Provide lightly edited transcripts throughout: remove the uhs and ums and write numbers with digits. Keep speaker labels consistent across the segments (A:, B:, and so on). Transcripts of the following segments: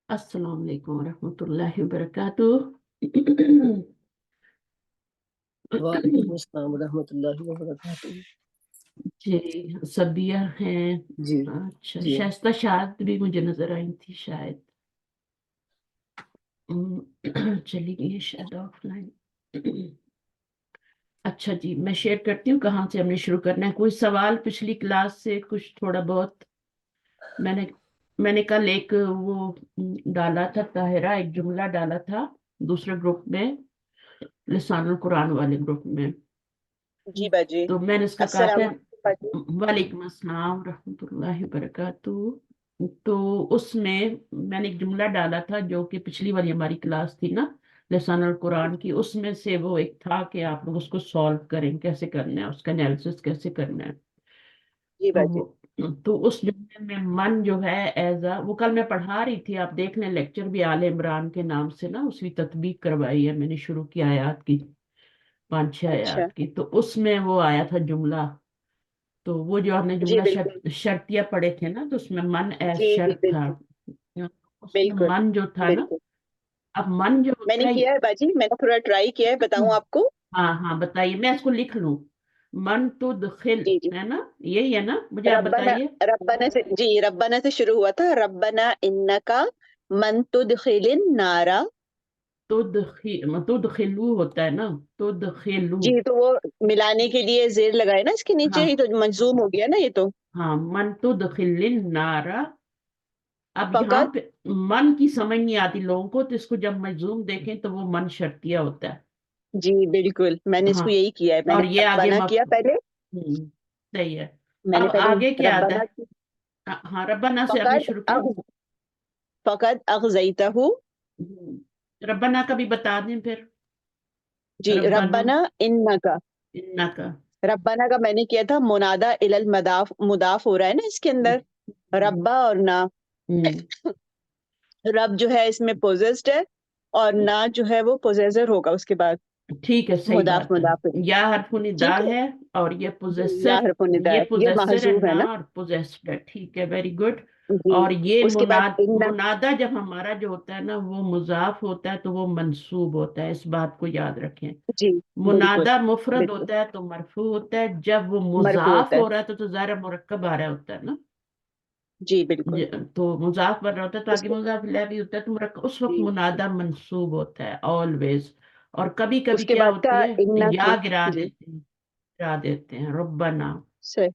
A: السلام علیکم ورحمۃ اللہ وبرکاتہ۔
B: وعلیکم السلام ورحمۃ اللہ وبرکاتہ۔
A: جی سبیہ ہیں۔
B: جی
A: اچھا
B: جی
A: شائستہ شاد بھی مجھے نظر آئی تھی شاید، چلی گئی ہے شاید آف لائن۔ اچھا جی میں شیئر کرتی ہوں کہاں سے ہم نے شروع کرنا ہے۔ کوئی سوال پچھلی کلاس سے کچھ تھوڑا بہت؟ میں نے کل ایک وہ ڈالا تھا طاہرہ، ایک جملہ ڈالا تھا دوسرے گروپ میں، لسان القرآن والے گروپ میں۔
C: جی باجی،
A: تو میں نے اس کا کہا
C: السلام
A: تھا
C: علیکم باجی۔
A: وعلیکم السلام ورحمۃ اللہ وبرکاتہ۔ تو اس میں نے ایک جملہ ڈالا تھا جو کہ پچھلی والی ہماری کلاس تھی نا لسان القرآن کی، اس میں سے وہ ایک تھا کہ آپ لوگ اس کو سالو کریں، کیسے کرنا ہے، اس کا انالیسس کیسے کرنا ہے۔
C: جی باجی،
A: تو اس جملے میں من جو ہے وہ کل میں پڑھا رہی تھی، آپ دیکھ لیں لیکچر بھی آل عمران کے نام سے نا، اس کی تطبیق کروائی ہے میں نے، شروع کی آیات کی 5-6
C: اچھا،
A: آیات کی، تو اس میں وہ آیا تھا جملہ۔ تو وہ جو آپ نے
C: جی
A: جملہ
C: بالکل،
A: شرطیہ پڑھے تھے نا، تو اس میں من ایز
C: جی جی
A: شرط تھا۔
C: بالکل،
A: اس میں
C: بالکل،
A: من جو تھا نا،
C: بالکل۔
A: اب من جو
C: میں نے
A: ہوتا
C: کیا ہے باجی، میں نے تھوڑا ٹرائی کیا ہے، بتاؤں آپ کو؟
A: ہاں ہاں بتائیے، میں اس کو لکھ لوں۔ من تدخل
C: جی جی،
A: ہے نا، یہی ہے نا، مجھے آپ
C: ربنا
A: بتائیے۔
C: ربنا سے، جی ربنا سے شروع ہوا تھا، ربنا انکا من تدخل النار۔
A: تدخلو ہوتا ہے نا، تدخلو۔
C: جی تو وہ ملانے کے لیے زیر لگائے نا اس کے نیچے
A: ہاں
C: ہی، تو مجزوم ہو گیا نا یہ تو۔
A: ہاں، من تدخل النار۔ اب یہاں
C: فقط،
A: پہ من کی سمجھ نہیں آتی لوگوں کو، تو اس کو جب مجزوم دیکھیں تو وہ من شرطیہ ہوتا ہے۔
C: جی بالکل، میں نے اس
A: ہاں،
C: کو یہی کیا ہے، میں
A: اور
C: نے
A: یہ آگے
C: ربنا کیا پہلے،
A: صحیح ہے۔
C: میں نے
A: اب
C: پہلے
A: آگے کیا آتا
C: ربنا
A: ہے؟ ہاں ربنا سے آپ نے
C: فقط
A: شروع کیا۔
C: فقط اغزیتہ،
A: ربنا کا بھی بتا دیں پھر۔
C: جی
A: ربنا
C: ربنا انکا،
A: انکا۔
C: ربنا کا میں نے کیا تھا منادا الی المضاف، مضاف ہو رہا ہے نا اس کے اندر، ربا اور نا، رب جو ہے اس میں پوزیسڈ ہے، اور نا جو ہے وہ پوزیسر ہوگا اس کے بعد،
A: ٹھیک ہے، صحیح
C: مضاف
A: بات ہے۔
C: مضاف،
A: یا حرف ندا
C: ٹھیک ہے
A: ہے، اور یہ
C: جی، یا
A: پوزیسر،
C: حرف ندا
A: یہ
C: ہے، یہ
A: پوزیسر ہے
C: محذوف ہے
A: نا،
C: نا،
A: اور پوزیسڈ ہے، ٹھیک ہے، ویری گڈ۔
C: جی
A: اور یہ
C: اس کے بعد ان،
A: منادہ جب ہمارا جو ہوتا ہے نا وہ مضاف ہوتا ہے تو وہ منصوب ہوتا ہے، اس بات کو یاد رکھیں۔
C: جی بالکل،
A: منادہ مفرد
C: بالکل
A: ہوتا ہے تو مرفوع ہوتا ہے، جب وہ
C: مرفوع
A: مضاف
C: ہوتا ہے،
A: ہو رہا ہے تو ظاہر مرکب آ رہا ہوتا ہے نا،
C: جی بالکل،
A: تو مضاف بن رہا ہوتا ہے تو
C: اس
A: آگے
C: کے،
A: مضاف الیہ بھی ہوتا ہے تو مرکب، اس وقت
C: جی
A: منادہ منصوب ہوتا ہے آلویز۔ اور کبھی
C: اس
A: کبھی
C: کے
A: کیا
C: بعد کا
A: ہوتی ہے،
C: ان
A: یا
C: کی،
A: گرا
C: جی
A: دیتے ہیں، گرا دیتے ہیں ربنا۔
C: سے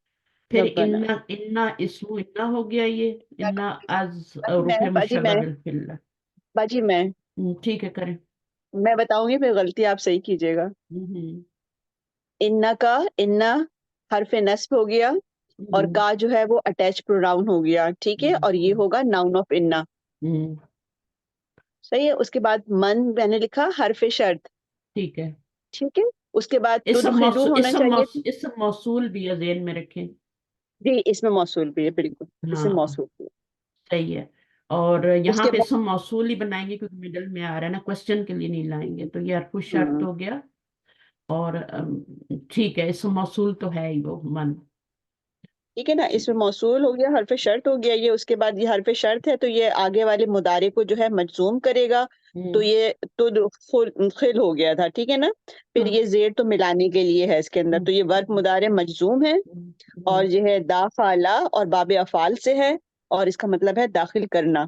A: پھر
C: ربنا،
A: انا اسمو انا ہو گیا، یہ انا از
C: میں
A: روح
C: باجی،
A: مشبہ بالفعل۔
C: باجی
A: ٹھیک ہے کریں۔
C: میں بتاؤں گی، پھر غلطی آپ صحیح کیجیے گا۔
A: ہوں،
C: انا کا انا حرف نصب ہو گیا، اور
A: ہوں،
C: کا جو ہے وہ اٹیچ پروناؤن ہو گیا، ٹھیک ہے، اور یہ ہوگا ناؤن آف انا،
A: ہوں،
C: صحیح ہے۔ اس کے بعد من میں نے لکھا حرف شرط،
A: ٹھیک ہے۔
C: ٹھیک ہے، اس کے بعد
A: اسم
C: تدخلو
A: موصول،
C: ہونا چاہیے،
A: اسم موصول بھی ہے ذہن میں رکھیں۔
C: جی اس میں موصول بھی ہے، بالکل اس میں
A: ہاں
C: موصول بھی ہے۔
A: صحیح ہے۔ اور
C: اس
A: یہاں
C: کے
A: پہ
C: بعد
A: اسم موصول ہی بنائیں گے کیونکہ مڈل میں آ رہا ہے نا، کوشچن کے لیے نہیں لائیں گے، تو یہ حرف شرط
C: ہم،
A: ہو گیا۔ اور ٹھیک ہے، اسم موصول تو ہے ہی وہ من۔
C: ٹھیک ہے نا، اس میں موصول ہو گیا، حرف شرط ہو گیا یہ، اس کے بعد یہ حرف شرط ہے تو یہ آگے والے مضارع کو جو ہے مجزوم کرے گا، تو
A: ہوں،
C: یہ تدخل ہو گیا تھا، ٹھیک ہے نا۔ پھر
A: ہاں،
C: یہ زیر تو ملانے کے لیے ہے اس کے اندر،
A: ہوں،
C: تو یہ ورب مضارع مجزوم ہے، اور
A: ہوں،
C: یہ ہے داخلہ اور باب افعال سے ہے، اور اس کا مطلب ہے داخل کرنا،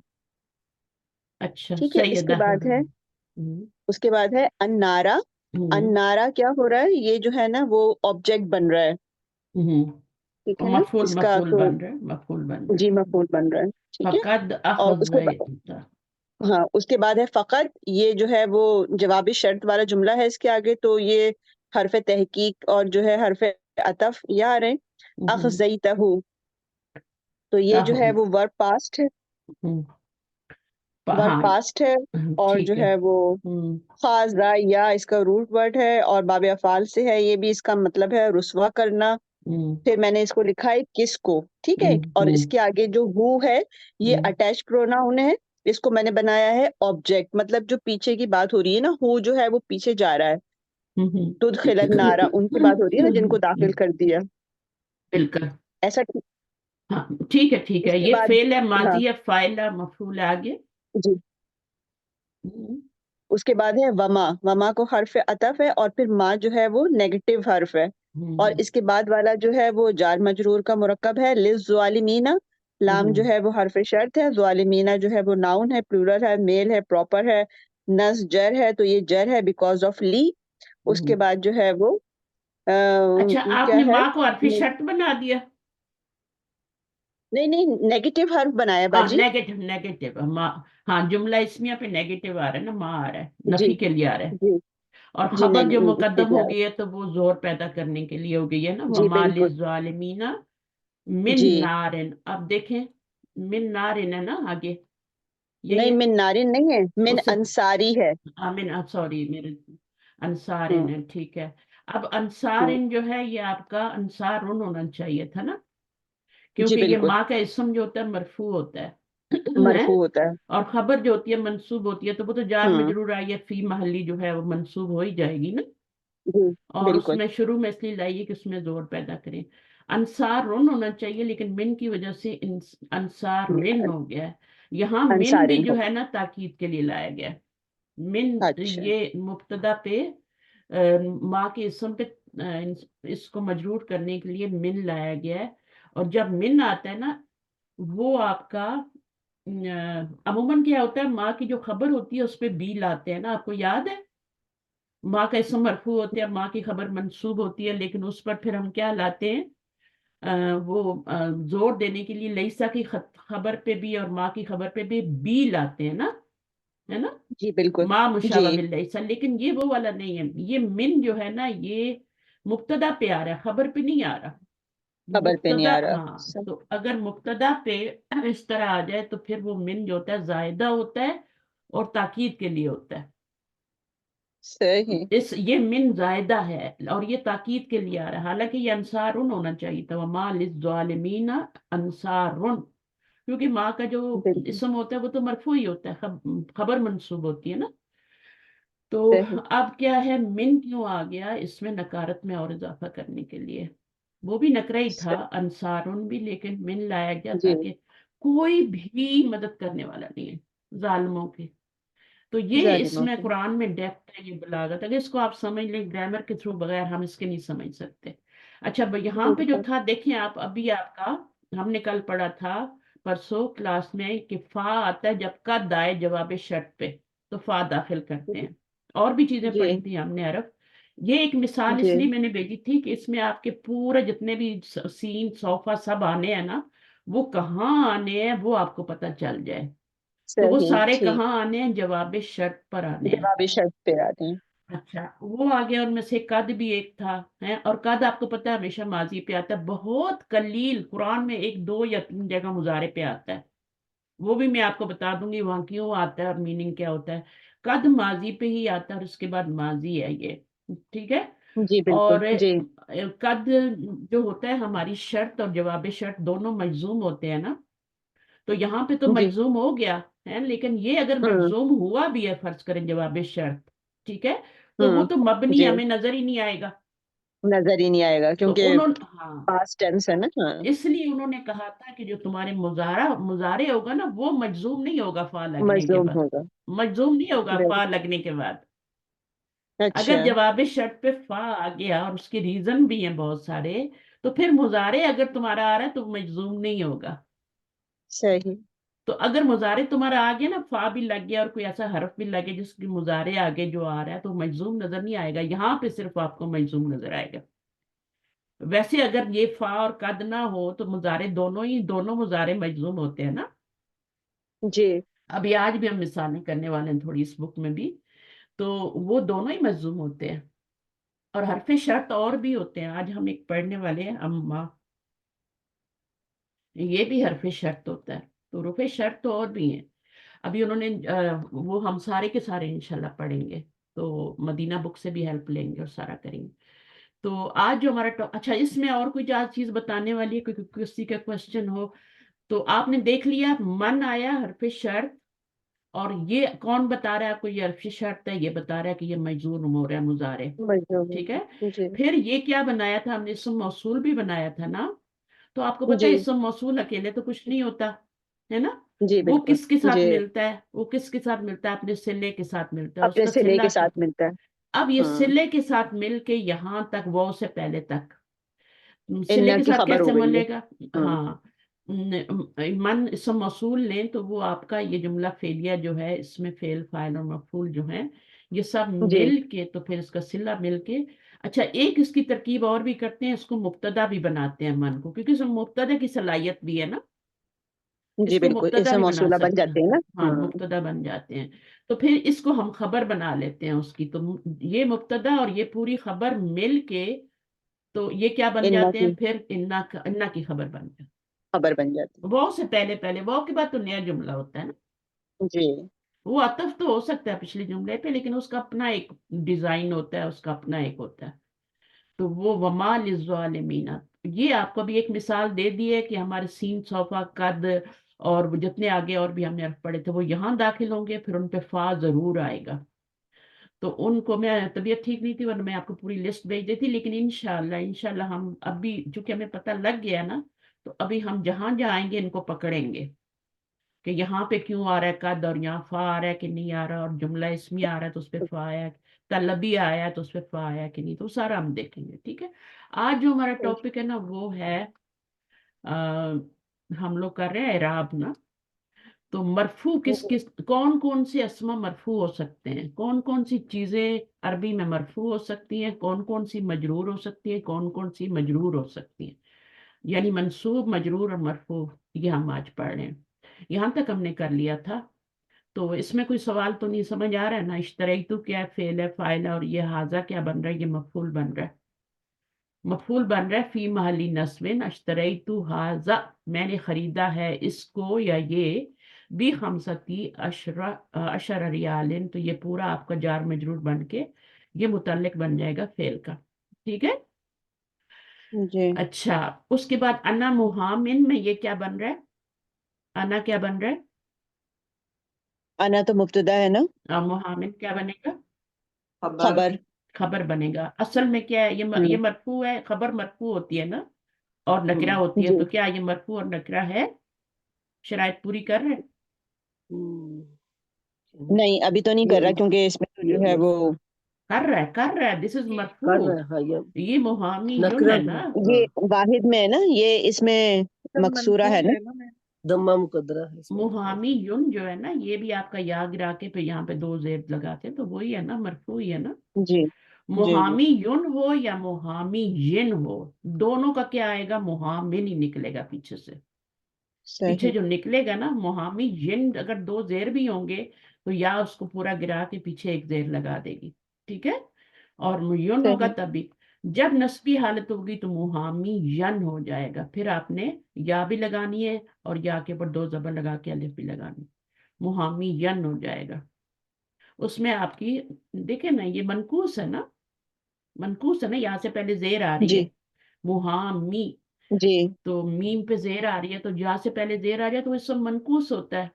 A: اچھا
C: ٹھیک ہے۔
A: صحیح ہے،
C: اس کے
A: داخل
C: بعد ہے،
A: کرنا۔ ہوں،
C: اس کے بعد ہے انارا،
A: ہوں،
C: انارا کیا ہو رہا ہے، یہ جو ہے نا وہ آبجیکٹ بن رہا ہے،
A: ہوں،
C: ٹھیک
A: اور
C: ہے نا،
A: مفعول
C: اس کا
A: مفعول
C: تو
A: بن رہا ہے، مفعول بن رہا
C: جی
A: ہے۔
C: مفعول بن رہا ہے، ٹھیک ہے۔
A: فقد
C: اور
A: اخذ
C: اس کے بعد، ہاں اس کے بعد ہے فقط، یہ جو ہے وہ جوابی شرط والا جملہ ہے اس کے آگے، تو یہ حرف تحقیق اور جو ہے حرف عطف یہ آ رہے ہیں، اخزیتہ، تو یہ جو ہے وہ ورب پاسٹ ہے، ورب
A: ہاں
C: پاسٹ ہے، اور جو
A: ٹھیک ہے۔
C: ہے وہ
A: ہوں،
C: خاصا یا اس کا روٹ ورڈ ہے، اور باب افعال سے ہے، یہ بھی اس کا مطلب ہے رسوا کرنا۔
A: ہوں،
C: پھر میں نے اس کو لکھا ہے کس کو، ٹھیک ہے،
A: ہوں،
C: اور
A: ہوں،
C: اس کے آگے جو ہو ہے یہ
A: ہوں،
C: اٹیچ پروناؤن ہے، اس کو میں نے بنایا ہے آبجیکٹ، مطلب جو پیچھے کی بات ہو رہی ہے نا، ہو جو ہے وہ پیچھے جا رہا ہے،
A: ہوں،
C: تدخل النارا ان کی بات ہو رہی ہے نا جن کو داخل کر دیا،
A: بالکل۔
C: ایسا
A: ہاں ٹھیک ہے، ٹھیک
C: اس
A: ہے،
C: کے
A: یہ
C: بعد،
A: فعل ہے،
C: ہاں
A: ماضی ہے، فاعل ہے، مفعول ہے، آگے
C: جی
A: हम्म,
C: उसके बाद है वमा, वमा को हर्फ अतफ है, और फिर मा जो है वो नेगेटिव हर्फ है, और
A: हम्म,
C: इसके बाद वाला जो है वो जार मजरूर का मुरक्कब है। लिज ज़ालिमीना, लाम जो है वो हर्फ शर्त है, ज़ालिमीना जो है वो नाउन है, प्लूरल है, मेल है, प्रॉपर है, नस जर है, तो ये जर है बिकॉज ऑफ ली। उसके बाद जो है वो
A: अच्छा,
C: क्या
A: आपने
C: है,
A: माँ को हरफ शर्त बना दिया।
C: नहीं नहीं, नेगेटिव हर्फ बनाया
A: हाँ,
C: बाजी।
A: नेगेटिव, नेगेटिव माँ। हाँ, जुमला इसमिया पे नेगेटिव आ रहा है ना, माँ आ रहा है,
C: जी
A: नफी के लिए आ रहा है।
C: जी
A: और
C: जी,
A: खबर जो
C: इसके
A: मुकद्दम
C: लिए
A: हो
C: आया।
A: गई है तो वो जोर पैदा करने के लिए हो गई है ना,
C: जी
A: वमा
C: बिल्कुल।
A: लिज़्ज़ालिमीना मिन
C: जी
A: नारिन। अब देखें, मिन नारिन है ना आगे, यही
C: नहीं,
A: है।
C: मिन नारिन नहीं है, मिन
A: उससे
C: अंसारी है।
A: मिन, सॉरी, मेरे अंसारिन
C: हम्म
A: है, ठीक है। अब
C: हम्म,
A: अंसारिन जो है ये आपका अंसारुन होना चाहिए था ना,
C: जी
A: क्योंकि ये
C: बिल्कुल,
A: माँ का इसम जो होता है मरफू होता है हैं?
C: मरफू होता है।
A: और खबर जो होती है मंसूब होती है, तो वो तो जार
C: हम्म,
A: मजरूर आई है, फी महली जो है वो मंसूब हो ही जाएगी ना।
C: जी
A: और
C: बिल्कुल।
A: उसमें शुरू में इसलिए लाइए कि उसमें जोर पैदा करें। अंसार रुन होना चाहिए, लेकिन मिन की वजह से अंसार रिन हो गया है। यहाँ मिन भी
C: अंसारिन
A: जो
C: हो।
A: है ना ताकीद के लिए लाया गया है। मिन,
C: अच्छा।
A: ये मुब्तदा पे माँ के इसम पे इसको मजरूर करने के लिए मिन लाया गया है। और जब मिन आता है ना, वो आपका अमूमन क्या होता है, माँ की जो खबर होती है उस पे बी लाते हैं ना, आपको याद है। माँ का इसम मरफू होते हैं, माँ की खबर मंसूब होती है, लेकिन उस पर फिर हम क्या लाते हैं, जोर देने के लिए लईसा की खबर पे भी और माँ की खबर पे भी बी लाते हैं ना, है ना।
C: जी बिल्कुल।
A: माँ
C: जी,
A: मुशाबा बिल लईसा, लेकिन ये वो वाला नहीं है। ये मिन जो है ना, ये मुब्तदा पे आ रहा है, खबर पे नहीं आ रहा।
C: खबर पे नहीं
A: मुब्तदा,
C: आ रहा।
A: हाँ, तो अगर मुब्तदा पे इस तरह आ जाए तो फिर वो मिन जो होता है जायदा होता है और ताकीद के लिए होता है।
C: सही।
A: इस ये मिन जायदा है और ये ताकीद के लिए आ रहा है, हालांकि ये अंसारुन होना चाहिए था, वमा लिज़्ज़ालिमीना अंसारुन, क्योंकि माँ का जो
C: बिल्कुल
A: इसम होता है वो तो मरफू ही होता है, खबर मंसूब होती है ना। तो
C: सही।
A: अब क्या है, मिन क्यों आ गया इसमें, नकारत में और इजाफा करने के लिए। वो भी नकरा ही था,
C: सही।
A: अंसारुन भी, लेकिन मिन लाया गया
C: जी,
A: ताकि कोई भी मदद करने वाला नहीं है जालिमों की। तो ये
C: जालिमों
A: इसमें
C: को।
A: कुरान में डेप्थ है, ये बलागत, अगर इसको आप समझ लें ग्रामर के थ्रू, बगैर हम इसके नहीं समझ सकते। अच्छा, यहाँ पे जो
C: बिल्कुल।
A: था देखें आप, अभी आपका हमने कल पढ़ा था परसों क्लास में कि फा आता है जब कद आए जवाब शर्त पे, तो फा दाखिल करते हैं। और भी चीजें
C: जी
A: पढ़ी थी हमने अरब। ये एक मिसाल
C: जी,
A: इसलिए मैंने भेजी थी कि इसमें आपके पूरे जितने भी सीन सोफा सब आने हैं ना, वो कहाँ आने हैं वो आपको पता चल जाए। तो वो
C: सही
A: सारे
C: ठीक।
A: कहाँ आने हैं, जवाब शर्त पर आने हैं।
C: जवाबी शर्त पे आते हैं।
A: अच्छा, वो आ गया, उनमें से कद भी एक था, है। और कद आपको पता है हमेशा माजी पे आता है, बहुत कलील कुरान में एक दो या तीन जगह मुजारे पे आता है। वो भी मैं आपको बता दूंगी वहां क्यों आता है और मीनिंग क्या होता है। कद माजी पे ही आता है और उसके बाद माजी है ये, ठीक है।
C: जी बिल्कुल।
A: और
C: जी
A: कद जो होता है हमारी शर्त और जवाब शर्त दोनों मजजूम होते हैं ना। तो यहाँ पे तो
C: जी।
A: मजजूम हो गया है, लेकिन ये अगर
C: हम्म
A: मजजूम हुआ भी है, फर्ज करें जवाब शर्त, ठीक है, तो वो तो मबनी
C: जी,
A: हमें नजर ही नहीं आएगा।
C: नजर ही नहीं आएगा
A: तो
C: क्योंकि
A: उन्होंने, हाँ,
C: पास्ट टेंस है ना। हाँ,
A: इसलिए उन्होंने कहा था कि जो तुम्हारे मुजारे होगा ना वो मजजूम नहीं होगा फा लगने के
C: मजलूम
A: बाद।
C: होगा।
A: मजजूम नहीं होगा
C: बिल्कुल।
A: फा लगने के बाद। अगर
C: अच्छा।
A: जवाब शर्त पे फा आ गया और उसके रीजन भी हैं बहुत सारे, तो फिर मुजारे अगर तुम्हारा आ रहा है तो मजजूम नहीं होगा।
C: सही।
A: तो अगर मुजारे तुम्हारा आ गया ना, फा भी लग गया और कोई ऐसा हर्फ भी लगे जिसकी मुजारे आगे जो आ रहा है, तो मजजूम नजर नहीं आएगा, यहाँ पे सिर्फ आपको मजजूम नजर आएगा। वैसे अगर ये फा और कद ना हो तो मुजारे दोनों मुजारे मजजूम होते हैं ना।
C: जी
A: अभी आज भी हम मिसालें करने वाले हैं थोड़ी इस बुक में भी, तो वो दोनों ही मजजूम होते हैं। और हरफ शर्त और भी होते हैं, आज हम एक पढ़ने वाले हैं अम्मा, ये भी हरफ शर्त होता है। तो रुफ शर्त तो और भी हैं। अभी उन्होंने वो हम सारे के सारे इंशाल्लाह पढ़ेंगे, तो मदीना बुक से भी हेल्प लेंगे और सारा करेंगे। तो आज जो हमारा अच्छा, इसमें और कोई आज चीज बताने वाली है, कोई किसी का क्वेश्चन हो तो। आपने देख लिया मन आया हरफ शर्त, और ये कौन बता रहा है आपको ये हरफ शर्त है, ये बता रहा है कि ये मजूर हो रहा है मुजारे,
C: मजलूम।
A: ठीक है।
C: जी
A: फिर ये क्या बनाया था हमने, इसम मौसूल भी बनाया था ना। तो आपको पता है
C: जी
A: इसम मौसूल अकेले तो कुछ नहीं होता, है ना।
C: جی
A: وہ
C: بالکل.
A: کس کے ساتھ
C: جی
A: ملتا ہے؟ وہ کس کے ساتھ ملتا ہے؟ اپنے سلے کے ساتھ ملتا ہے. اس
C: اپنے
A: کا
C: سلے
A: سلا
C: کے ساتھ ملتا ہے.
A: اب یہ
C: ہاں
A: سلے کے ساتھ مل کے یہاں تک واو سے پہلے تک سلے
C: ان
A: کے
C: کی
A: ساتھ
C: خبر
A: کیسے
C: ہو گئی ہے.
A: ملے گا؟
C: ہاں
A: ہاں من اسم موصول لیں تو وہ آپ کا یہ جملہ فعلیہ جو ہے اس میں فعل فاعل اور مفعول جو ہیں یہ سب
C: جی
A: مل کے تو پھر اس کا صلہ مل کے. اچھا ایک اس کی ترکیب اور بھی کرتے ہیں، اس کو مبتدا بھی بناتے ہیں من کو، کیونکہ اس میں مبتدا کی صلاحیت بھی ہے نا،
C: جی
A: اس کو
C: بالکل
A: مبتدا
C: اسم
A: بھی بنا
C: موصولہ بن
A: سکتے ہیں.
C: جاتے ہیں نا.
A: ہاں
C: ہاں
A: مبتدا بن جاتے ہیں. تو پھر اس کو ہم خبر بنا لیتے ہیں اس کی. تو یہ مبتدا اور یہ پوری خبر مل کے تو یہ کیا بن
C: ان
A: جاتے ہیں؟
C: کی
A: پھر انا کی خبر بن جاتی
C: خبر بن جاتی
A: ہے. واو سے پہلے واو کے بعد تو نیا جملہ ہوتا ہے نا.
C: ہے. جی
A: وہ عطف تو ہو سکتا ہے پچھلے جملے پہ، لیکن اس کا اپنا ایک ڈیزائن ہوتا ہے، اس کا اپنا ایک ہوتا ہے. تو وہ وما للظالمین، یہ آپ کو بھی ایک مثال دے دی ہے کہ ہمارے سین صوفہ قد اور وہ جتنے آگے اور بھی ہم نے پڑھے تھے وہ یہاں داخل ہوں گے، پھر ان پہ فا ضرور آئے گا. تو ان کو میں طبیعت ٹھیک نہیں تھی ورنہ میں آپ کو پوری لسٹ بھیج دیتی، لیکن انشاءاللہ ہم اب بھی چونکہ ہمیں پتہ لگ گیا نا تو ابھی ہم جہاں جائیں گے ان کو پکڑیں گے کہ یہاں پہ کیوں آ رہا ہے قد اور یہاں فا آ رہا ہے کہ نہیں آ رہا، اور جملہ اسمی آ رہا ہے تو اس پہ فا آیا، طلبی آیا ہے تو اس پہ فا آیا کہ نہیں، تو سارا ہم دیکھیں گے. ٹھیک ہے. آج جو ہمارا ٹاپک ہے نا وہ ہے ہم لوگ کر رہے ہیں اعراب نا. تو مرفوع کون کون سے اسما مرفوع ہو سکتے ہیں، کون کون سی چیزیں عربی میں مرفوع ہو سکتی ہیں، کون کون سی مجرور ہو سکتی ہیں، کون کون سی مجرور ہو سکتی ہیں، یعنی منصوب مجرور اور مرفوع. یہ ہم آج پڑھ رہے ہیں. یہاں تک ہم نے کر لیا تھا. تو اس میں کوئی سوال تو نہیں سمجھ آ رہا ہے نا؟ اشتریتو کیا ہے؟ فعل ہے فاعل ہے، اور یہ حاضہ کیا بن رہا ہے؟ یہ مفعول بن رہا ہے. مفعول بن رہا ہے فی محلی نصب. اشتریتو حاضہ، میں نے خریدا ہے اس کو یا یہ، بھی خمستی عشر ریالن، تو یہ پورا آپ کا جار مجرور بن کے یہ متعلق بن جائے گا فعل کا. ٹھیک ہے.
C: جی.
A: اچھا اس کے بعد انا محامن میں یہ کیا بن رہا ہے؟ انا کیا بن رہا ہے؟
C: انا تو مبتدا ہے نا.
A: محامن کیا بنے گا؟
C: خبر.
A: خبر بنے گا. اصل میں کیا ہے؟ یہ مرفوع ہے، خبر مرفوع ہوتی ہے نا اور نکرہ ہوتی ہے.
C: جی
A: تو کیا یہ مرفوع اور نکرہ ہے؟ شرائط پوری کر رہے ہیں؟
C: نہیں ابھی تو نہیں کر رہا کیونکہ اس میں تو جو ہے وہ
A: کر رہا ہے. دس از مرفوع.
B: کر رہا ہے. ہاں
A: یہ محامی یون
B: نکرہ
A: ہے نا.
C: یہ واحد میں ہے نا، یہ اس میں مقصورہ ہے نا.
B: دمہ مقدرہ ہے اس میں.
A: محامی یون جو ہے نا یہ بھی آپ کا یا گرا کے پہ یہاں پہ دو زیر لگاتے ہیں تو وہی ہے نا، مرفوع ہی ہے نا.
C: جی جی جی
A: محامی یون ہو یا محامی ین ہو، دونوں کا کیا آئے گا؟ محامن ہی نکلے گا پیچھے سے. پیچھے
C: صحیح.
A: جو نکلے گا نا محامی ین، اگر دو زیر بھی ہوں گے تو یا اس کو پورا گرا کے پیچھے ایک زیر لگا دے گی. ٹھیک ہے. اور یون ہوگا
C: صحیح.
A: تبھی جب نسبی حالت ہوگی تو محامی ین ہو جائے گا. پھر آپ نے یا بھی لگانی ہے اور یا کے اوپر دو زبر لگا کے الف بھی لگانی. محامی ین ہو جائے گا. اس میں آپ کی دیکھیں نا یہ منقوص ہے نا، منقوص ہے نا، یہاں سے پہلے زیر آ رہی
C: جی
A: ہے محامی،
C: جی
A: تو میم پہ زیر آ رہی ہے تو جہاں سے پہلے زیر آ جائے تو اسم منقوص ہوتا ہے.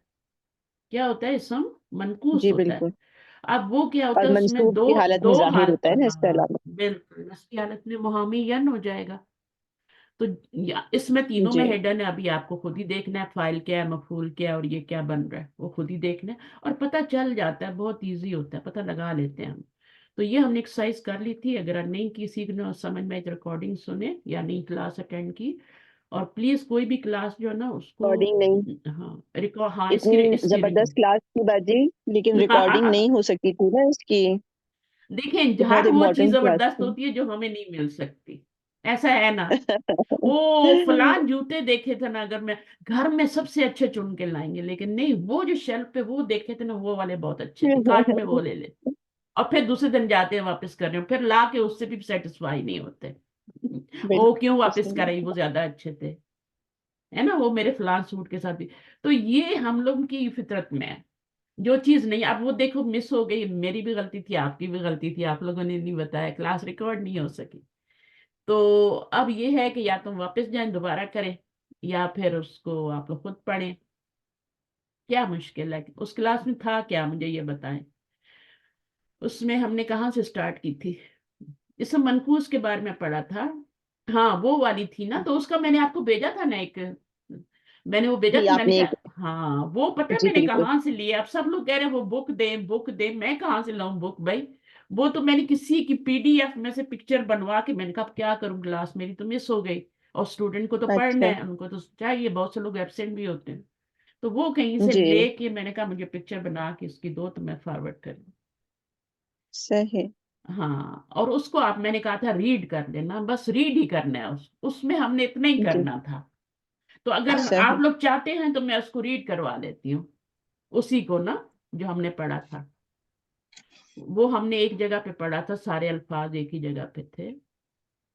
A: کیا ہوتا ہے؟ اسم منقوص
C: جی
A: ہوتا ہے.
C: بالکل.
A: اب وہ کیا
C: اور
A: ہوتا ہے؟ اس میں
C: منصوب
A: دو
C: کی حالت میں
A: دو
C: ظاہر
A: حال.
C: ہوتا ہے نا اس کے
A: ہاں
C: علاوہ.
A: بالکل، اس کی حالت میں محامی ین ہو جائے گا. تو اس میں تینوں میں
C: جی
A: ہڈن ہے. ابھی آپ کو خود ہی دیکھنا ہے فائل کیا ہے، مفعول کیا ہے، اور یہ کیا بن رہا ہے وہ خود ہی دیکھنا ہے اور پتہ چل جاتا ہے. بہت ایزی ہوتا ہے، پتہ لگا لیتے ہیں ہم. تو یہ ہم نے ایکسرسائز کر لی تھی. اگر نہیں کسی کو سمجھ میں ریکارڈنگ سنے یا نہیں کلاس اٹینڈ کی، اور پلیز کوئی بھی کلاس جو ہے نا اس کو
C: ریکارڈنگ نہیں.
A: ہاں
C: اتنی
A: اس کی
C: زبردست کلاس کی باجی لیکن ریکارڈنگ نہیں ہو سکتی تھی نا اس کی.
A: دیکھیں
C: بہت
A: ہر وہ چیز
C: امپورٹنٹ کلاس
A: زبردست
C: تھی.
A: ہوتی ہے جو ہمیں نہیں مل سکتی. ایسا ہے نا. وہ فلان جوتے دیکھے تھے نا، اگر میں گھر میں سب سے اچھے چن کے لائیں گے، لیکن نہیں، وہ جو شیلف پہ وہ دیکھے تھے نا وہ والے بہت اچھے تھے، کاش میں وہ لے لے. اور پھر دوسرے دن جاتے ہیں واپس کرنے، پھر لا کے اس سے بھی سیٹسفائی نہیں ہوتے. وہ کیوں واپس
C: بالکل.
A: کرے، وہ زیادہ اچھے تھے، ہے نا، وہ میرے فلان سوٹ کے ساتھ بھی. تو یہ ہم لوگ کی فطرت میں ہے. جو چیز نہیں، اب وہ دیکھو مس ہو گئی، میری بھی غلطی تھی، آپ کی بھی غلطی تھی، آپ لوگوں نے نہیں بتایا، کلاس ریکارڈ نہیں ہو سکی. تو اب یہ ہے کہ یا تم واپس جائیں دوبارہ کریں یا پھر اس کو آپ لوگ خود پڑھیں. کیا مشکل ہے؟ اس کلاس میں تھا کیا، مجھے یہ بتائیں. اس میں ہم نے کہاں سے سٹارٹ کی تھی؟ اس میں منقوص کے بارے میں پڑھا تھا. ہاں وہ والی تھی نا. تو اس کا میں نے آپ کو بھیجا تھا نا ایک، میں نے وہ بھیجا
C: جی
A: تھا، میں
C: آپ
A: نے
C: نے ایک
A: کہا हाँ वो पता है
C: जी
A: मैंने
C: बिल्कुल।
A: कहाँ से लिया, अब सब लोग कह रहे हैं वो बुक दे, मैं कहाँ से लाऊं बुक भाई। वो तो मैंने किसी की पीडीएफ में से पिक्चर बनवा के, मैंने कहा अब क्या करूं, क्लास मेरी तो मिस हो गई, और स्टूडेंट को तो पढ़ना
C: अच्छा।
A: है, उनको तो चाहिए, बहुत से लोग एब्सेंट भी होते हैं। तो वो कहीं से
C: जी
A: लेके मैंने कहा मुझे पिक्चर बना के इसकी दो तो मैं फॉरवर्ड करूँ।
C: सही।
A: हाँ, और उसको आप, मैंने कहा था रीड कर लेना, बस रीड ही करना है, उसमें हमने इतना ही
C: जी
A: करना था। तो अगर आप
C: सही।
A: लोग चाहते हैं तो मैं उसको रीड करवा लेती हूँ, उसी को ना, जो हमने पढ़ा था। वो हमने एक जगह पे पढ़ा था, सारे अल्फाज एक ही जगह पे थे।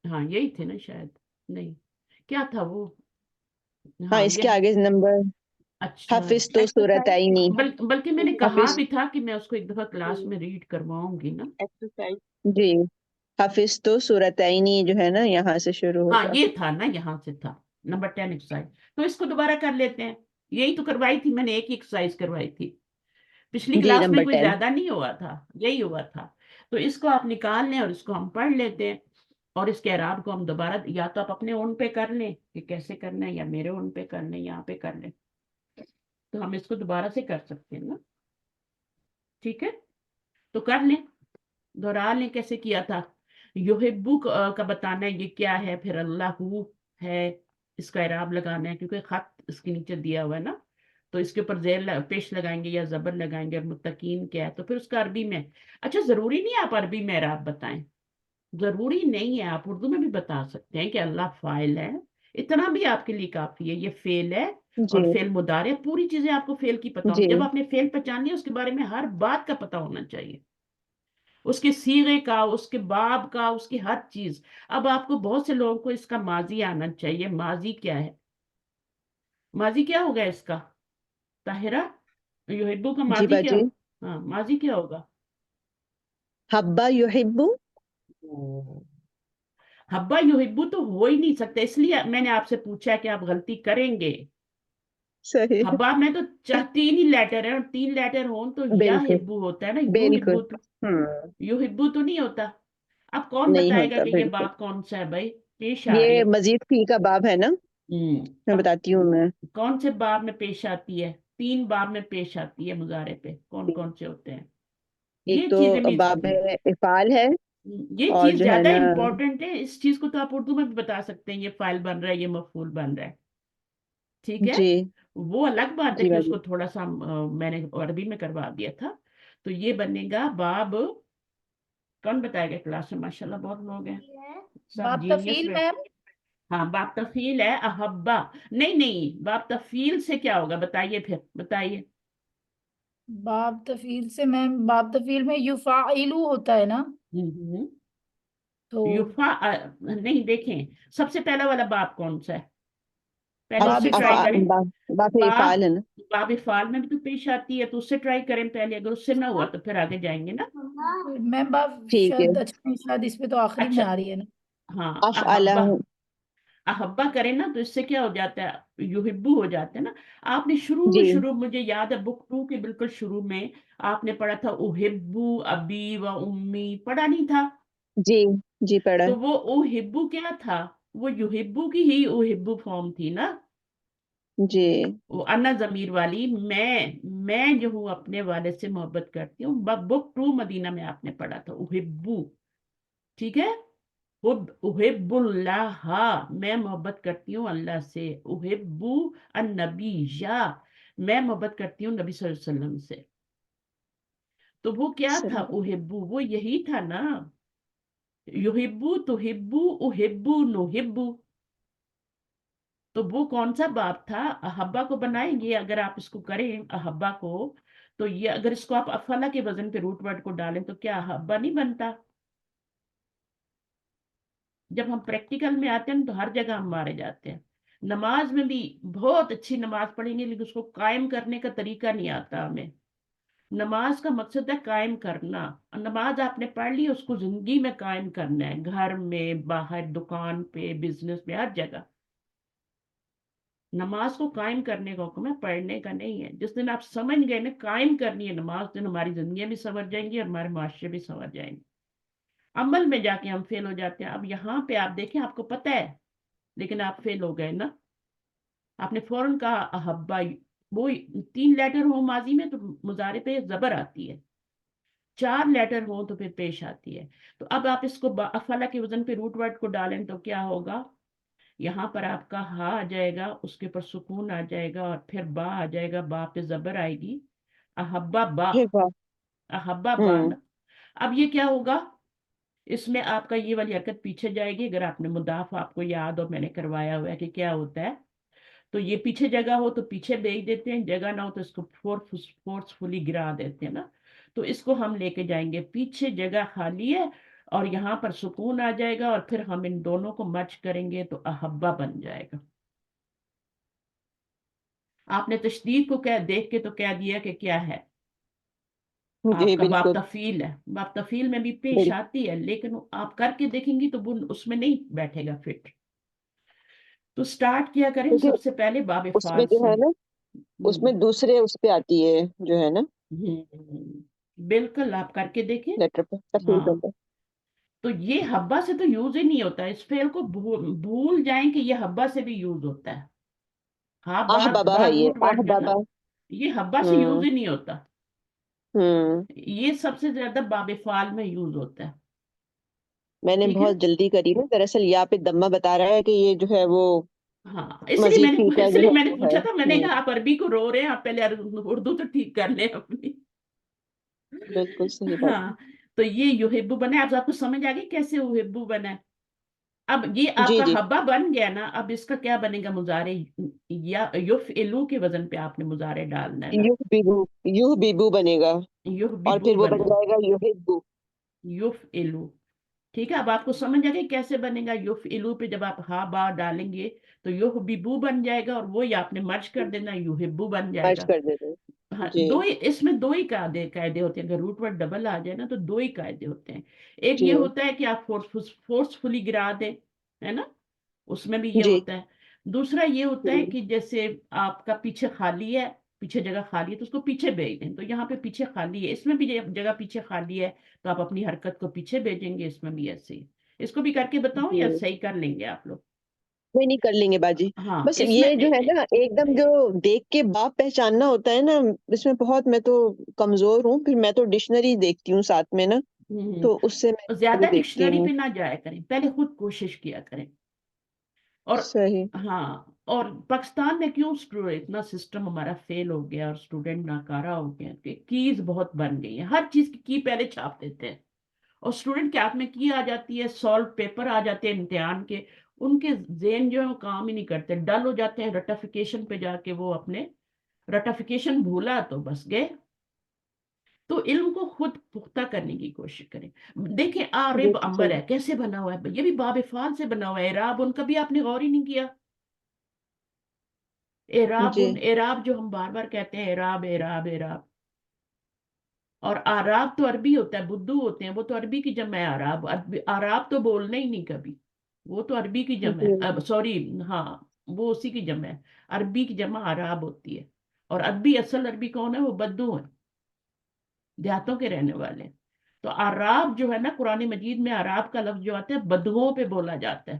A: हाँ यही थे ना शायद, नहीं क्या था वो,
C: हाँ,
A: हाँ
C: इसके
A: ये,
C: आगे नंबर
A: अच्छा।
C: हाफिज तो सूरत आईनी।
A: बल्कि मैंने कहा
C: हाफिज।
A: भी था कि मैं उसको एक दफा क्लास में रीड करवाऊंगी ना।
C: जी, हाफिज तो सूरत आईनी जो है ना, यहाँ से शुरू
A: हाँ
C: होगा।
A: ये था ना, यहाँ से था, नंबर 10 एक्सरसाइज। तो इसको दोबारा कर लेते हैं, यही तो करवाई थी मैंने, एक ही एक्सरसाइज करवाई थी, पिछली
C: जी
A: क्लास में
C: नंबर
A: कोई
C: 10।
A: ज्यादा नहीं हुआ था, यही हुआ था। तो इसको आप निकाल लें और इसको हम पढ़ लेते हैं, और इसके एराब को हम दोबारा, या तो आप अपने ओन पे कर लें कि कैसे करना है, या मेरे ओन पे कर लें, यहाँ पे कर लें, तो हम इसको दोबारा से कर सकते हैं ना। ठीक है, तो कर लें, दोहरा लें कैसे किया था। युहिब्बु का बताना है ये क्या है, फिर अल्लाहु है, इसका इराब लगाना है, क्योंकि खत इसके नीचे दिया हुआ है ना, तो इसके ऊपर जेर पेश लगाएंगे या जबर लगाएंगे, और मुत्तकीन क्या है, तो फिर उसका अरबी में, अच्छा जरूरी नहीं आप अरबी में इराब बताएं, जरूरी नहीं है, आप उर्दू में भी बता सकते हैं कि अल्लाह फाइल है, इतना भी आपके लिए काफी है, ये फेल है,
C: जी
A: और फेल मुदारे, पूरी चीजें आपको फेल की पता होनी,
C: जी
A: जब आपने फेल पहचान लिया उसके बारे में हर बात का पता होना चाहिए, उसके सीगे का, उसके बाब का, उसकी हर चीज। अब आपको, बहुत से लोगों को इसका माजी आना चाहिए, माजी क्या है, माजी क्या होगा इसका, ताहिरा, युहिब्बु का
C: जी
A: माजी क्या
C: बाजी।
A: हो, हाँ माजी क्या होगा।
C: हब्बा युहिब्बु।
A: हब्बा युहिब्बु तो हो ही नहीं सकता, इसलिए मैंने आपसे पूछा है कि आप गलती करेंगे।
C: सही।
A: हब्बा में तो तीन ही लेटर है, और तीन लेटर हो तो या
C: बिल्कुल
A: हिब्बू होता है ना, यू
C: बिल्कुल।
A: हिब्बू तो,
C: हम्म।
A: यू हिब्बू तो नहीं होता। अब कौन
C: नहीं
A: बताएगा
C: होता
A: कि ये
C: बिल्कुल।
A: बात कौन सा है भाई, पेश आ रही
C: ये
A: है।
C: मजीद फी का बाब है ना। मैं
A: अब
C: बताती हूँ मैं।
A: कौन से बाब में पेश आती है, तीन बाब में पेश आती है मुजारे पे, कौन कौन से होते हैं,
C: एक
A: ये चीजें
C: तो
A: नहीं।
C: बाब इफाल है।
A: ये
C: और
A: चीज
C: जो है
A: ज्यादा
C: ना।
A: इंपॉर्टेंट है, इस चीज को तो आप उर्दू में भी बता सकते हैं, ये फाइल बन रहा है, ये मफूल बन रहा है, ठीक है।
C: जी
A: वो अलग बात है
C: जी
A: कि
C: बाजी।
A: उसको थोड़ा सा मैंने अरबी में करवा दिया था। तो ये बनेगा बाब, कौन बताएगा क्लास में, माशाल्लाह बहुत लोग हैं, सब
D: बाप
A: जीनियस
D: तफील
A: में।
D: मैम।
A: हाँ बाप तफील है, अहब्बा, नहीं नहीं, बाप तफील से क्या होगा, बताइए फिर बताइए।
D: बाप तफील से मैम, बाप तफील में युफाइलू होता है ना,
A: हम्म।
D: तो
A: युफा नहीं, देखें सबसे पहला वाला बाप कौन सा है, पहले
D: बाब
A: उससे ट्राई
D: इफाल।
A: करें।
C: बाब
A: बाप,
C: इफाल है ना।
A: बाब फाल में भी तो पेश आती है, तो उससे ट्राई करें पहले, अगर उससे ना हुआ तो फिर आगे जाएंगे ना।
D: मैम बाप
C: ठीक है।
D: शायद, अच्छा शायद इस पे तो आखिरी में
A: अच्छा,
D: आ रही है ना।
A: हाँ
C: अफ अला।
A: अहब्बा, अहब्बा करें ना तो इससे क्या हो जाता है, युहिब्बु हो जाते हैं ना। आपने शुरू
C: जी
A: शुरू, मुझे याद है बुक 2 के बिल्कुल शुरू में आपने पढ़ा था उहिब्बु अबी व उम्मी, पढ़ा नहीं था।
C: जी जी पढ़ा।
A: तो वो उहिब्बु क्या था, वो युहिब्बु की ही उहिब्बु फॉर्म थी ना,
C: जी
A: वो अन्ना जमीर वाली, मैं जो हूँ अपने वाले से मोहब्बत करती हूँ, बुक 2 मदीना में आपने पढ़ा था उहिब्बु, ठीक है। उहिब्बुल्लाह, मैं मोहब्बत करती हूँ अल्लाह से, उहिब्बु अन्नबी, या मैं मोहब्बत करती हूँ नबी सल्लल्लाहु अलैहि वसल्लम से। तो वो क्या था,
C: सही।
A: उहिब्बु वो यही था ना, युहिब्बु तुहिब्बु उहिब्बु नुहिब्बु। तो वो कौन सा बाप था, अहब्बा को बनाएंगे, अगर आप इसको करें अहब्बा को, तो ये अगर इसको आप अफला के वजन पे रूट वर्ड को डालें तो क्या अहब्बा नहीं बनता। जब हम प्रैक्टिकल में आते हैं तो हर जगह हम मारे जाते हैं। नमाज में भी बहुत अच्छी नमाज पढ़ेंगे, लेकिन उसको कायम करने का तरीका नहीं आता हमें। नमाज का मकसद है कायम करना, और नमाज आपने पढ़ ली, उसको जिंदगी में कायम करना है, घर में, बाहर, दुकान पे, बिजनेस में, हर जगह। नमाज को कायम करने का हुक्म है, पढ़ने का नहीं है। जिस दिन आप समझ गए ना कायम करनी है नमाज, दिन हमारी जिंदगी भी संवर जाएंगी और हमारे माशरे भी संवर जाएंगे। अमल में जाके हम फेल हो जाते हैं। अब यहाँ पे आप देखें, आपको पता है लेकिन आप फेल हो गए ना, आपने फौरन कहा अहब्बा وہ 3 لیٹر ہو ماضی میں تو مضارع پہ زبر آتی ہے، 4 لیٹر ہو تو پھر پیش آتی ہے. تو اب آپ اس کو افعل کے وزن پہ روٹ ورڈ کو ڈالیں تو کیا ہوگا، یہاں پر آپ کا ہا آ جائے گا، اس کے پر سکون آ جائے گا، اور پھر با آ جائے گا، با پہ زبر آئے گی، احبا با،
C: پھر با.
A: احبا با
C: ہوں.
A: نا. اب یہ کیا ہوگا، اس میں آپ کا یہ والی حرکت پیچھے جائے گی. اگر آپ نے مضاف آپ کو یاد ہو، میں نے کروایا ہوا ہے کہ کیا ہوتا ہے، تو یہ پیچھے جگہ ہو تو پیچھے بیچ دیتے ہیں، جگہ نہ ہو تو اس کو فورسفلی گرا دیتے ہیں نا. تو اس کو ہم لے کے جائیں گے پیچھے، جگہ خالی ہے اور یہاں پر سکون آ جائے گا، اور پھر ہم ان دونوں کو مرج کریں گے تو احبا بن جائے گا. آپ نے تشدید کو دیکھ کے تو کہہ دیا کہ کیا ہے،
C: جی
A: آپ کا باب
C: بالکل.
A: تفعیل ہے. باب تفعیل میں بھی پیش آتی ہے، لیکن آپ کر کے دیکھیں گی تو وہ اس میں نہیں بیٹھے گا فٹ. تو سٹارٹ کیا کریں
C: کیونکہ
A: سب سے پہلے باب
C: اس میں
A: فعال
C: جو
A: سے.
C: ہے نا، اس
A: ہوں
C: میں دوسرے اس پہ آتی ہے جو ہے نا
A: بالکل آپ کر کے دیکھیں.
C: لیٹر پہ تفصیل
A: ہاں
C: پہ.
A: تو یہ حبا سے تو یوز ہی نہیں ہوتا، اس فعل کو بھول جائیں کہ یہ حبا سے بھی یوز ہوتا ہے. ہاں
C: آہ بابا ہے یہ
A: روٹ
C: آہ
A: ورڈ جو ہے نا،
C: بابا.
A: یہ حبا سے یوز
C: ہوں.
A: ہی نہیں ہوتا.
C: ہوں.
A: یہ سب سے زیادہ باب فعال میں یوز ہوتا ہے.
C: میں نے
A: ٹھیک ہے.
C: بہت جلدی کری نا، دراصل یہاں پہ دمہ بتا رہا ہے کہ یہ جو ہے وہ
A: ہاں
C: مزید کھینچا
A: اس
C: جو
A: لیے
C: ہے
A: میں نے
C: وہ ہے.
A: پوچھا تھا، میں نے کہا آپ عربی کو رو رہے ہیں، آپ پہلے اردو تو ٹھیک کر لیں اپنی.
C: بالکل صحیح بات
A: ہاں تو یہ یحبو بنا ہے. اب آپ کو سمجھ آ گئی کیسے یحبو بنا ہے. اب یہ
C: ہے.
A: آپ
C: جی
A: کا
C: جی.
A: حبا بن گیا نا، اب اس کا کیا بنے گا مضارع، یا یفعلو کے وزن پہ آپ نے مضارع ڈالنا ہے نا.
C: یوہ بیبو، یوہ بیبو بنے گا، اور
A: یحببو
C: پھر وہ بن
A: بنے،
C: جائے گا یوہبو.
A: یفعلو. ٹھیک ہے. اب آپ کو سمجھ آ گئی کیسے بنے گا. یفعلو پہ جب آپ ہا با ڈالیں گے تو یحببو بن جائے گا، اور وہی آپ نے مرج کر دینا، یحبو بن جائے
C: مرج
A: گا.
C: کر دیتے
A: ہاں
C: ہیں. جی
A: اس میں دو ہی قاعدے ہوتے ہیں. اگر روٹ ورڈ ڈبل آ جائے نا تو دو ہی قاعدے ہوتے ہیں. ایک
C: جی
A: یہ ہوتا ہے کہ آپ فورسفلی گرا دیں، ہے نا، اس میں بھی یہ
C: جی
A: ہوتا ہے. دوسرا یہ ہوتا ہے
C: جی
A: کہ جیسے آپ کا پیچھے خالی ہے، پیچھے جگہ خالی ہے تو اس کو پیچھے بھیج دیں. تو یہاں پہ پیچھے خالی ہے، اس میں بھی جگہ پیچھے خالی ہے تو آپ اپنی حرکت کو پیچھے بھیجیں گے. اس میں بھی ایسے ہی. اس کو بھی کر کے بتاؤں
C: جی.
A: یا صحیح کر لیں گے آپ لوگ.
C: کوئی نہیں، کر لیں گے باجی.
A: ہاں
C: بس
A: اس میں
C: یہ جو ہے نا ایک دم جو دیکھ کے باپ پہچاننا ہوتا ہے نا، اس میں بہت میں تو کمزور ہوں. پھر میں تو ڈکشنری دیکھتی ہوں ساتھ میں نا، تو اس سے میں
A: زیادہ
C: بھی دیکھتی
A: ڈکشنری
C: ہوں.
A: پہ نہ جایا کریں، پہلے خود کوشش کیا کریں. اور
C: صحیح.
A: ہاں، اور پاکستان میں کیوں اتنا سسٹم ہمارا فیل ہو گیا اور اسٹوڈنٹ ناکارہ ہو گیا کہ کیز بہت بن گئی ہیں. ہر چیز کی کی پہلے چھاپ دیتے ہیں، اور اسٹوڈنٹ کے ہاتھ میں کی آ جاتی ہے، سالو پیپر آ جاتے ہیں امتحان کے، ان کے ذہن جو ہے وہ کام ہی نہیں کرتے، ڈل ہو جاتے ہیں. رٹیفیکیشن پہ جا کے وہ اپنے رٹیفیکیشن بھولا تو بس گئے. تو علم کو خود پختہ کرنے کی کوشش کریں. دیکھیں
C: یہ
A: آرب
C: تو
A: امبر
C: صحیح.
A: ہے، کیسے بنا ہوا ہے، یہ بھی باب فعال سے بنا ہوا ہے. اعراب ان کا بھی آپ نے غور ہی نہیں کیا. اعراب
C: جی
A: اعراب جو ہم بار بار کہتے ہیں، اعراب اعراب اعراب. اور آراب تو عربی ہوتا ہے، بدو ہوتے ہیں، وہ تو عربی کی جمع ہے. آراب آراب تو بولنا ہی نہیں کبھی، وہ تو عربی کی جمع
C: جی.
A: ہے. سوری، ہاں وہ اسی کی جمع ہے. عربی کی جمع آراب ہوتی ہے. اور عربی اصل عربی کون ہے، وہ بدو ہیں، دیہاتوں کے رہنے والے. تو عراب جو ہے نا، قرآن مجید میں عراب کا لفظ جو آتا ہے بدوؤں پہ بولا جاتا ہے.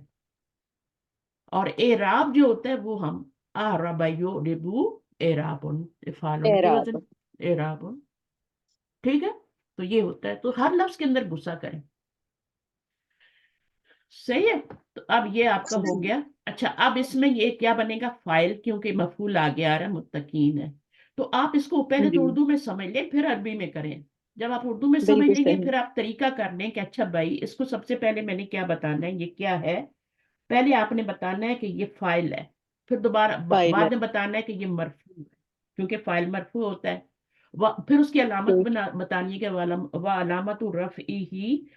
A: اور اعراب جو ہوتا ہے وہ ہم ربو اعرابن، افعال کے وزن
C: اعراب.
A: اعرابن. ٹھیک ہے. تو یہ ہوتا ہے، تو ہر لفظ کے اندر غصہ کریں. صحیح ہے. تو اب یہ آپ کا ہو گیا. اچھا اب اس میں یہ کیا بنے گا، فائل، کیونکہ مفعول آگے آ رہا ہے، متقین ہے. تو آپ اس کو پہلے
C: جی
A: تو اردو میں سمجھ لیں، پھر عربی میں کریں. جب آپ اردو میں سمجھ
C: بالکل
A: لیں گے
C: صحیح.
A: پھر آپ طریقہ کر لیں کہ اچھا بھائی اس کو سب سے پہلے میں نے کیا بتانا ہے، یہ کیا ہے. پہلے آپ نے بتانا ہے کہ یہ فائل ہے، پھر دوبارہ
C: فائل ہے.
A: بعد میں بتانا ہے کہ یہ مرفوع ہے، کیونکہ فائل مرفوع ہوتا ہے. پھر اس کی علامت
C: ٹھیک.
A: بتانی ہے کہ علامت رفعہ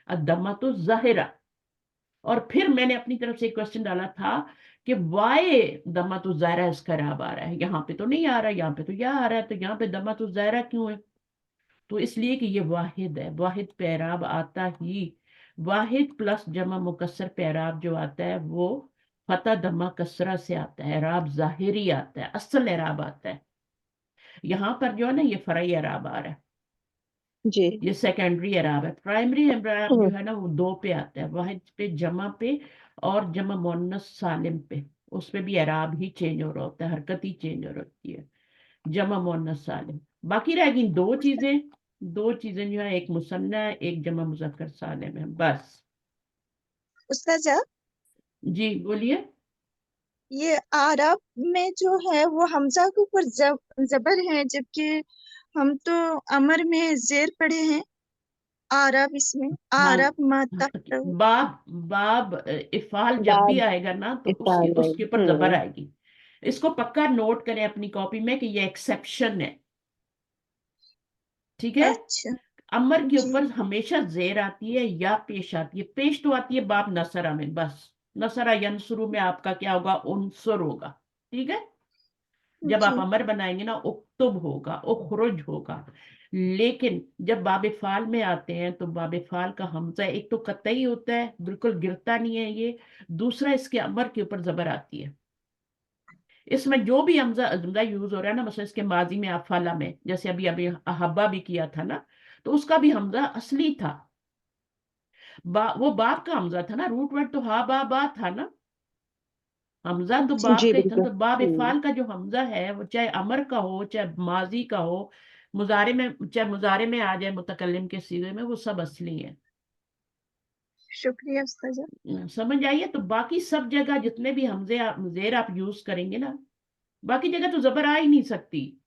A: الضمۃ الظاہرہ. اور پھر میں نے اپنی طرف سے ایک کوشچن ڈالا تھا کہ وائے ضمۃ الظاہرہ اس کا اعراب آ رہا ہے، یہاں پہ تو نہیں آ رہا، یہاں پہ تو یہ آ رہا ہے، تو یہاں پہ ضمۃ الظاہرہ کیوں ہے. تو اس لیے کہ یہ واحد ہے، واحد پہ اعراب آتا ہی. واحد پلس جمع مکسر پہ اعراب جو آتا ہے وہ فتح دمہ کسرہ سے آتا ہے، اعراب ظاہری آتا ہے، اصل اعراب آتا ہے. یہاں پر جو ہے نا یہ فرعی اعراب آ رہا ہے،
C: جی.
A: یہ سیکنڈری اعراب ہے. پرائمری اعراب
C: ہوں.
A: جو ہے نا وہ دو پہ آتا ہے، واحد پہ، جمع پہ، اور جمع مؤنث سالم پہ. اس پہ بھی اعراب ہی چینج ہو رہا ہوتا ہے، حرکت ہی چینج ہو رہی ہے. जमा मुअन्नस सालिम। बाकी रह गई दो चीजें जो है, एक मुसन्ना है, एक जमा मुज़क्कर सालिम है, बस।
E: उस्ताजा,
A: जी बोलिए।
E: ये आरब में जो है वो हमजा के ऊपर जबर है, जबकि हम तो अमर में जेर पढ़े हैं। आरब, इसमें
A: हाँ,
E: आरब मा
A: हाँ,
E: तहत।
A: बाब इफ़ाल जब भी
C: बाब
A: आएगा ना तो
C: इफाल है।
A: उसके ऊपर जबर आएगी। इसको पक्का नोट करें अपनी कॉपी में कि ये एक्सेप्शन है, ठीक है।
E: अच्छा
A: अमर के
E: जी
A: ऊपर हमेशा जेर आती है या पेश आती है। पेश तो आती है बाब नसरा में, बस नसरा यनसुरु में आपका क्या होगा, उनसुर होगा, ठीक है। जब आप
E: जी
A: अमर बनाएंगे ना, उक्तुब होगा, उखरुज होगा। लेकिन जब बाब फाल में आते हैं तो बाब फाल का हमजा एक तो कतई होता है, बिल्कुल गिरता नहीं है ये। दूसरा, इसके अमर के ऊपर जबर आती है। इसमें जो भी हमजा हमजा यूज हो रहा है ना, मतलब इसके माजी में अफाला में, जैसे अभी अभी अहब्बा भी किया था ना, तो उसका भी हमजा असली था। वो बाप का हमजा था ना, रूट वर्ड तो हा बा था ना, हमजा तो बाप
C: जी
A: का ही था।
C: बिल्कुल।
A: तो बाब इफाल का जो हमजा है वो चाहे अमर का हो, चाहे माजी का हो, मुजारे में, चाहे मुजारे में आ जाए मुतकल्लिम के सीगे में, वो सब असली है।
E: शुक्रिया उस्ताजा।
A: समझ आइए। तो बाकी सब जगह जितने भी हमजे जेर आप यूज करेंगे ना, बाकी जगह तो जबर आ ही नहीं सकती।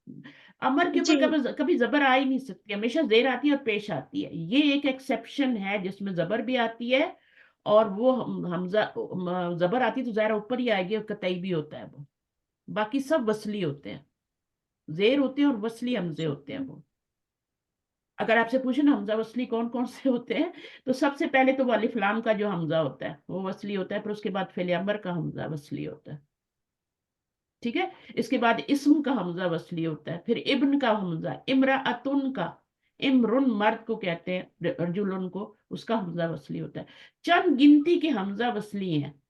A: अमर के ऊपर
E: जी
A: कभी कभी जबर आ ही नहीं सकती, हमेशा जेर आती है और पेश आती है। ये एक एक्सेप्शन है जिसमें जबर भी आती है, और वो हमजा जबर आती तो ज़ाहिर ऊपर ही आएगी, और कतई भी होता है वो। बाकी सब वसली होते हैं, जेर होते हैं और वसली हमजे होते हैं वो। अगर आपसे पूछे ना हमजा वसली कौन कौन से होते हैं, तो सबसे पहले तो वो अलिफ लाम का जो हमजा होता है वो वसली होता है, फिर उसके बाद फेले अमर का हमजा वसली होता है, ठीक है। इसके बाद इस्म का हमजा वसली होता है, फिर इब्न का हमजा, इमराअतुन का, इमरुन मर्द को कहते हैं, रजुलन को, उसका हमजा वसली होता है। चंद गिनती के हमजा वसली हैं,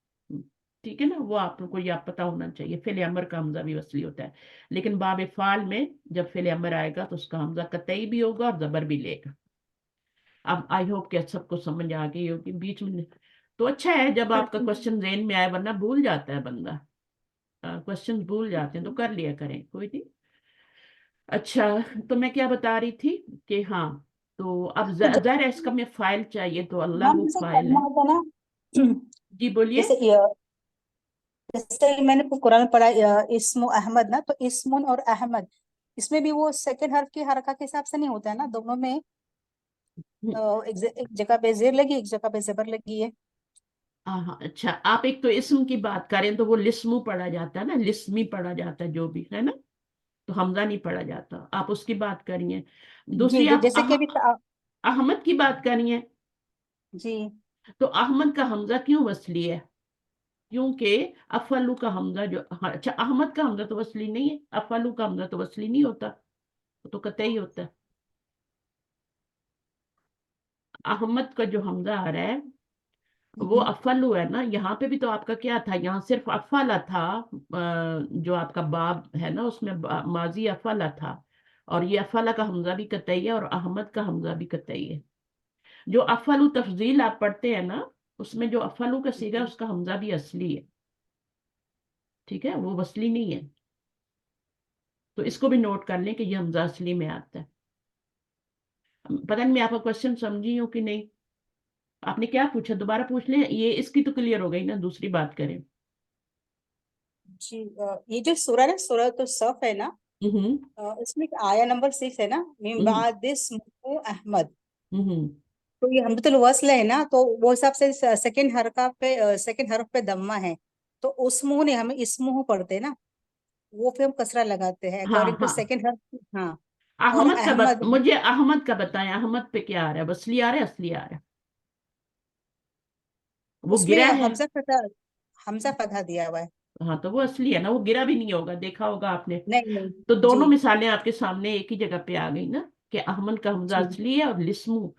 A: ठीक है ना, वो आपको याद पता होना चाहिए। फेले अमर का हमजा भी वसली होता है, लेकिन बाब फाल में जब फेले अमर आएगा तो उसका हमजा कतई भी होगा और जबर भी लेगा। अब आई होप कि सबको समझ आ गई होगी बीच में। तो अच्छा है जब आपका क्वेश्चन ज़हन में आए, वरना भूल जाता है बंदा, क्वेश्चन भूल जाते हैं, तो कर लिया करें, कोई नहीं। अच्छा, तो मैं क्या बता रही थी कि हाँ, तो अब ज़ाहिर है इसका में फाइल चाहिए, तो अल्लाह
F: मैम जैसे
A: फाइल
F: करना
A: है।
F: होता ना,
A: जी बोलिए।
F: जैसे जैसे मैंने कुरान में पढ़ा इस्मु अहमद ना, तो इस्मुन और अहमद, इसमें भी वो सेकंड हर्फ की हरकत के हिसाब से नहीं होता है ना, दोनों में एक जगह पे जेर लगी, एक जगह पे जबर लगी है।
A: हाँ हाँ, अच्छा, आप एक तो इस्म की बात करें तो वो लिस्मू पढ़ा जाता है ना, लिस्मी पढ़ा जाता है जो भी है ना, तो हमजा नहीं पढ़ा जाता, आप उसकी बात करिए।
F: जी
A: दूसरी
F: जी,
A: आप
F: जैसे कि अभी
A: अहमद की बात करिए।
F: जी
A: तो अहमद का हमजा क्यों वसली है? क्योंकि अफलू का हमजा जो, हाँ, अच्छा, अहमद का हमजा तो वसली नहीं है, अफलू का हमजा तो वसली नहीं होता, वो तो कतई होता है। अहमद का जो हमजा आ रहा है वो अफलू है ना, यहाँ पे भी तो आपका क्या था, यहाँ सिर्फ अफला था, जो आपका बाब है ना उसमें माजी अफला था, और ये अफला का हमजा भी कतई है और अहमद का हमजा भी कतई है। जो अफलू तफजील आप पढ़ते हैं ना, उसमें जो अफलू का सीगा है, उसका हमजा भी असली है, ठीक है, वो वसली नहीं है। तो इसको भी नोट कर लें कि ये हमजा असली में आता है। पता नहीं मैं आपका क्वेश्चन समझी हूँ कि नहीं। आपने क्या पूछा, दोबारा पूछ लें, ये इसकी तो क्लियर हो गई ना, दूसरी बात करें।
F: जी, ये जो सूरह ना, सूरह तो सफ है ना,
A: हम्म
F: इसमें एक आया नंबर 6 है ना, मिन
A: हम्म
F: बादिस मुहु अहमद,
A: हम्म
F: तो ये हमदतुल वस्ल है ना, तो वो हिसाब से सेकंड हरका पे सेकंड हरफ पे दम्मा है, तो उस्मुहु ने हमें इस्मुहु पढ़ते हैं ना, वो फिर हम कसरा लगाते हैं
A: हाँ
F: अकॉर्डिंग टू
A: हाँ।
F: सेकंड हर्फ। हाँ, और
A: अहमद का
F: अहमद
A: मुझे अहमद का बताएं, अहमद पे क्या आ रहा है, वसली आ रहा है असली आ रहा है? वो
F: उसमें
A: गिरा है।
F: हमजा फतहा दिया हुआ है।
A: हाँ, तो वो असली है ना, वो गिरा भी नहीं होगा, देखा होगा आपने।
F: नहीं नहीं
A: तो
F: जी
A: दोनों मिसालें आपके सामने एक ही जगह पे आ गई ना, कि अहमद का हमजा
F: जी।
A: असली है और लिस्मू।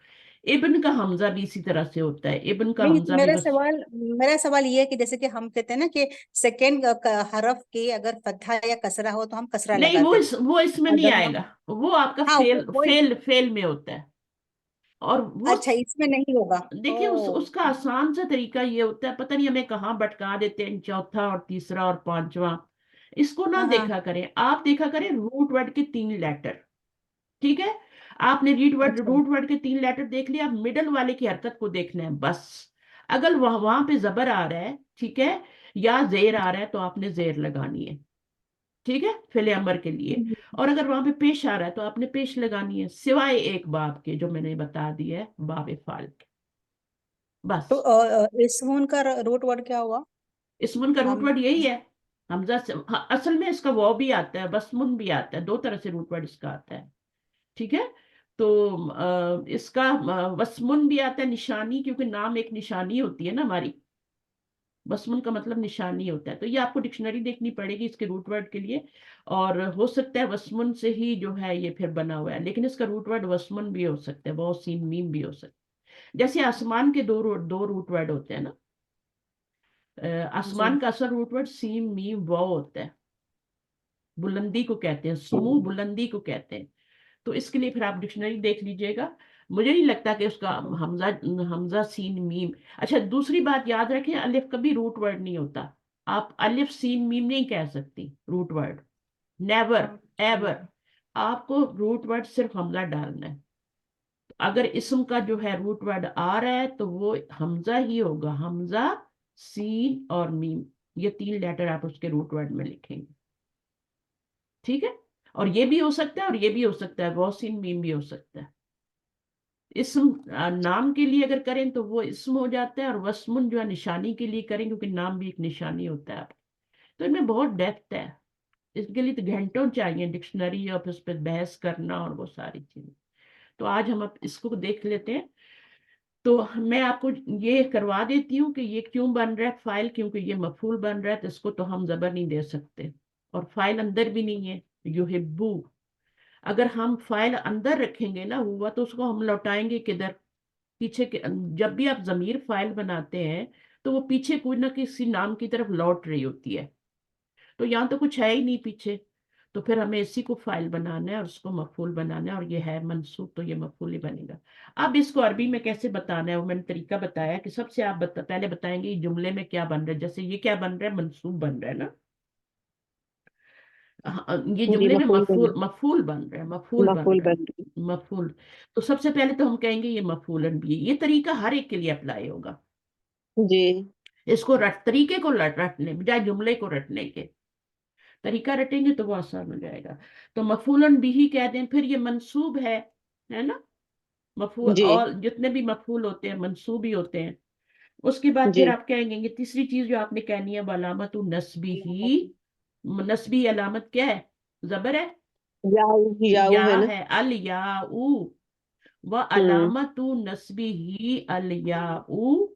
A: इब्न का हमजा भी इसी तरह से होता है, इब्न का
F: नहीं,
A: हमजा भी
F: मेरा
A: बस।
F: सवाल मेरा सवाल ये है कि जैसे कि हम कहते हैं ना कि सेकंड हरफ के अगर फतहा या कसरा हो तो हम कसरा
A: नहीं, वो
F: लगाते हैं,
A: वो इसमें
F: और
A: नहीं
F: दम्मा।
A: आएगा, वो आपका
F: हाँ,
A: फेल
F: वो
A: फेल फेल में होता है। और वो
F: अच्छा, इसमें नहीं होगा।
A: देखिए,
F: ओ
A: उसका आसान सा तरीका ये होता है, पता नहीं हमें कहाँ भटका देते हैं, चौथा और तीसरा और पांचवा। इसको ना
F: हाँ हाँ
A: देखा करें, आप देखा करें रूट वर्ड के 3 लेटर, ठीक है। आपने
F: अच्छा
A: रूट वर्ड के 3 लेटर देख लिया, अब मिडल वाले की हरकत को देखना है बस। अगर वहां पे जबर आ रहा है, ठीक है, या जेर आ रहा है, तो आपने जेर लगानी है, ठीक है, फिल अमर के लिए। और अगर वहां पे पेश आ रहा है तो आपने पेश लगानी है, सिवाय एक बाब के जो मैंने बता दिया है, बाब फाल के,
F: तो
A: बस।
F: इसमून का रूट वर्ड क्या हुआ?
A: इसमुन का रूट
F: हम
A: वर्ड यही है, हमजा से, हाँ, असल में इसका वो भी आता है, बसमुन भी आता है, 2 तरह से रूट वर्ड इसका आता है, ठीक है। तो इसका वसमुन भी आता है, निशानी, क्योंकि नाम एक निशानी होती है ना हमारी, वसमुन का मतलब निशानी होता है। तो ये आपको डिक्शनरी देखनी पड़ेगी इसके रूट वर्ड के लिए, और हो सकता है वसमुन से ही जो है ये फिर बना हुआ है, लेकिन इसका रूट वर्ड वसमुन भी हो सकता है, बहुत सीन मीम भी हो सकता है। जैसे आसमान के दो रूट वर्ड होते हैं ना,
F: जी
A: आसमान का असल रूट वर्ड सीम मीम वो होता है, बुलंदी को कहते हैं, सुमू बुलंदी को कहते हैं। तो इसके लिए फिर आप डिक्शनरी देख लीजिएगा। मुझे नहीं लगता कि उसका हमजा हमजा सीन मीम। अच्छा, दूसरी बात याद रखें, अलिफ कभी रूट वर्ड नहीं होता। आप अलिफ सीन मीम नहीं कह सकती रूट वर्ड, नेवर एवर। आपको रूट वर्ड सिर्फ हमजा डालना है। अगर इसम का जो है रूट वर्ड आ रहा है तो वो हमजा ही होगा, हमजा सीन और मीम, ये 3 लेटर आप उसके रूट वर्ड में लिखेंगे, ठीक है। और ये भी हो सकता है और ये भी हो सकता है, बहुत सीन मीम भी हो सकता है। इसम नाम के लिए अगर करें तो वो इसम हो जाता है, और वस्मुन जो है निशानी के लिए करें, क्योंकि नाम भी एक निशानी होता है आपका। तो इनमें बहुत डेप्थ है, इसके लिए तो घंटों चाहिए डिक्शनरी और उस पर बहस करना और वो सारी चीजें। तो आज हम अब इसको देख लेते हैं। तो मैं आपको ये करवा देती हूँ कि ये क्यों बन रहा है फाइल, क्योंकि ये मफूल बन रहा है, तो इसको तो हम जबर नहीं दे सकते, और फाइल अंदर भी नहीं है युहिब्बू। अगर हम फाइल अंदर रखेंगे ना हुआ, तो उसको हम लौटाएंगे किधर, पीछे के। जब भी आप जमीर फाइल बनाते हैं तो वो पीछे कोई ना किसी नाम की तरफ लौट रही होती है, तो यहाँ तो कुछ है ही नहीं पीछे। तो फिर हमें इसी को फाइल बनाना है और उसको मफूल बनाना है, और ये है मंसूब, तो ये मफूल ही बनेगा। अब इसको अरबी में कैसे बताना है वो मैंने तरीका बताया, कि सबसे आप पहले बताएंगे ये जुमले में क्या बन रहा है। जैसे ये क्या बन रहा है, मंसूब बन रहा है ना, ये
C: जी
A: जुमले में
C: मफूल
A: मफूल मफूल बन रहा है, मफूल बन
C: मफूल
A: रहा है,
C: बन रही
A: मफूल। तो सबसे पहले तो हम कहेंगे ये मफूलन भी, ये तरीका हर एक के लिए अप्लाई होगा।
C: जी
A: इसको तरीके को रटने बजाय जुमले को रटने के, तरीका रटेंगे तो वो आसान हो जाएगा। तो मफूलन बिही कह दें, फिर ये मंसूब है ना, मफूल,
C: जी
A: और जितने भी मफूल होते हैं मंसूब ही होते हैं। उसके बाद फिर
C: जी
A: आप कहेंगे, तीसरी चीज जो आपने कहनी है, अलामत नस्बी ही, नस्बी अलामत क्या है, जबर है,
C: याऊ
A: या
C: है ना।
A: है, अल याऊ, व
C: हम्म
A: अलामत नस्बी ही अल याऊ।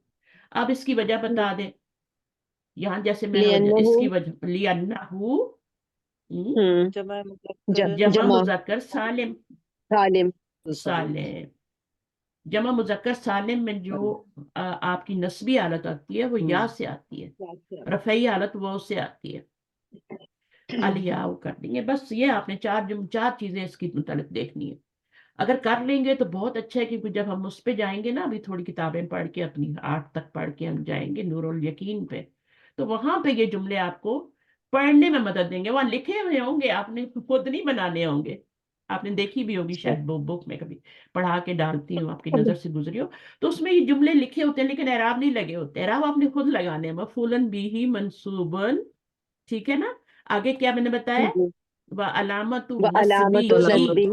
A: अब इसकी वजह बता दें, यहाँ जैसे मैंने
C: लिअन्नहु
A: इसकी वजह लिअन्नहु,
B: जमा मुज़क्कर
A: जमा
C: जमा
A: मुजक्कर सालिम,
C: सालिम
B: सालिम।
A: सालिम, जमा मुजक्कर सालिम में जो आपकी नस्बी हालत आती है वो या से आती है, रफई हालत वो से आती है, अलियाव कर देंगे। बस ये आपने चार चीजें इसकी मुतालिक देखनी है। अगर कर लेंगे तो बहुत अच्छा है, क्योंकि जब हम उस पे जाएंगे ना, अभी थोड़ी किताबें पढ़ के अपनी 8 तक पढ़ के हम जाएंगे नूरुल यकीन पे, तो वहां पे ये जुमले आपको पढ़ने में मदद देंगे। वहां लिखे हुए होंगे, आपने खुद नहीं बनाने होंगे। आपने देखी भी होगी शायद बुक में, कभी पढ़ा के डालती हूँ, आपकी नजर से गुजरी हो, तो उसमें ये जुमले लिखे होते हैं, लेकिन एराब नहीं लगे होते। एराब आपने खुद लगाने हैं, मफूलन बिही मंसूबन, ठीक है ना। आगे क्या मैंने बताया,
C: जी
A: व अलामत
C: व
A: नस्बी
C: अलामत
A: ही।
C: नस्बी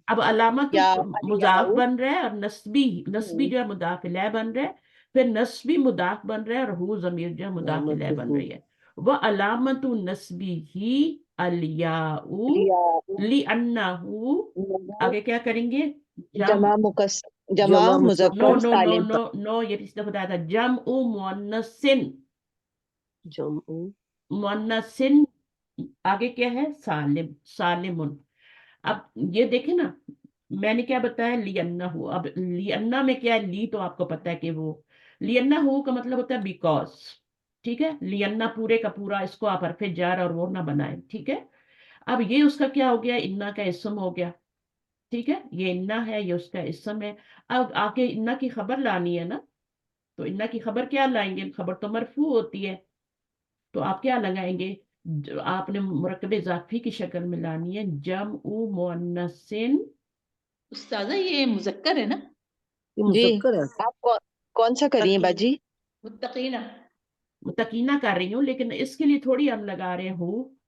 A: अब अलामत
C: या
A: मुजाफ
C: अलियाऊ।
A: बन रहा है, और नस्बी नस्बी
C: हम्म,
A: जो है मुदाफ इलैह बन रहा है, फिर नस्बी मुदाफ बन रहा है, और हु जमीर जो है मुदाफ इलैह बन
B: अलामतुहु
A: रही है। वह अलामत नस्बी ही अलियाऊ
C: लियाऊ
A: ली अन्नाहु। आगे क्या करेंगे, जम,
C: जमा
B: जमा
A: नो
C: मुजक्कर
A: नो नो
C: सालिम।
A: नो नो, ये पिछले बताया था, जम उ मुअन्नसिन,
B: जमउ
A: मुअन्नसिन, आगे क्या है, सालिम, सालिमुन। अब ये देखे ना, मैंने क्या बताया, लियन्ना हो। अब लियन्ना में क्या है, ली तो आपको पता है कि वो, लियन्ना हो का मतलब होता है बिकॉज, ठीक है। लियन्ना पूरे का पूरा, इसको आप हरफे जार और वो ना बनाए, ठीक है। अब ये उसका क्या हो गया, इन्ना का इसम हो गया, ठीक है, ये इन्ना है, ये उसका इसम है। अब आके इन्ना की खबर लानी है ना, तो इन्ना की खबर क्या लाएंगे, खबर तो मरफू होती है, तो आप क्या लगाएंगे, आपने मुरक्कब इजाफी की शक्ल में लानी है, जमउ मुअन्नसिन।
G: उस्ताजा ये मुजक्कर है ना?
B: ये
C: जी
B: मुजक्कर है।
C: आप कौन सा कर रही हैं बाजी?
G: मुत्तकीना।
A: मुतकीना कर रही हूँ, लेकिन इसके लिए थोड़ी हम लगा रहे हूँ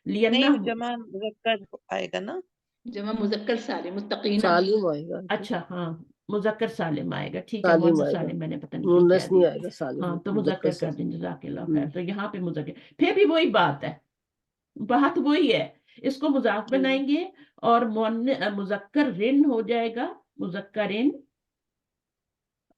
A: लियन्ना।
B: नहीं, जमा मुजक्कर आएगा ना,
G: जमा मुजक्कर सालिम, मुत्तकीना।
B: सालिम आएगा।
A: अच्छा हाँ, मुजक्कर सालिम आएगा, ठीक है।
B: सालिम
A: मुअन्नस
B: आएगा,
A: सालिम मैंने पता नहीं क्यों कह
B: मुन्नस नहीं
A: दिया।
B: आएगा, सालिम
A: हाँ तो
B: मुजक्कर
A: मुजक्कर कर
B: सालिम।
A: दें, जज़ाकल्लाह खैर। तो यहाँ पे मुजक्कर, फिर भी वही बात है, बात वही है। इसको मुजाफ बनाएंगे और मुजक्कर रिन हो जाएगा, मुजक्करिन।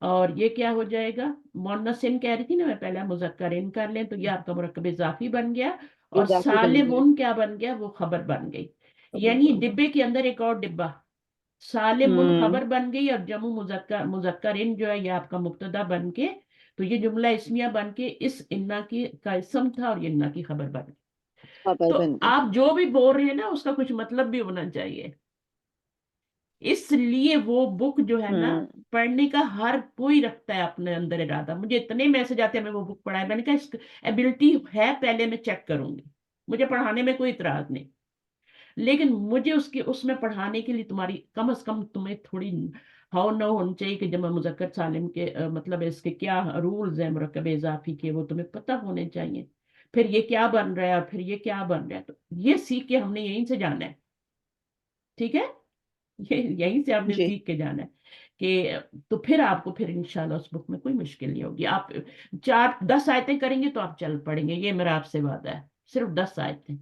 A: और ये क्या हो जाएगा, मुअन्नसिन कह रही थी ना मैं पहले, मुजक्करिन कर लें तो ये आपका मुरक्कब इजाफी बन गया। और
C: इजाफी बन गया।
A: सालिमुन क्या बन गया, वो खबर बन गई। यानी डिब्बे के अंदर एक और डिब्बा, सालिमुन खबर बन गई और जमू मुजक्करिन जो है ये आपका मुब्तदा बन के, तो ये जुमला इस्मिया बन के इस इन्ना की का इसम था और ये इन्ना की खबर बन गई।
C: खबर
A: तो
C: बन गई।
A: आप जो भी बोल रहे हैं ना उसका कुछ मतलब भी होना चाहिए। इसलिए वो बुक जो है ना, पढ़ने का हर कोई रखता है अपने अंदर इरादा। मुझे इतने मैसेज आते हैं मैं वो बुक पढ़ाए, मैंने कहा इसकी एबिलिटी है, पहले मैं चेक करूंगी, मुझे पढ़ाने में कोई इतराज नहीं, लेकिन मुझे उसमें पढ़ाने के लिए तुम्हारी कम से कम तुम्हें थोड़ी हाउ न होनी चाहिए कि जमा मुजक्कर सालिम के मतलब इसके क्या रूल्स हैं मुरक्कब इजाफी के, वो तुम्हें पता होने चाहिए। फिर ये क्या बन रहा है और फिर ये क्या बन रहा है, तो ये सीख के हमने यहीं से जाना है, ठीक है। ये यहीं से आपने
C: जी
A: सीख के जाना है कि तो फिर आपको फिर इंशाल्लाह उस बुक में कोई मुश्किल नहीं होगी। आप 4-10 आयतें करेंगे तो आप चल पड़ेंगे, ये मेरा आपसे वादा है, सिर्फ 10 आयतें।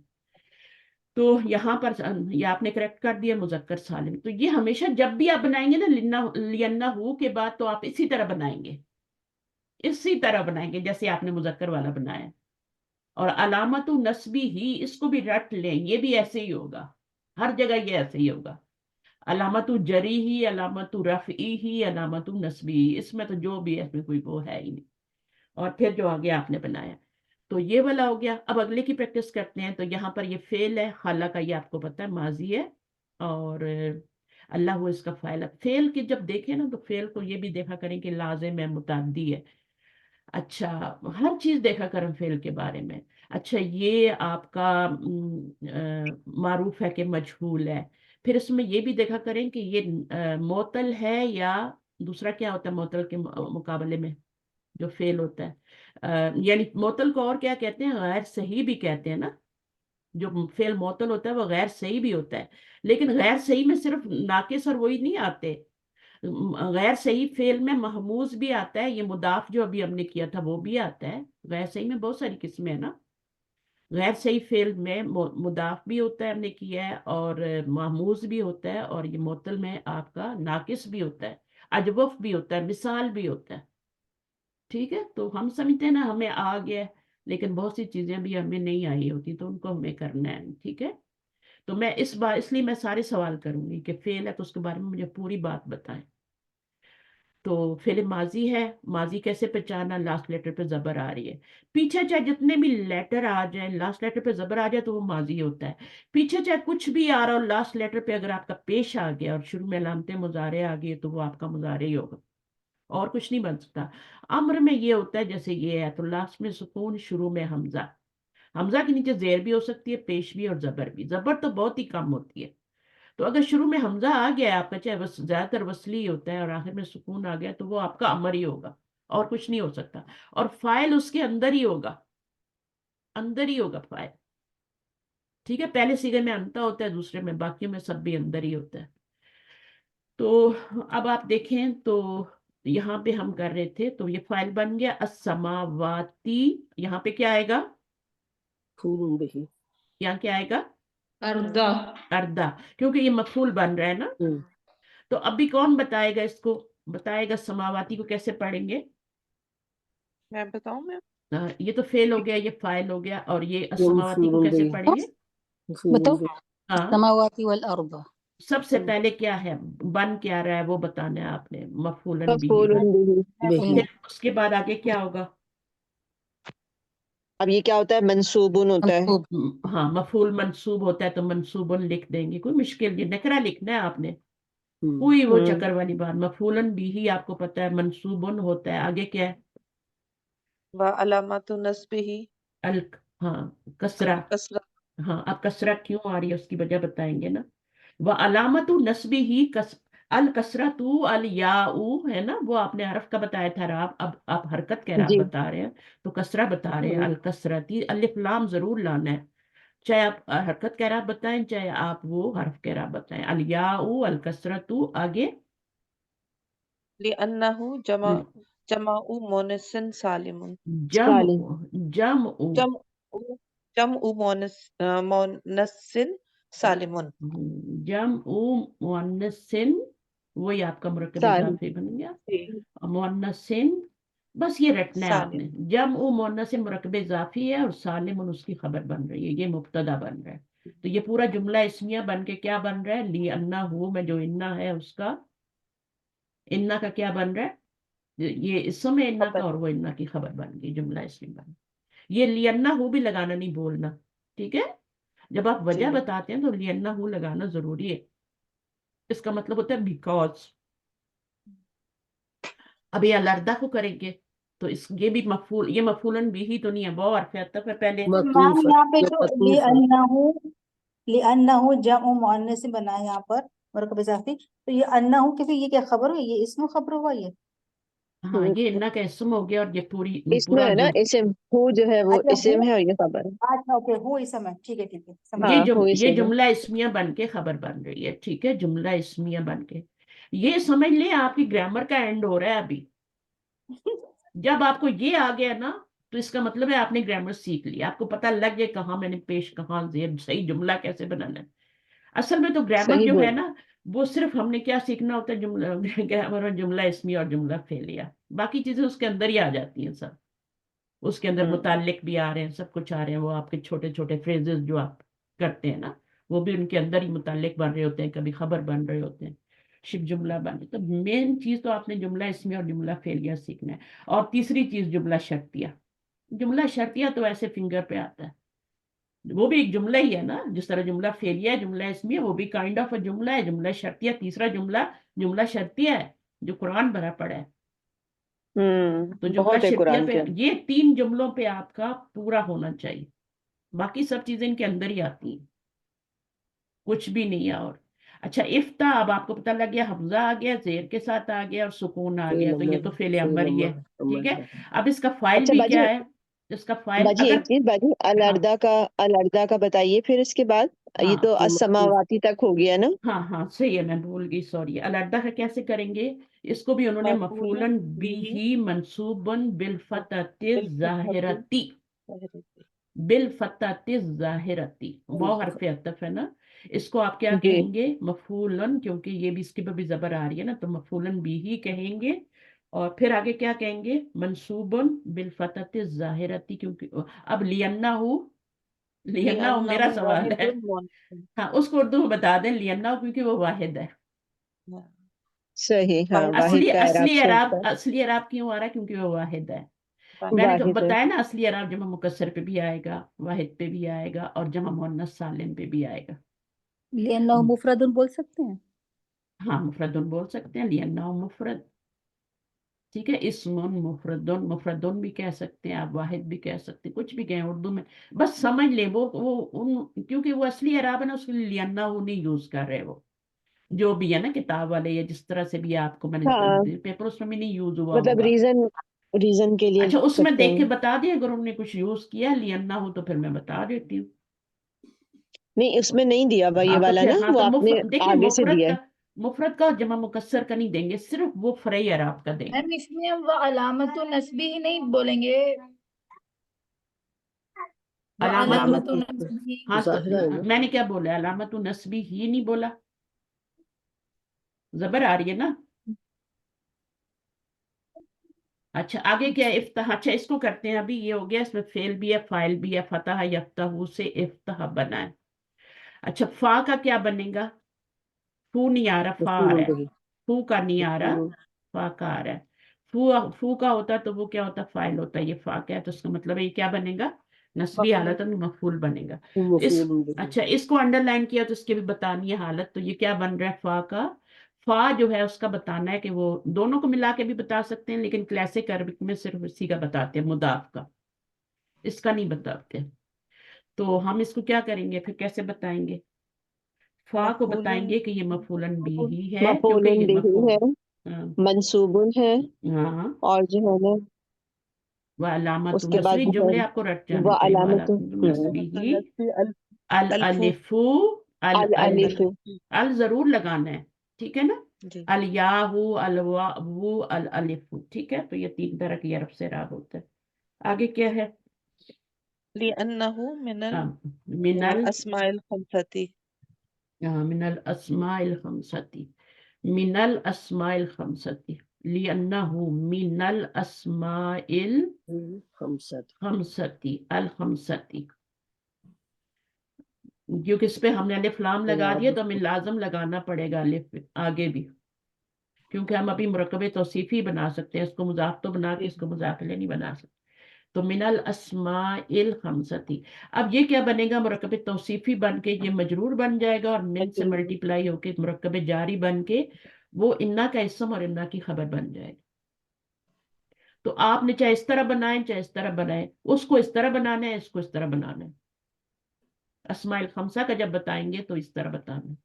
A: तो यहाँ पर ये आपने करेक्ट कर दिया मुजक्कर सालिम। तो ये हमेशा जब भी आप बनाएंगे ना लियन्ना हु के बाद, तो आप इसी तरह बनाएंगे, इसी तरह बनाएंगे जैसे आपने मुजक्कर वाला बनाया। और अलामतु नस्बी ही, इसको भी रट लें, ये भी ऐसे ही होगा, हर जगह ये ऐसे ही होगा। अलामतु जरी ही, अलामतु रफ़ई ही, अलामतु नस्बी ही, इसमें तो जो भी है इसमें कोई वो है ही नहीं। और फिर जो आगे आपने बनाया, तो ये वाला हो गया। अब अगले की प्रैक्टिस करते हैं। तो यहाँ पर ये फेल है, खाला का ये आपको पता है माजी है, और अल्लाह हुआ इसका फाइल है। फेल की जब देखें ना तो फेल को ये भी देखा करें कि लाजिम है, मुतअद्दी है। अच्छा, हर चीज देखा करें फेल के बारे में। अच्छा, ये आपका मारूफ है कि मजहूल है। फिर इसमें ये भी देखा करें कि ये मोतल है या दूसरा क्या होता है मोतल के मुकाबले में जो फेल होता है। यानी मोतल को और क्या कहते हैं, गैर सही भी कहते हैं ना। जो फेल मोतल होता है वो गैर सही भी होता है, लेकिन गैर सही में सिर्फ नाकिस और वही नहीं आते। गैर सही फेल में महमूज भी आता है, ये मुदाफ जो अभी हमने किया था वो भी आता है। गैर सही में बहुत सारी किस्में है ना। गैर सही फेल में मुदाफ भी होता है, हमने किया है, और महमूज भी होता है, और ये मोतल में आपका नाकिस भी होता है, अजवफ भी होता है, मिसाल भी होता है। ठीक है, तो हम समझते हैं ना हमें आ गया है, लेकिन बहुत सी चीजें भी हमें नहीं आई होती, तो उनको हमें करना है, ठीक है। तो मैं इस बार इसलिए मैं सारे सवाल करूंगी कि फेल है तो उसके बारे में मुझे पूरी बात बताएं। तो फेल माजी है, माजी कैसे पहचाना, लास्ट लेटर पे जबर आ रही है। पीछे चाहे जितने भी लेटर आ जाए, लास्ट लेटर पे जबर आ जाए तो वो माजी होता है। पीछे चाहे कुछ भी आ रहा हो, लास्ट लेटर पे अगर आपका पेश आ गया और शुरू में अलामतें मुजारे आ गई तो वो आपका मुजारे ही होगा, और कुछ नहीं बन सकता। अम्र में ये होता है जैसे ये है, तो लास्ट में सुकून, शुरू में हमजा, हमजा के नीचे जेर भी हो सकती है, पेश भी, और जबर भी। जबर तो बहुत ही कम होती है। तो अगर शुरू में हमजा आ गया है आपका, चाहे बस ज्यादातर वसली ही होता है, और आखिर में सुकून आ गया, तो वो आपका अमर ही होगा, और कुछ नहीं हो सकता। और फाइल उसके अंदर ही होगा, अंदर ही होगा फाइल, ठीक है। पहले सीगे में अंता होता है, दूसरे में, बाकी में सब भी अंदर ही होता है। तो अब आप देखें तो यहाँ पे हम कर रहे थे, तो ये फाइल बन गया अस्समावाती। यहाँ पे क्या आएगा,
B: फूल बिही।
A: यहाँ क्या आएगा,
G: अर्दा।
A: अर्दा, क्योंकि ये मफूल बन रहा है ना। तो अभी कौन बताएगा इसको, बताएगा समावाती को कैसे पढ़ेंगे।
B: मैं बताऊं? मैं
A: ये तो फेल हो गया, ये फाइल हो गया, और ये असमावाती को कैसे पढ़ेंगे।
F: बताओ।
A: हाँ,
F: समावाती वल अर्द।
A: सबसे पहले क्या है, बन क्या रहा है वो बताना है आपने, मफूलन बिही।
C: मफूलन बिही।
A: फिर उसके बाद आगे क्या होगा,
C: अब ये क्या होता है, मंसूबुन होता है।
A: हाँ, मफूल मंसूब होता है तो मंसूबन लिख देंगे, कोई मुश्किल, ये नकरा लिखना है आपने, कोई वो चक्कर वाली बात। मफूलन बिही आपको पता है, मंसूबन होता है, आगे क्या है,
B: व अलामतु नस्बिही।
A: अल हाँ कसरा,
B: कसरा
A: हाँ अब कसरा क्यों आ रही है उसकी वजह बताएंगे ना। व अलामतु नस्बी ही अल कसरतु अल याउ है ना, वो आपने हरफ का बताया था राब, अब आप हरकत के राब
C: जी।
A: बता रहे हैं तो कसरा बता रहे हैं, अल कसरती, अलिफ लाम जरूर लाना है, चाहे आप हरकत के राब बताएं चाहे आप वो हरफ के राब बताएं। अल याउ अल कसरतु, आगे
B: लिअन्नहु जमाउ मुनस्सिन सालिमुन।
A: जम
C: सालिम।
A: जम
B: जमउ मुनस्सिन सालिमुन।
A: जम मुअन्नसिन, वही आपका मुरक्कब
C: सालिम।
A: इजाफी बन गया,
B: जी,
A: मुअन्नसिन, बस ये रटना है
B: सालिम।
A: आपने। जम मुअन्नसिन मुरक्कब इजाफी है और सालिम उसकी खबर बन रही है, ये मुब्तदा बन रहा है। तो ये पूरा जुमला इस्मिया बन के क्या बन रहा है, ली अन्ना हु में जो इन्ना है उसका, इन्ना का क्या बन रहा है, ये इसम है इन्ना का, और वो इन्ना की खबर बन गई, जुमला इसमें बन। ये लियन्ना हु भी लगाना नहीं बोलना, ठीक है। जब आप वजह
B: जी,
A: बताते हैं तो लियन्ना हु लगाना जरूरी है, इसका मतलब होता है बिकॉज। अब ये अलर्दा को करेंगे तो इस ये भी मफूल, ये मफूलन भी ही तो नहीं है, वो हरफ अतफ है पहले।
F: मैम यहाँ पे जो लिअन्नहु जमउ मुअन्नस बना है यहाँ पर मुरक्कब इजाफी, तो ये अन्नहु की ये क्या खबर हुई, ये इसमें खबर हुआ ये।
A: हाँ ये इन्ना का इसम हो गया, और ये
C: इसमें
A: पूरा
C: है ना इस्म, हु जो है वो
F: अच्छा
C: इस्म है और ये खबर है।
F: अच्छा ओके हो इस समय, ठीक है समझ
A: ये
C: हाँ, हु
A: ये
C: इस्म है।
A: जुमला इस्मिया बन के खबर बन रही है, ठीक है, जुमला इस्मिया बन के। ये समझ ले आपकी ग्रामर का एंड हो रहा है अभी। जब आपको ये आ गया ना तो इसका मतलब है आपने ग्रामर सीख लिया, आपको पता लग गया कहाँ मैंने पेश, कहाँ जेर, सही जुमला कैसे बनाना है। असल में तो ग्रामर
C: सही
A: जो है
C: बोल।
A: ना, वो सिर्फ हमने क्या सीखना होता है, जुमला ग्रामर और जुमला इसमी और जुमला फेलिया, बाकी चीजें उसके अंदर ही आ जाती हैं सब। उसके अंदर मुताल्लिक भी आ रहे हैं, सब कुछ आ रहे हैं, वो आपके छोटे छोटे फ्रेजेस जो आप करते हैं ना, वो भी उनके अंदर ही मुताल्लिक बन रहे होते हैं, कभी खबर बन रहे होते हैं, शिव जुमला बन रहे। तो मेन चीज तो आपने जुमला इसमी और जुमला फेलिया सीखना है। और तीसरी चीज जुमला शर्तिया। जुमला शर्तिया तो ऐसे फिंगर पे आता है, वो भी एक जुमला ही है ना, जिस तरह जुमला फेलिया है, जुमला इसमें, वो भी काइंड ऑफ अ जुमला है। जुमला शर्तिया तीसरा जुमला जुमला शर्तिया है जो कुरान भरा पड़ा है। तो जुमला
C: बहुत है
A: शर्तिया
C: कुरान
A: पे
C: के अंदर।
A: ये 3 जुमलों पे आपका पूरा होना चाहिए, बाकी सब चीजें इनके अंदर ही आती हैं, कुछ भी नहीं है और। अच्छा इफ्ता, अब आपको पता लग गया, हमजा आ गया, जेर के साथ आ गया और सुकून आ गया, तो ये तो फेले अमर ही है, ठीक है। अब इसका फाइल
C: अच्छा
A: भी क्या
C: बाजी,
A: है, इसका फाइल
C: बाजी एक
A: अगर,
C: चीज, बाजी
A: हाँ
C: अलर्दा का बताइए फिर इसके बाद। ये
A: हाँ
C: तो असमावाती तक हो गया ना।
A: हाँ हाँ सही है, मैं भूल गई, सॉरी। अलर्दा का कैसे करेंगे, इसको भी उन्होंने मफूलन बिही मंसूबन बिल फतह जाहिरती, बिल फतह जाहिरती, वो हरफ अतफ है ना, इसको आप क्या
C: जी।
A: कहेंगे, मफूलन, क्योंकि ये भी इसके पर भी जबर आ रही है ना, तो मफूलन बिही कहेंगे। और फिर आगे क्या कहेंगे, मंसूबन बिल फतह जाहिरती, क्योंकि अब लियन्ना मेरा सवाल है, हाँ उसको उर्दू में बता दें लियन्ना, क्योंकि वो वाहिद है।
C: सही, हाँ,
A: और
C: वाहिद का एराब से होता है।
A: असली एराब क्यों आ रहा है, क्योंकि वो वाहिद है। मैंने कब
C: वाहिद है।
A: बताया ना, असली एराब जमा मुकस्सर पे भी आएगा, वाहिद पे भी आएगा, और जमा मुअन्नस सालिम पे भी आएगा।
F: लिअन्नहु मुफरदुन बोल सकते हैं।
A: हाँ मुफरदुन बोल सकते हैं, लियन्ना मुफरद, ठीक है। इस्मुन मुफरदुन, मुफरदुन भी कह सकते हैं आप, वाहिद भी कह सकते हैं, कुछ भी कहें उर्दू में, बस समझ ले वो उन, क्योंकि वो असली एराब है ना, उसके लिए लियन्ना वो नहीं यूज कर रहे, वो जो भी है ना किताब वाले, या जिस तरह से भी आपको
C: हाँ,
A: मैंने पेपर, उसमें भी नहीं यूज हुआ
C: मतलब
A: होगा।
C: रीजन के लिए
A: अच्छा उसमें
C: करते
A: देख के
C: हैं।
A: बता दिए, अगर उन्होंने कुछ यूज किया लियन्ना हो तो फिर मैं बता देती हूँ।
C: नहीं, उसमें नहीं दिया हुआ ये
A: हाँ तो
C: वाला
A: फिर,
C: ना,
A: हाँ
C: वो
A: तो
C: आपने
A: देखिए
C: आगे से दिया है।
A: मुफरत का और जमा मुकस्सर का नहीं देंगे, सिर्फ वो फ़रई अराब का देंगे।
D: मैम इसमें हम वो अलामतु नस्बी ही नहीं बोलेंगे, वो
A: अलामत,
D: अलामतु नस्बी।
A: हाँ तो मैंने क्या बोला, अलामत नस्बी ही नहीं बोला, जबर आ रही है ना। अच्छा आगे क्या है, इफ्ताह, अच्छा इसको करते हैं, अभी ये हो गया, इसमें फेल भी है, फाइल भी है, फतह यफ्तहू से इफ्ताह बना है। अच्छा फा का क्या बनेगा, फू नहीं आ रहा, फा आ रहा है, फू का नहीं आ रहा, फा का आ रहा है। फू का होता तो वो क्या होता, फाइल होता, ये फा क्या है, तो उसका मतलब है ये क्या बनेगा, नस्बी हालत में मफूल बनेगा। तो इस, अच्छा इसको अंडरलाइन किया तो इसकी भी बतानी है हालत, तो ये क्या बन रहा है, फा का, फा जो है उसका बताना है कि वो दोनों को मिला के भी बता सकते हैं, लेकिन क्लासिक अरबिक में सिर्फ इसी का बताते हैं, मुदाफ का, इसका नहीं बताते। تو हम इसको क्या करेंगे, फिर कैसे बताएंगे? फा को
B: मफूलुन
A: बताएंगे कि ये मफूलन बिही है, क्योंकि
C: मफूलुन
A: ये
C: बिही है,
A: हाँ
C: मंसूबुन है,
A: हाँ,
C: और जो है ना
A: व अलामत
C: उसके बाद
A: नस्बी,
C: जो
A: जुमले
C: है
A: आपको रट
C: वो
A: जाने चाहिए, व
C: अलामत
A: अलामत नस्बी अल
B: अल्फु
A: अलिफु अल
C: अल
A: अल
C: अलिफ
A: अल जरूर लगाना है, ठीक है ना?
B: जी
A: अल याहू अल वावु अल अलिफु, ठीक है? तो ये 3 तरह की अरब से राब होता है। आगे क्या है?
B: लिअन्नहु
A: मिनल
B: अस्माइल खमसती
A: मिनल अस्माइल खमसती, मिनल अस्माइल खमसती, लिअन्नहु मिनल अस्माइल खमसती अल खमसती, क्योंकि इस पे हमने अलिफ लाम लगा दिया तो हमें लाजम लगाना पड़ेगा अलिफ आगे भी, क्योंकि हम अभी मुरक्कब तौसीफी बना सकते हैं, इसको मुजाफ तो बना के इसको मुजाफ इलैह नहीं बना सकते। तो मिनल अस्माइल खमसती, अब ये क्या बनेगा? मुरक्कब तौसीफी बन के ये मजरूर बन जाएगा, और मिन से मल्टीप्लाई होके मुरक्कब जारी बन के वो इन्ना का इसम और इन्ना की खबर बन जाएगा। तो आपने चाहे इस तरह बनाए चाहे इस तरह बनाए, उसको इस तरह बनाना है, इसको इस तरह बनाना है। अस्माइल खमसा का जब बताएंगे तो इस तरह बताना है,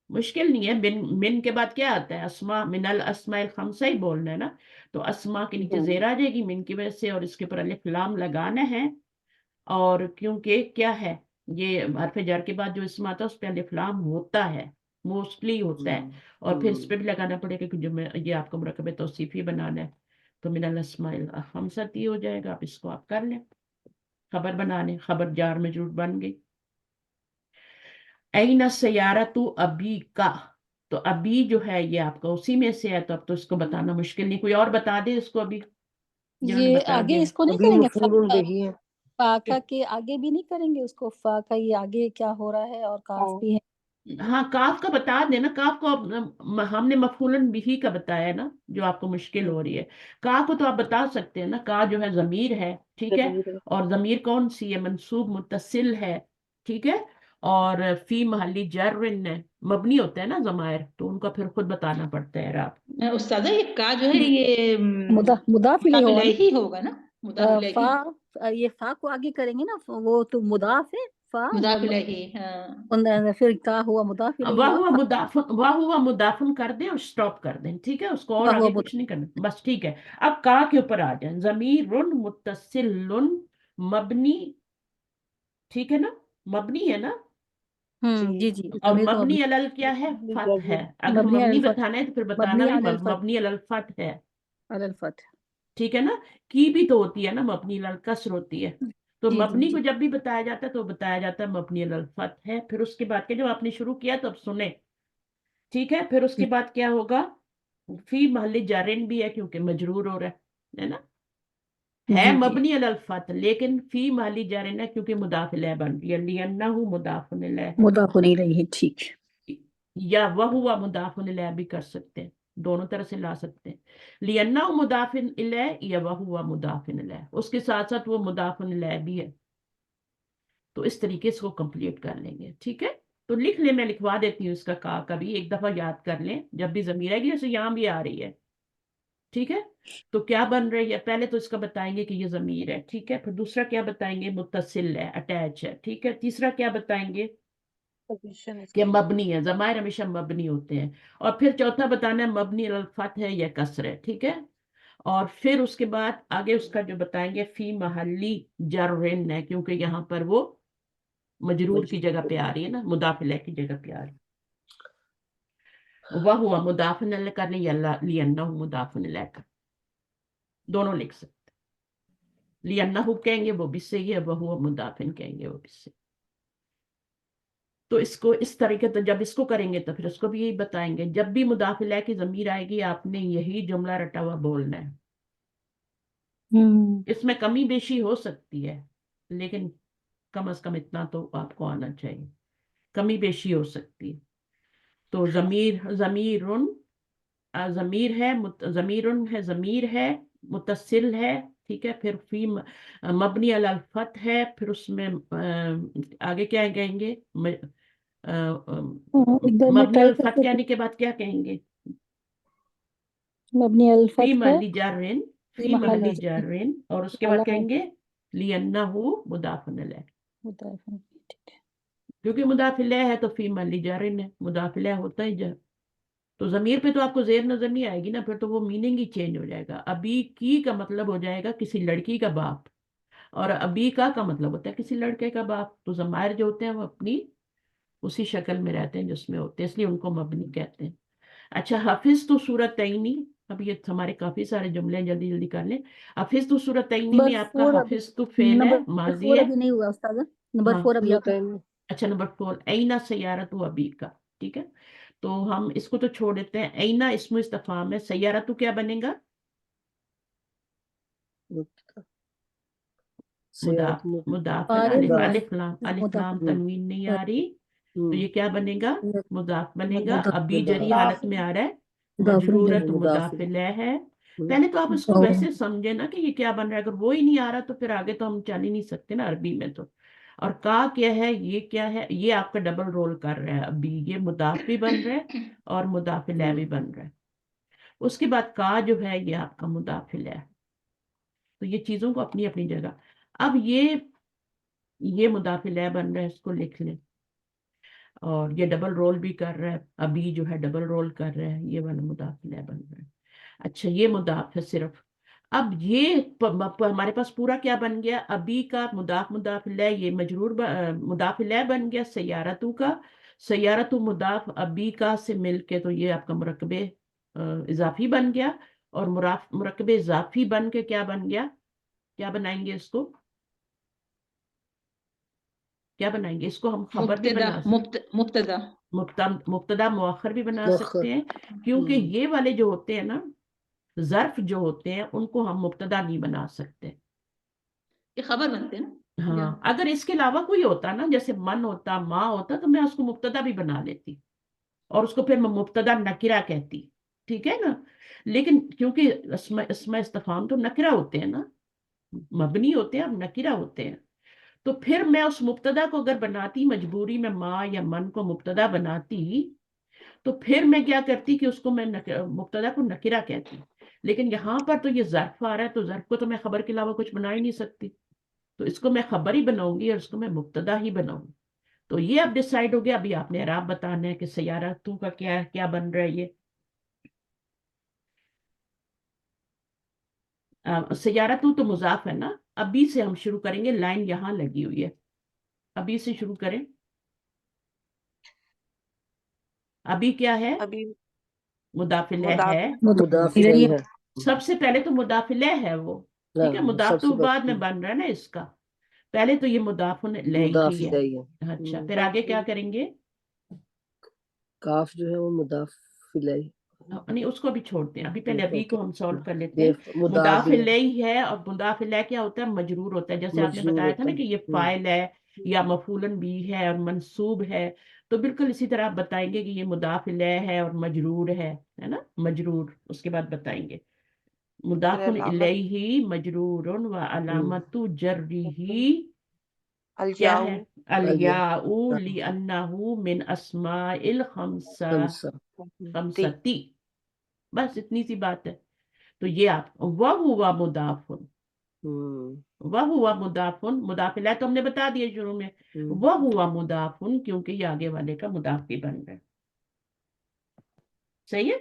A: मुश्किल नहीं है। मिन के बाद क्या आता है? अस्मा, मिनल अस्माइल खमसा ही बोलना है ना। तो अस्मा के नीचे जेर आ जाएगी मिन की वजह से, और इसके ऊपर अलिफ लाम लगाना है। और क्योंकि क्या है, ये हरफ जर के बाद जो इसम आता है उस पर अलिफ लाम होता है, मोस्टली होता है, और फिर इस पे भी लगाना पड़ेगा कि जो ये आपको मुरक्कब तौसीफी बनाना है। तो मिनल अस्माइल खमसती हो जाएगा। आप इसको आप कर लें, खबर बनाने, खबर जार में जरूर बन गई। ऐना सयारा तू अभी का, तो अभी जो है ये आपका उसी में से है, तो अब तो इसको बताना मुश्किल नहीं, कोई और बता दे इसको अभी, जिन्होंने
H: ये
A: बता
H: आगे
A: दिया।
H: इसको नहीं
C: अभी
H: करेंगे
C: मफूलुन बिही है।
H: फाका के आगे भी नहीं करेंगे उसको? फा का ये आगे क्या हो रहा है, और काफ भी है।
A: हाँ, काफ का बता देना। काफ को हमने मफूलन बिही का बताया ना, जो आपको मुश्किल हो रही है। का को तो आप बता सकते हैं ना, का जो है जमीर है, ठीक है? और जमीर कौन सी है? मंसूब मुत्तसिल है, ठीक है? और फी महली जर्रिन है, मबनी होता है ना जमायर, तो उनका फिर खुद बताना पड़ता है आप।
G: उस्तादा ये का जो है ये
H: मुदाफ इलैहि होगा ना?
G: ही होगा ना, मुदाफ इलैहि,
H: ये फा को आगे करेंगे ना, वो तो मुदाफ है फा,
G: मुदाफ इलैहि, हाँ।
H: फिर का हुआ मुदाफ इलैहि
A: वाह
H: और
A: हुआ
H: फा
A: मुदाफन, वाह हुआ मुदाफन कर दें और स्टॉप कर दें, ठीक है? उसको और
H: हुआ
A: आगे
H: मुदाफ।
A: कुछ नहीं करना, बस ठीक है। अब का के ऊपर आ जाए, जमीरुन मुत्तसिलुन मबनी, ठीक है ना? मबनी है ना?
H: जी जी,
A: और
H: जमीर तो
A: मबनी अलल क्या है? फत है। अगर
H: मबनी
A: मबनी
H: अलल फत,
A: बताना है तो फिर बताना
H: मबनी
A: भी
H: अलल फत,
A: मबनी अलल फत है,
H: अलल फत।
A: ठीक है ना? की भी तो होती है ना, मबनी अलल कसर होती है। तो
H: जी जी
A: मबनी को
H: जी।
A: जब भी बताया जाता है तो बताया जाता है मबनी अलल फत है। फिर उसके बाद के जब आपने शुरू किया तो अब सुने, ठीक है? फिर उसके बाद क्या होगा? फी महल जारिन भी है, क्योंकि मजरूर हो रहा है ना? है
H: जी जी
A: मबनी अलल फत, लेकिन फी महल जारिन है क्योंकि मुदाफ इलैह बन रही है, लिअन्नहु मुदाफुन इलैह है,
H: मुदाफ नहीं रही है, ठीक।
A: या वह हुआ मुदाफुन इलैह भी कर सकते हैं, दोनों तरह से ला सकते हैं। लिअन्नहु मुदाफिन इलैह या वह हुआ मुदाफिन इलैह, उसके साथ साथ वो मुदाफुन इलैह भी है। तो इस तरीके से वो कंप्लीट कर लेंगे, ठीक है? तो लिख ले, मैं लिखवा देती हूँ इसका का भी, एक दफा याद कर लें जब भी जमीर आएगी, जैसे यहाँ भी आ रही है, ठीक है? तो क्या बन रही है? पहले तो इसका बताएंगे कि ये जमीर है, ठीक है? फिर दूसरा क्या बताएंगे? मुत्तसिल है, अटैच है, ठीक है? तीसरा क्या बताएंगे?
B: पोजीशन
A: कि
B: इसकी
A: मबनी है, जमायर हमेशा मबनी होते हैं। और फिर चौथा बताना है मबनी अलल फत है या कसर है, ठीक है? और फिर उसके बाद आगे उसका जो बताएंगे फी महली जर्रिन है, क्योंकि यहाँ पर वो मजरूर की जगह पे आ रही है ना, मुदाफिले की जगह पे आ रही है। वह हुआ मुदाफिन अलैह करने या लिअन्नहु मुदाफिन अलैह कर, दोनों लिख सकते। लिअन्नहु कहेंगे वो भी सही है, वह हुआ मुदाफिन कहेंगे वो भी सही। तो इसको इस तरीके तो जब इसको करेंगे तो फिर उसको भी यही बताएंगे, जब भी मुदाफ इलैह की ज़मीर आएगी आपने यही जुमला रटा हुआ बोलना है। इसमें कमी बेशी हो सकती है, लेकिन कम से कम इतना तो आपको आना चाहिए, कमी बेशी हो सकती है। तो ज़मीरुन ज़मीर है, ज़मीरुन है, ज़मीर है, मुत्तसिल है, ठीक है? फिर फी मबनी अलल फत है, फिर उसमें आगे क्या कहेंगे?
H: एक बार मैं
A: मबनी
H: ट्राई
A: अल फत
H: करके
A: कहने के बाद क्या कहेंगे?
H: मबनी अल
A: फी
H: फत है,
A: महली जारिन,
H: फी
A: फी
H: महल
A: महली जारिन, और उसके बाद
H: अला
A: कहेंगे लिअन्नहु मुदाफ़ुन अलैह,
H: मुदाफ़िन, ठीक है।
A: क्योंकि मुदाफ़ इलैह है तो फी महल्ली जरिन है, मुदाफ़ इलैह होता ही जर, तो ज़मीर पे तो आपको ज़ेर नजर नहीं आएगी ना, फिर तो वो मीनिंग ही चेंज हो जाएगा। अबी की का मतलब हो जाएगा किसी लड़की का बाप, और अबी का मतलब होता है किसी लड़के का बाप। तो ज़मायर जो होते हैं वो अपनी उसी शक्ल में रहते हैं जिसमें होते हैं, इसलिए उनको मबनी कहते हैं। अच्छा, हफिज तो सूरतैनी, अब ये हमारे काफी सारे जुमले हैं, जल्दी जल्दी कर लें। हफिज तो सूरतैनी में
H: नंबर
A: आपका
H: 4 अभी,
A: हफिज तो फेल है,
H: नंबर
A: माजी
H: 4
A: है।
H: अभी नहीं हुआ उस्ताद, नंबर
A: हाँ
H: 4 अभी आता है।
A: अच्छा, नंबर 4 ऐना सैयारत अबी का, ठीक है। तो हम इसको तो छोड़ देते हैं। ऐना इसमें इस्तिफाम है, सैयारत क्या बनेगा? मुदाफ, मुदाफ है ना,
H: फारिल है,
A: अलिफ लाम, अलिफ लाम
H: मुदाफ़,
A: तनवीन नहीं आ रही, तो ये क्या बनेगा? मुदाफ बनेगा। अभी जरी हालत में आ रहा है,
H: मुदाफ़िन
A: मजरूरत
H: इलैह,
A: मुदाफ इलैह है। पहले तो आप इसको
H: और
A: वैसे समझे ना कि ये क्या बन रहा है, अगर वो ही नहीं आ रहा तो फिर आगे तो हम चल ही नहीं सकते ना अरबी में तो। और का क्या है, ये क्या है, ये आपका डबल रोल कर रहा है अभी, ये मुदाफ भी बन रहा है और मुदाफ इलैह भी बन रहा है। उसके बाद का जो है ये आपका मुदाफ इलैह। तो ये चीजों को अपनी अपनी जगह। अब ये मुदाफ इलैह बन रहा है, इसको लिख लें। और ये डबल रोल भी कर रहा है, अभी जो है डबल रोल कर रहा है, ये वाला मुदाफ इलैह बन रहा है। अच्छा, ये मुदाफ है सिर्फ। अब ये हमारे पास पूरा क्या बन गया? अभी का मुदाफ, मुदाफ इलैह, ये मजरूर मुदाफ इलैह बन गया। सैयारतू का, सैयारतू मुदाफ अभी का से मिलके तो ये आपका मुरक्कबे इजाफी बन गया। और मुरक्कबे इजाफी बन के क्या बन गया? क्या बनाएंगे इसको? क्या बनाएंगे इसको? हम खबर भी
G: मुब्तदा,
A: बना सकते,
G: मुब्तदा,
A: मुब्तदा मुअख्खर भी बना सकते हैं, क्योंकि ये वाले जो होते हैं ना, ज़र्फ जो होते हैं, उनको हम मुब्तदा नहीं बना सकते।
G: ये खबर बनते हैं ना।
A: हाँ, अगर इसके अलावा कोई होता ना, जैसे मन होता, माँ होता, तो मैं उसको मुब्तदा भी बना लेती और उसको फिर मैं मुब्तदा नकिरा कहती, ठीक है ना। लेकिन क्योंकि इसमें इस्तिफाम तो नकिरा होते हैं ना, मबनी होते हैं, अब नकिरा होते हैं, तो फिर मैं उस मुब्तदा को अगर बनाती, मजबूरी में माँ या मन को मुब्तदा बनाती, तो फिर मैं क्या करती कि उसको मैं मुब्तदा को नकिरा कहती। लेकिन यहाँ पर तो ये ज़र्फ आ रहा है, तो ज़र्फ को तो मैं खबर के अलावा कुछ बना ही नहीं सकती, तो इसको मैं खबर ही बनाऊंगी और इसको मैं मुब्तदा ही बनाऊंगी। तो ये अब डिसाइड हो गया। अभी आपने एराब बताना है कि सैयारतों का क्या क्या बन रहा है। ये सैयारतों तो मुजाफ है ना। अभी से हम शुरू करेंगे, लाइन यहाँ लगी हुई है, अभी से शुरू करें। अभी क्या है?
B: अभी
A: मुदाफिले
B: मुदाफ
A: है।
H: मुदाफ़ इलैह है।
A: सबसे पहले तो मुदाफिले है वो, ठीक है। मुदाफ तो बाद में बन रहा है ना इसका, पहले तो ये मुदाफुन इलैही ही है। अच्छा, फिर आगे क्या करेंगे?
I: काफ जो है वो मुदाफ इलैही,
A: नहीं, उसको भी छोड़ते हैं, अभी पहले अभी को हम सॉल्व कर लेते
I: ये
A: हैं।
I: मुदाफ
A: मुदाफ
I: भी है,
A: इलैही है, और मुदाफ इलैह क्या होता है? मजरूर होता है। जैसे आपने
I: मजरूर
A: बताया था
I: होता
A: ना
I: है।
A: कि ये फाइल है या मफूलन भी है और मंसूब है, तो बिल्कुल इसी तरह आप बताएंगे कि ये मुदाफ इलैह है और मजरूर है ना, मजरूर। उसके बाद बताएंगे
B: फिर
A: मुदाफुन
B: अलामत
A: इलैही मजरूरुन व अलामतु जर्रिही क्या
B: अलयाउ
A: है? अलयाउ लिअन्नहु मिन अस्माइल
I: खमसा।
B: ती
A: खमसती। बस इतनी सी बात है। तो ये आप वह हुआ मुदाफुन, वह हुआ मुदाफुन, मुदाफिला तो हमने बता दिया शुरू में। वह हुआ मुदाफुन, क्योंकि ये आगे वाले का मुदाफ भी बन रहा है। सही है।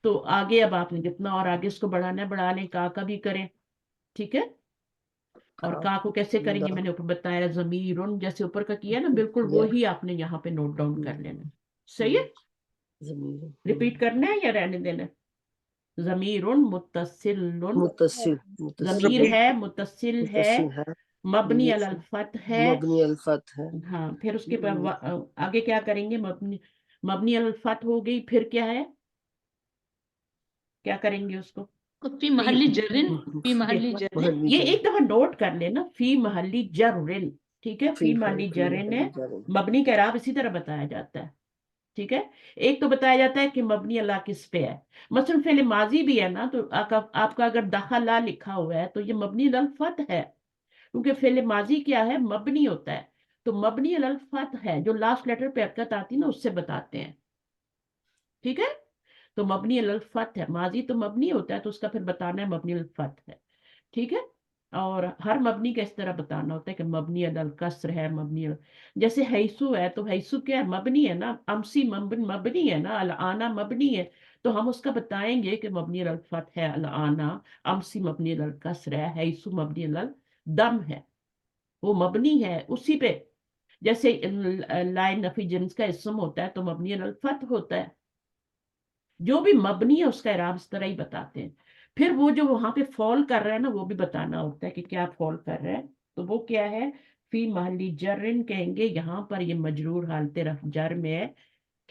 A: तो आगे अब आपने जितना और आगे इसको बढ़ाना है बढ़ा लें, का भी करें, ठीक है। और का को कैसे करेंगे मैंने ऊपर बताया, जमीरुन जैसे ऊपर का किया ना, बिल्कुल वो ही आपने यहाँ पे नोट डाउन कर लेना। सही है। रिपीट करना है या रहने देना है? जमीरुन मुत्तसिलुन,
I: मुत्तसिल,
A: जमीर है, मुत्तसिल है,
I: मुत्तसिल है,
A: मबनी अल फत है।
I: मबनी अल फत है।
A: हाँ, फिर उसके आगे क्या करेंगे? मबनी अल फत हो गई, फिर क्या है? क्या करेंगे उसको?
G: फी महल्ली जर्रिन, फी महल्ली जर्रिन,
I: महल्ली
A: ये
I: जर,
A: एक दफा नोट कर लेना, फी महल्ली जर्रिन, ठीक है। फी महल्ली जर्रिन है, मबनी का इराब इसी तरह बताया जाता है, ठीक है। एक तो बताया जाता है कि मबनी अल्लाह किस पे है, मसलन फेल माजी भी है ना, तो आपका अगर दखला लिखा हुआ है तो ये मबनी अल फत है, क्योंकि फेल माजी क्या है? मबनी होता है। तो मबनी अल फत है, जो लास्ट लेटर पे हरकत आती है ना, उससे बताते हैं, ठीक है। तो मबनी अल फत है, माजी तो मबनी होता है, तो उसका फिर बताना है मबनी अल फत है, ठीक है। और हर मबनी का इस तरह बताना होता है कि मबनी अलल कसर है, मबनी जैसे हैसु है तो हैसु क्या है, मबनी है ना, अमसी मबनी है ना, अल आना मबनी है, तो हम उसका बताएंगे कि मबनी अलल फत है, अल आना, अमसी मबनी अलल कसर है, हैसु मबनी अलल दम है, वो मबनी है उसी पे। जैसे लाइन नफी जिन्स का इस्म होता है तो मबनी अलल फत होता है। जो भी मबनी है उसका इराब इस तरह ही बताते हैं। फिर वो जो वहां पे फॉल कर रहा है ना, वो भी बताना होता है कि क्या फॉल कर रहा है। तो वो क्या है, फी महली जर्रिन कहेंगे, यहाँ पर ये मजरूर हालत रफ जर में है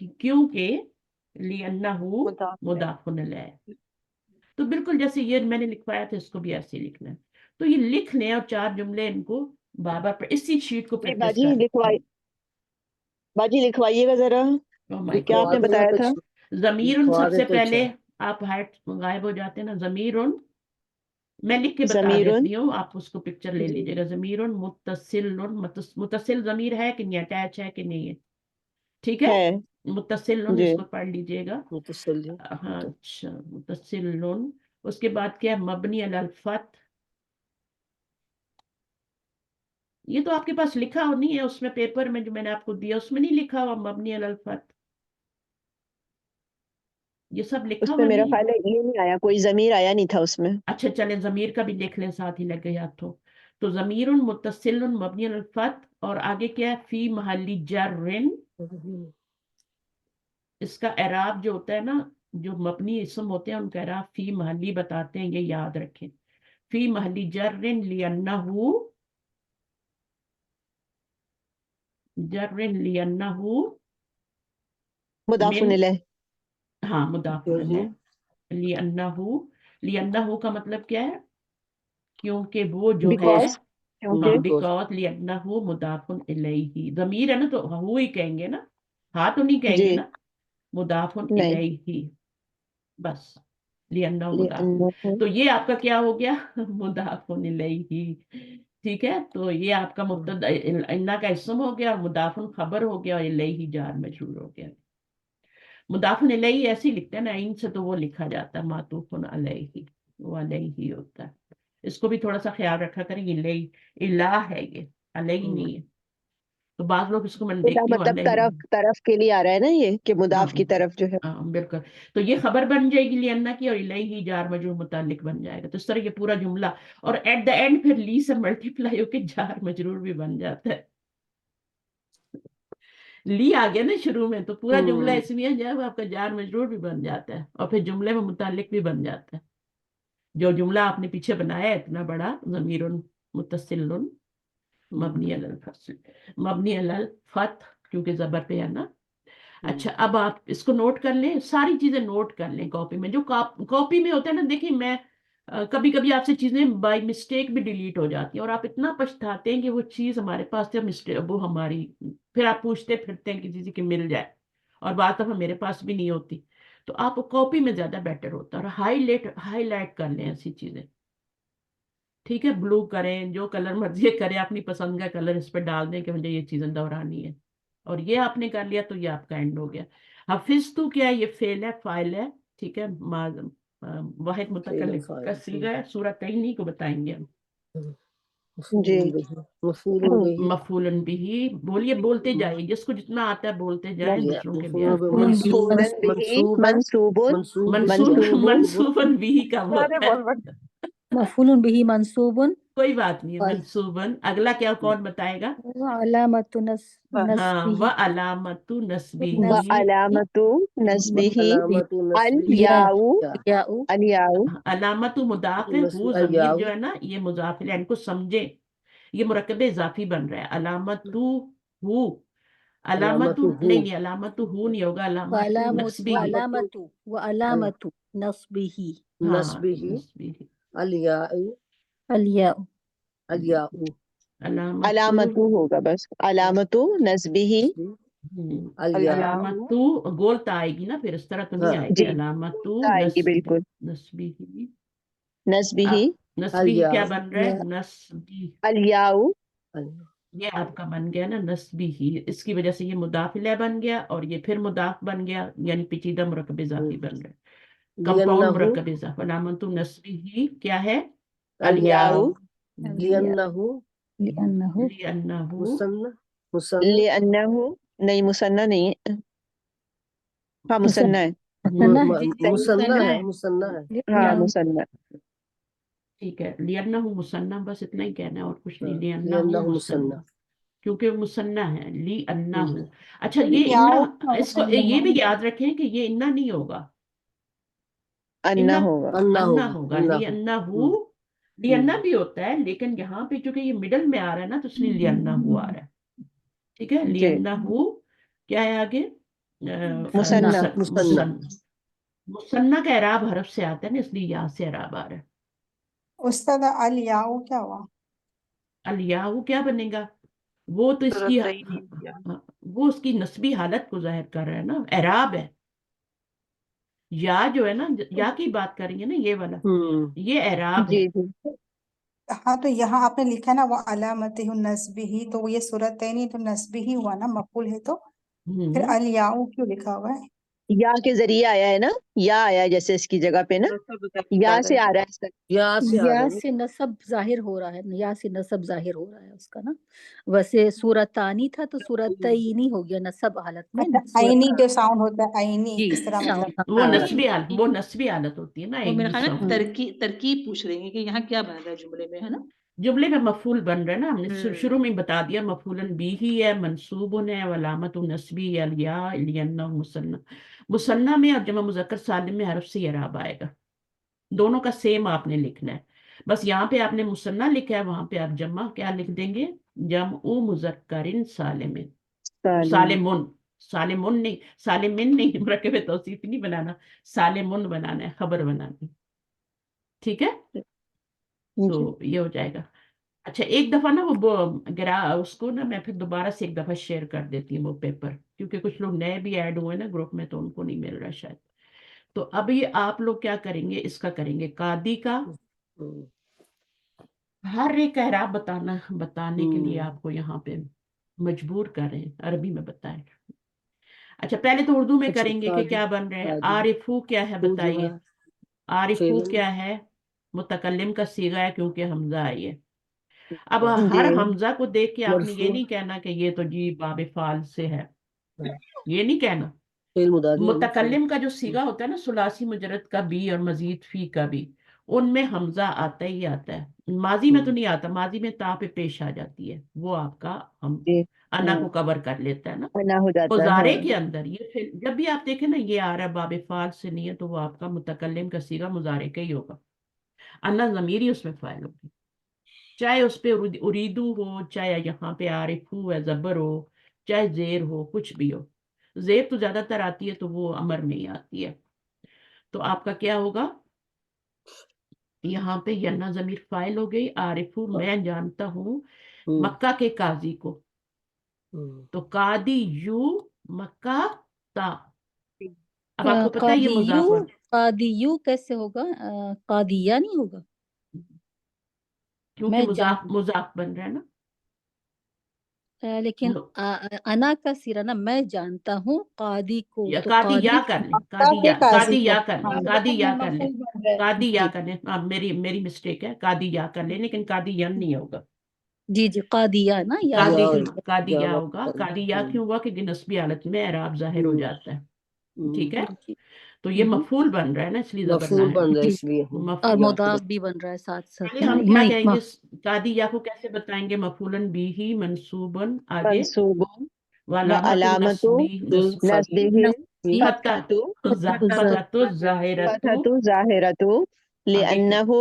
A: कि क्योंकि लिअन्नहु मुदाफुन इलैह। तो बिल्कुल जैसे ये मैंने लिखवाया था, इसको भी ऐसे ही लिखना है। तो ये लिख लें और 4 जुमले इनको बार बार इसी शीट को
C: जी
A: प्रैक्टिस
C: बाजी
A: कर।
C: बाजी लिखवाइएगा जरा,
A: Oh my
C: ये क्या
A: God.
C: आपने बताया था?
A: जमीरुन
I: लिखवा
A: सबसे
I: दे तो
A: पहले,
I: अच्छा।
A: आप हाइट गायब हो जाते हैं ना, जमीरुन मैं लिख के बता
C: जमीरुन,
A: देती हूँ, आप उसको पिक्चर ले
C: जी
A: लीजिएगा। जमीरुन मुत्तसिलुन, मुत्तसिल जमीर है कि नहीं, अटैच है कि नहीं है, ठीक है।
C: है
A: मुत्तसिलुन
C: जी।
A: इसको पढ़ लीजिएगा।
I: मुतसिल जी,
A: हाँ अच्छा, मुत्तसिलुन। उसके बाद क्या है, मबनी अलल फत। ये तो आपके पास लिखा हो नहीं है उसमें, पेपर में जो मैंने आपको दिया उसमें नहीं लिखा हुआ मबनी अलल फत, ये सब लिखा
C: उसमें
A: हुआ
C: मेरा
A: नहीं है।
C: ख्याल है ये नहीं आया, कोई जमीर आया नहीं था उसमें।
A: अच्छा चले जमीर का भी लिख लें, साथ ही लग गए हाथों। तो जमीरुन मुत्तसिलुन मबनी अलल फत, और आगे क्या है, फी महल्ली जर्रिन। इसका एराब जो होता है ना, जो मबनी इसम होते हैं उनका एराब फी महल्ली बताते हैं, ये याद रखें। फी महल्ली जर्रिन लिअन्नहु, जर्रिन लिअन्नहु
C: मुदाफुन
A: मिन,
C: इलैह,
A: हाँ मुदाफुन इलैह, लिअन्नहु। लिअन्नहु का मतलब क्या है, क्योंकि वो जो है,
C: बिकॉज, क्योंकि
A: हाँ बिकॉज लिअन्नहु मुदाफुन इलैही, जमीर है ना तो हु ही कहेंगे ना, हाँ तो नहीं कहेंगे
C: जी
A: ना, मुदाफुन
C: नहीं,
A: इलैही बस, लिअन्नहु मुदाफुन।
C: लिअन्नहु,
A: तो ये आपका क्या हो गया, मुदाफुन इलैही, ठीक है। तो ये आपका मुब्तदा इन्ना का इस्म हो गया, और मुदाफुन खबर हो गया, और इलैही जार मजरूर हो गया। मुदाफुन इलैही ऐसे ही लिखते हैं ना, इन से तो वो लिखा जाता है मातूफुन अलैही, वो अलैही होता है। इसको भी थोड़ा सा ख्याल रखा करें, इलैही इलाह है ये, अलैही नहीं है। तो बाद लोग इसको मैंने
C: इला
A: देखती हूँ
C: मतलब
A: अलैही।
C: तरफ तरफ के लिए आ रहा है ना, ये कि मुदाफ की
A: हाँ
C: तरफ जो है।
A: हाँ बिल्कुल। तो ये खबर बन जाएगी लिअन्ना की, और इलैही जार मजरूर मुताल्लिक बन जाएगा। तो इस तरह ये पूरा जुमला, और एट द एंड फिर ली से मल्टीप्लाई होके जार मजरूर भी बन जाता है। ली आ गया ना शुरू में, तो पूरा जुमला इसमें है जब आपका जार मजरूर भी बन जाता है, और फिर जुमले में मुताल्लिक भी बन जाता है। जो जुमला आपने पीछे बनाया है इतना बड़ा, ज़मीरुन मुत्तसिलुन मबनी अलल फस्ल, मबनी अलल फत, क्योंकि जबर पे है ना। अच्छा अब आप इसको नोट कर लें, सारी चीजें नोट कर लें कॉपी में। जो कॉपी में होता है ना, देखिए मैं कभी कभी आपसे चीजें बाय मिस्टेक भी डिलीट हो जाती हैं, और आप इतना पछताते हैं कि वो चीज हमारे पास से मिस्टेक, वो हमारी, फिर आप पूछते फिरते हैं किसी से कि मिल जाए, और बात दफा मेरे पास भी नहीं होती। तो आप कॉपी में ज्यादा बेटर होता है, और हाईलाइट कर लें ऐसी चीजें, ठीक है। ब्लू करें, जो कलर मर्जी करें, अपनी पसंद का कलर इस पर डाल दें कि मुझे ये चीजें दोहरानी है, और ये आपने कर लिया तो ये आपका एंड हो गया। हफिज तो क्या है, ये फेल है, फाइल है, ठीक है। वाहिद मुतकल्लिम का सीगा है, सूरत तैनी को बताएंगे हम।
C: जी
A: मफूलन बिही, बोलिए, बोलते जाइए, जिसको जितना आता है बोलते जाए, दूसरों के भी आते हैं।
C: मफूलन बिही, मंसूबुन,
A: मंसूबन,
C: मंसूबुन,
A: मंसूबन बिही कब होता है,
H: मफूलुन बिही मंसूबुन
A: कोई बात नहीं है,
H: और
A: मंसूबन। अगला क्या, कौन बताएगा।
H: व अलामतु
A: हाँ, व
H: नस्बिही
A: अलामतु
C: व
A: नस्बिही,
C: अलामतु नस्बिही अल
H: या
C: याउ,
H: याउ
C: अल याउ,
A: अलामतु मुदाफ है, हु जमीर जो है ना ये मुजाफ है, इनको समझे, ये मुरक्कब इजाफी बन रहा है। अलामतु हु, अलामतु नहीं, अलामतु हु नहीं होगा, अलामतु नस्बिही,
H: व अलामतु नस्बिही
A: हाँ नस्बिही,
H: अल याउ
A: अलामतु,
C: अलामतु होगा बस, अलामतु नस्बिही अल याउ,
A: अलामतु गोलता आएगी ना, फिर इस तरह तो नहीं आएगी।
C: जी
A: अलामतु
C: आएगी बिल्कुल,
A: नस्बिही,
C: नस्बिही
A: नस्बिही क्या बन रहा है, नस्बी,
C: अल याउ,
A: ये आपका बन गया ना नस्बिही, इसकी वजह से ये मुदाफिला बन गया, और ये फिर मुदाफ बन गया, यानी पेचीदा मुरक्कब इजाफी बन रहा है, कंपाउंड मुरक्कब इजाफा। अलामतु नस्बिही क्या है,
C: अल याउ,
A: अलियाउ,
I: लिअन्नहु
H: लिअन्नहु
A: लिअन्नहु
I: मुसन्ना मुसन्ना
C: लिअन्नहु, नहीं मुसन्ना नहीं है, हाँ मुसन्ना है,
H: मुसन्ना है
I: मुसन्ना है
A: है।
I: मुसन्ना है
C: हाँ
H: लिअन्नहु
C: मुसन्ना।
A: ठीक है, लिअन्नहु मुसन्ना, बस इतना ही कहना है और कुछ नहीं। लिअन्नहु
I: लिअन्नहु
A: मुसन्ना,
I: मुसन्ना
A: क्योंकि वो मुसन्ना है। लिअन्नहु, अच्छा ये
D: याओ
A: इन्ना,
D: क्या होता
A: इसको
D: है
A: ये भी
D: यहाँ?
A: याद रखें कि ये इन्ना नहीं होगा,
C: अन्ना
A: इन्ना
C: होगा।
I: अन्ना
A: अन्ना
I: होगा
A: होगा।
I: अन्ना
A: लिअन्नहु, लिअन्ना भी होता है, लेकिन यहाँ पे चूंकि ये मिडल में आ रहा है ना, तो इसलिए लिअन्नहु आ रहा है। ठीक है,
C: जी,
A: लिअन्नहु क्या है आगे?
C: मुसन्ना।
I: मुसन्ना
A: मुसन्ना का एराब हरफ से आता है ना, इसलिए यहाँ से एराब आ रहा है।
F: उस्ताद अल याओ क्या हुआ?
A: अलियाहु क्या बनेगा? वो तो इसकी
B: सुरतैन
A: वो उसकी नस्बी हालत को जाहिर कर रहा है ना, एराब है। या जो है ना, या की बात करेंगे ना, ये वाला, ये एराब है।
C: जी जी,
F: हाँ तो यहाँ आपने लिखा है ना वो अलामत नस्बी ही, तो ये सूरतैनी तो नस्बी ही हुआ ना, मकबूल है, तो फिर
A: हम्म,
F: अल याओ क्यों लिखा हुआ है?
C: या के जरिए आया है ना, या आया है जैसे इसकी जगह पे ना, या से आ रहा है इसका।
I: या से आ रहा
H: या
I: है
H: से नसब जाहिर हो रहा है, या से नसब जाहिर हो रहा है उसका ना। वैसे सूरतानी था तो सूरतैनी हो गया नसब हालत में ना,
F: अच्छा आईनी
H: सूरत
F: जो साउंड होता है, आईनी
H: जी
F: इस तरह
H: साउंड।
F: मतलब।
A: वो
H: हाँ
A: नस्बी हालत, वो नस्बी हालत होती है ना,
G: वो
A: एक
G: मेरा
A: जो
G: ख्याल है
A: सब
G: तरकीब पूछ रही है कि यहाँ क्या बन रहा है जुमले में, है ना?
A: जुमले में मफूल बन रहा है ना, हमने
G: हम्म।
A: शुरू में बता दिया। मफूलन भी ही है, मंसूबुन है, वलामत नस्बी है, या लियन्ना मुसन्ना। मुसन्ना में और जमा मुजक्कर सालिम में हरफ से एराब आएगा, दोनों का सेम आपने लिखना है। बस यहाँ पे आपने मुसन्ना लिखा है, वहां पे आप जमा क्या लिख देंगे? जमउ मुजक्करिन सालिमिन,
C: सालिम।
A: सालिमुन, सालिमुन नहीं, सालिमिन नहीं, मुरक्कब तौसीफ नहीं बनाना, सालिमुन बनाना है, खबर बनानी। ठीक है,
C: जी,
A: तो ये हो जाएगा। अच्छा, एक दफा ना गिरा उसको ना, मैं फिर दोबारा से एक दफा शेयर कर देती हूँ वो पेपर, क्योंकि कुछ लोग नए भी ऐड हुए ना ग्रुप में, तो उनको नहीं मिल रहा शायद। तो अब ये आप लोग क्या करेंगे, इसका करेंगे कादी का हर एक एराब बताने के लिए आपको यहाँ पे मजबूर कर रहे हैं, अरबी में बताएं। अच्छा, पहले तो उर्दू में
I: अच्छा
A: करेंगे कि क्या बन रहे हैं।
I: कादी
A: आरिफू क्या है
I: वो जो
A: बताइए?
I: है
A: आरिफू
I: फेल
A: क्या है? मुतकल्लिम का सीगा है, क्योंकि हमजा आई है। अब
C: जी,
A: हर हमजा को देख के आपने ये
I: मरफू
A: नहीं कहना कि ये तो जी बाबे फाल से है, ये नहीं कहना।
I: फेल मुदारी है ना फेल
A: मुतकल्लिम का जो सीगा होता है ना, सुलासी मुजरद का भी और मजीद फी का भी, उनमें हमजा आता ही आता है। माजी में तो नहीं आता, माजी में ता पे पेश आ जाती है, वो आपका हम
C: जी,
A: अना को कवर कर लेता है ना।
C: अन्ना हो जाता है,
A: मुजारे
C: हाँ।
A: के अंदर ये फिर जब भी आप देखें ना, ये आ रहा है बाबे फाल से नहीं है, तो वो आपका मुतकल्लिम का सीगा मुजारे का ही होगा। अन्ना ज़मीरी उसमें फाइल होगी, चाहे उस पे उरीदू हो, चाहे यहाँ पे आरिफू है जबर हो, चाहे जेर हो, कुछ भी हो। जेर तो ज्यादातर आती है, तो वो अमर में ही आती है। तो आपका क्या होगा, यहाँ पे यन्ना जमीर फाइल हो गई। आरिफू मैं जानता हूँ मक्का के काजी को, तो कादी यू मक्का ता। अब आपको पता है ये
H: कादियू,
A: मुजाफर,
H: कादियू कैसे होगा? कादिया नहीं होगा।
A: क्योंकि
H: मैं
A: मुजाफ
H: जान
A: मुजाफ बन रहा है ना।
H: लेकिन अना का सिरा ना, मैं जानता हूँ कादी को,
A: या
H: तो
A: कादी या
H: कादी
A: कर ले,
F: मक्का के काजी
A: कादी
F: को,
A: या कर ले,
F: हाँ
A: कादी
F: लेकिन
A: या
F: ये
A: कर ले,
F: मफूल बन रहा है।
A: कादी या
H: जी
A: कर ले। हाँ, मेरी मिस्टेक है, कादी या कर ले, लेकिन कादी यन नहीं होगा।
H: जी जी, कादिया ना, या
I: या
A: कादी,
H: मफूल
A: कादी
I: या
A: या
I: वक्त
A: होगा।
I: करना
A: कादी या क्यों हुआ? क्योंकि नस्बी हालत में एराब जाहिर हो जाता है। ठीक है,
H: जी।
A: तो ये मफूल बन रहा है ना, इसलिए जबर
I: मफूल
A: लाहिर
I: बन रहा है
H: जी,
I: इसलिए
H: और
A: मफूल।
I: या
H: मुदाफ भी बन रहा है साथ साथ
A: पहले
H: ना।
A: हम क्या
H: मैं
A: कहेंगे, कादी या को कैसे बताएंगे? मफूलन बी ही मंसूबन, आगे
C: मंसूबुन व
A: वालामतु
C: अलामतु
A: नस्बिही
C: नस्बिही
A: फतहतु फतहतु जाहिरतु
C: फतहतु जाहिरतु
A: आगे
C: लिअन्नहु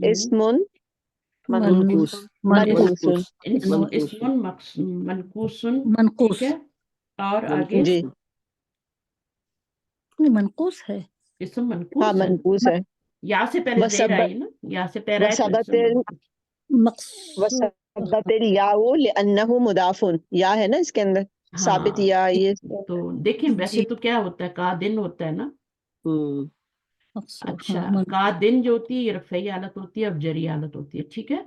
C: इस्मुन
I: मनकूस
C: मनकूसुन।
A: इस्मुन मनकूसुन। ठीक
H: मनकूस,
A: है, और आगे
C: जी,
H: मनकूस है।
A: इस्म
C: हाँ
A: मनकूस है।
C: मनकूस है।
A: या से पहले जेर
C: वसब
A: आई ना, या से पहले आए तो इस्म
C: वसबतिल
A: मनकूस।
H: मकसूद,
C: वसबतिल याउ लिअन्नहु मुदाफुन, या है ना इसके अंदर, साबित
A: हाँ,
C: या ये।
A: तो देखें वैसे
H: जी
A: तो क्या होता है, का दिन होता है ना।
H: मकसूद,
A: अच्छा,
H: हाँ
A: का दिन जो होती है ये रफ़ई हालत होती है और जरी हालत होती है। ठीक है,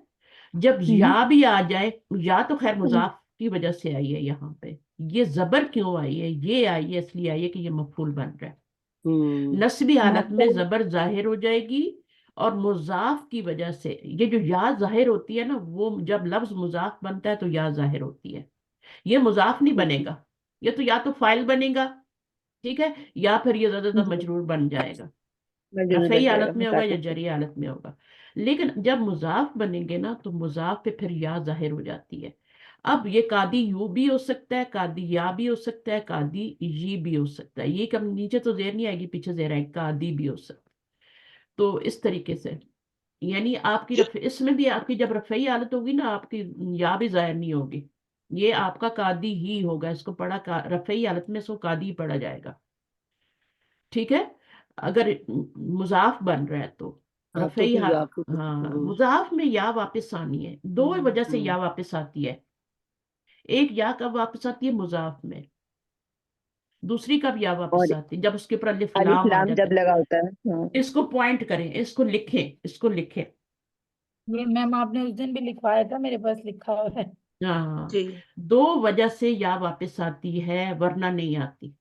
A: जब
H: हम्म,
A: या भी आ जाए, या तो खैर मुजाफ की वजह से आई है यहाँ पे, ये जबर क्यों आई है? ये आई है इसलिए आई है कि ये मफूल बन रहा है। नस्बी हालत में
F: मफूल
A: जबर जाहिर हो जाएगी, اور مضاف کی وجہ سے یہ جو یا ظاہر ہوتی ہے نا، وہ جب لفظ مضاف بنتا ہے تو یا ظاہر ہوتی ہے. یہ مضاف نہیں بنے گا، یہ تو یا تو فائل بنے گا، ٹھیک ہے، یا پھر یہ زیادہ تر مجرور بن جائے گا،
C: مجرور
A: رفعی
C: بن جائے گا
A: حالت میں ہوگا یا
C: متعلق.
A: جری حالت میں ہوگا. لیکن جب مضاف بنیں گے نا تو مضاف پہ پھر یا ظاہر ہو جاتی ہے. اب یہ قادی یو بھی ہو سکتا ہے، قادی یا بھی ہو سکتا ہے، قادی یہ بھی ہو سکتا ہے. یہ کم نیچے تو زیر نہیں آئے گی، پیچھے زیر آئے گی، قادی بھی ہو سکتا ہے. تو اس طریقے سے یعنی آپ کی اس میں بھی آپ کی جب رفعی حالت ہوگی نا، آپ کی یا بھی ظاہر نہیں ہوگی، یہ آپ کا قادی ہی ہوگا. اس کو پڑھا رفعی حالت میں اس کو قادی پڑھا جائے گا، ٹھیک ہے. اگر مضاف بن رہا ہے تو
I: ہاں تو
A: رفعی
I: پھر یا پھر
A: ہاں، مضاف میں یا واپس آنی ہے. دو وجہ سے یا واپس آتی ہے. ایک یا کب واپس آتی ہے مضاف میں، دوسری کب یا
C: اور
A: واپس آتی ہے جب اس کے اوپر الف
C: الف
A: لام آ
C: لام
A: جاتا
C: جب
A: ہے.
C: لگا ہوتا ہے. ہاں
A: اس کو پوائنٹ کریں، اس کو لکھیں، اس کو لکھیں.
D: یہ میم آپ نے اس دن بھی لکھوایا تھا، میرے پاس لکھا ہوا ہے.
A: ہاں،
B: جی
A: دو وجہ سے یا واپس آتی ہے ورنہ نہیں آتی.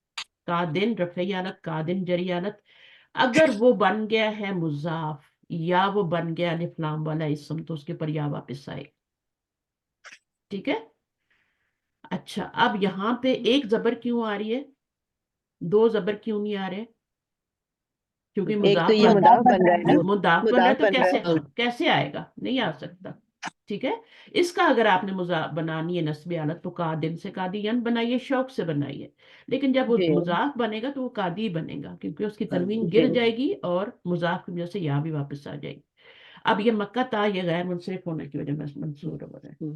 A: قادن رفعی حالت، قادن جری حالت. اگر وہ بن گیا ہے مضاف یا وہ بن گیا الف لام والا اسم تو اس کے اوپر یا واپس آئے، ٹھیک ہے. اچھا، اب یہاں پہ ایک زبر کیوں آ رہی ہے، دو زبر کیوں نہیں آ رہے؟ کیونکہ
C: ایک تو
A: مضاف
C: یہ
A: بن
C: مضاف بن رہا ہے نا.
A: مضاف بن رہا ہے
C: مضاف
A: تو
C: بن رہا
A: کیسے
C: ہے.
A: کیسے آئے گا؟ نہیں آ سکتا، ٹھیک ہے. اس کا اگر آپ نے مضاف بنانی ہے نصب حالت تو قادن سے قادین بنائیے، شوق سے بنائیے. لیکن جب وہ
C: جی
A: مضاف بنے گا تو وہ قادی بنے گا، کیونکہ اس کی تنوین
C: جی
A: گر جائے گی اور مضاف کی وجہ سے یا بھی واپس آ جائے گی. اب یہ مکہ تا یہ غیر منصرف ہونے کی وجہ سے منصور ہو رہا ہے.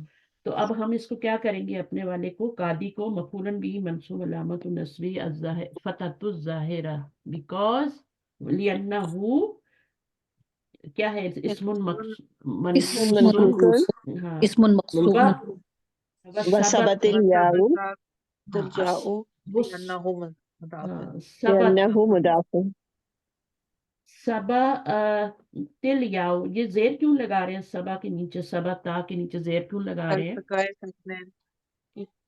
A: تو اب ہم اس کو کیا کریں گے، اپنے والے کو قادی کو مفعول بھی منصوب علامت نصبی فتحۃ الظاہرہ، بیکاز لأنہ کیا ہے، اسم
H: اسم
A: منقوص.
H: منقوص،
A: ہاں،
H: اسم مقصور.
C: وثبت الياء
B: الجاء
A: وہ
B: لأنه مضاف.
C: لأنه مضاف.
A: سبا تل یاؤ، یہ زیر کیوں لگا رہے ہیں سبا کے نیچے، سبا تا کے نیچے زیر کیوں لگا رہے ہیں؟
B: التقاء ساکنین.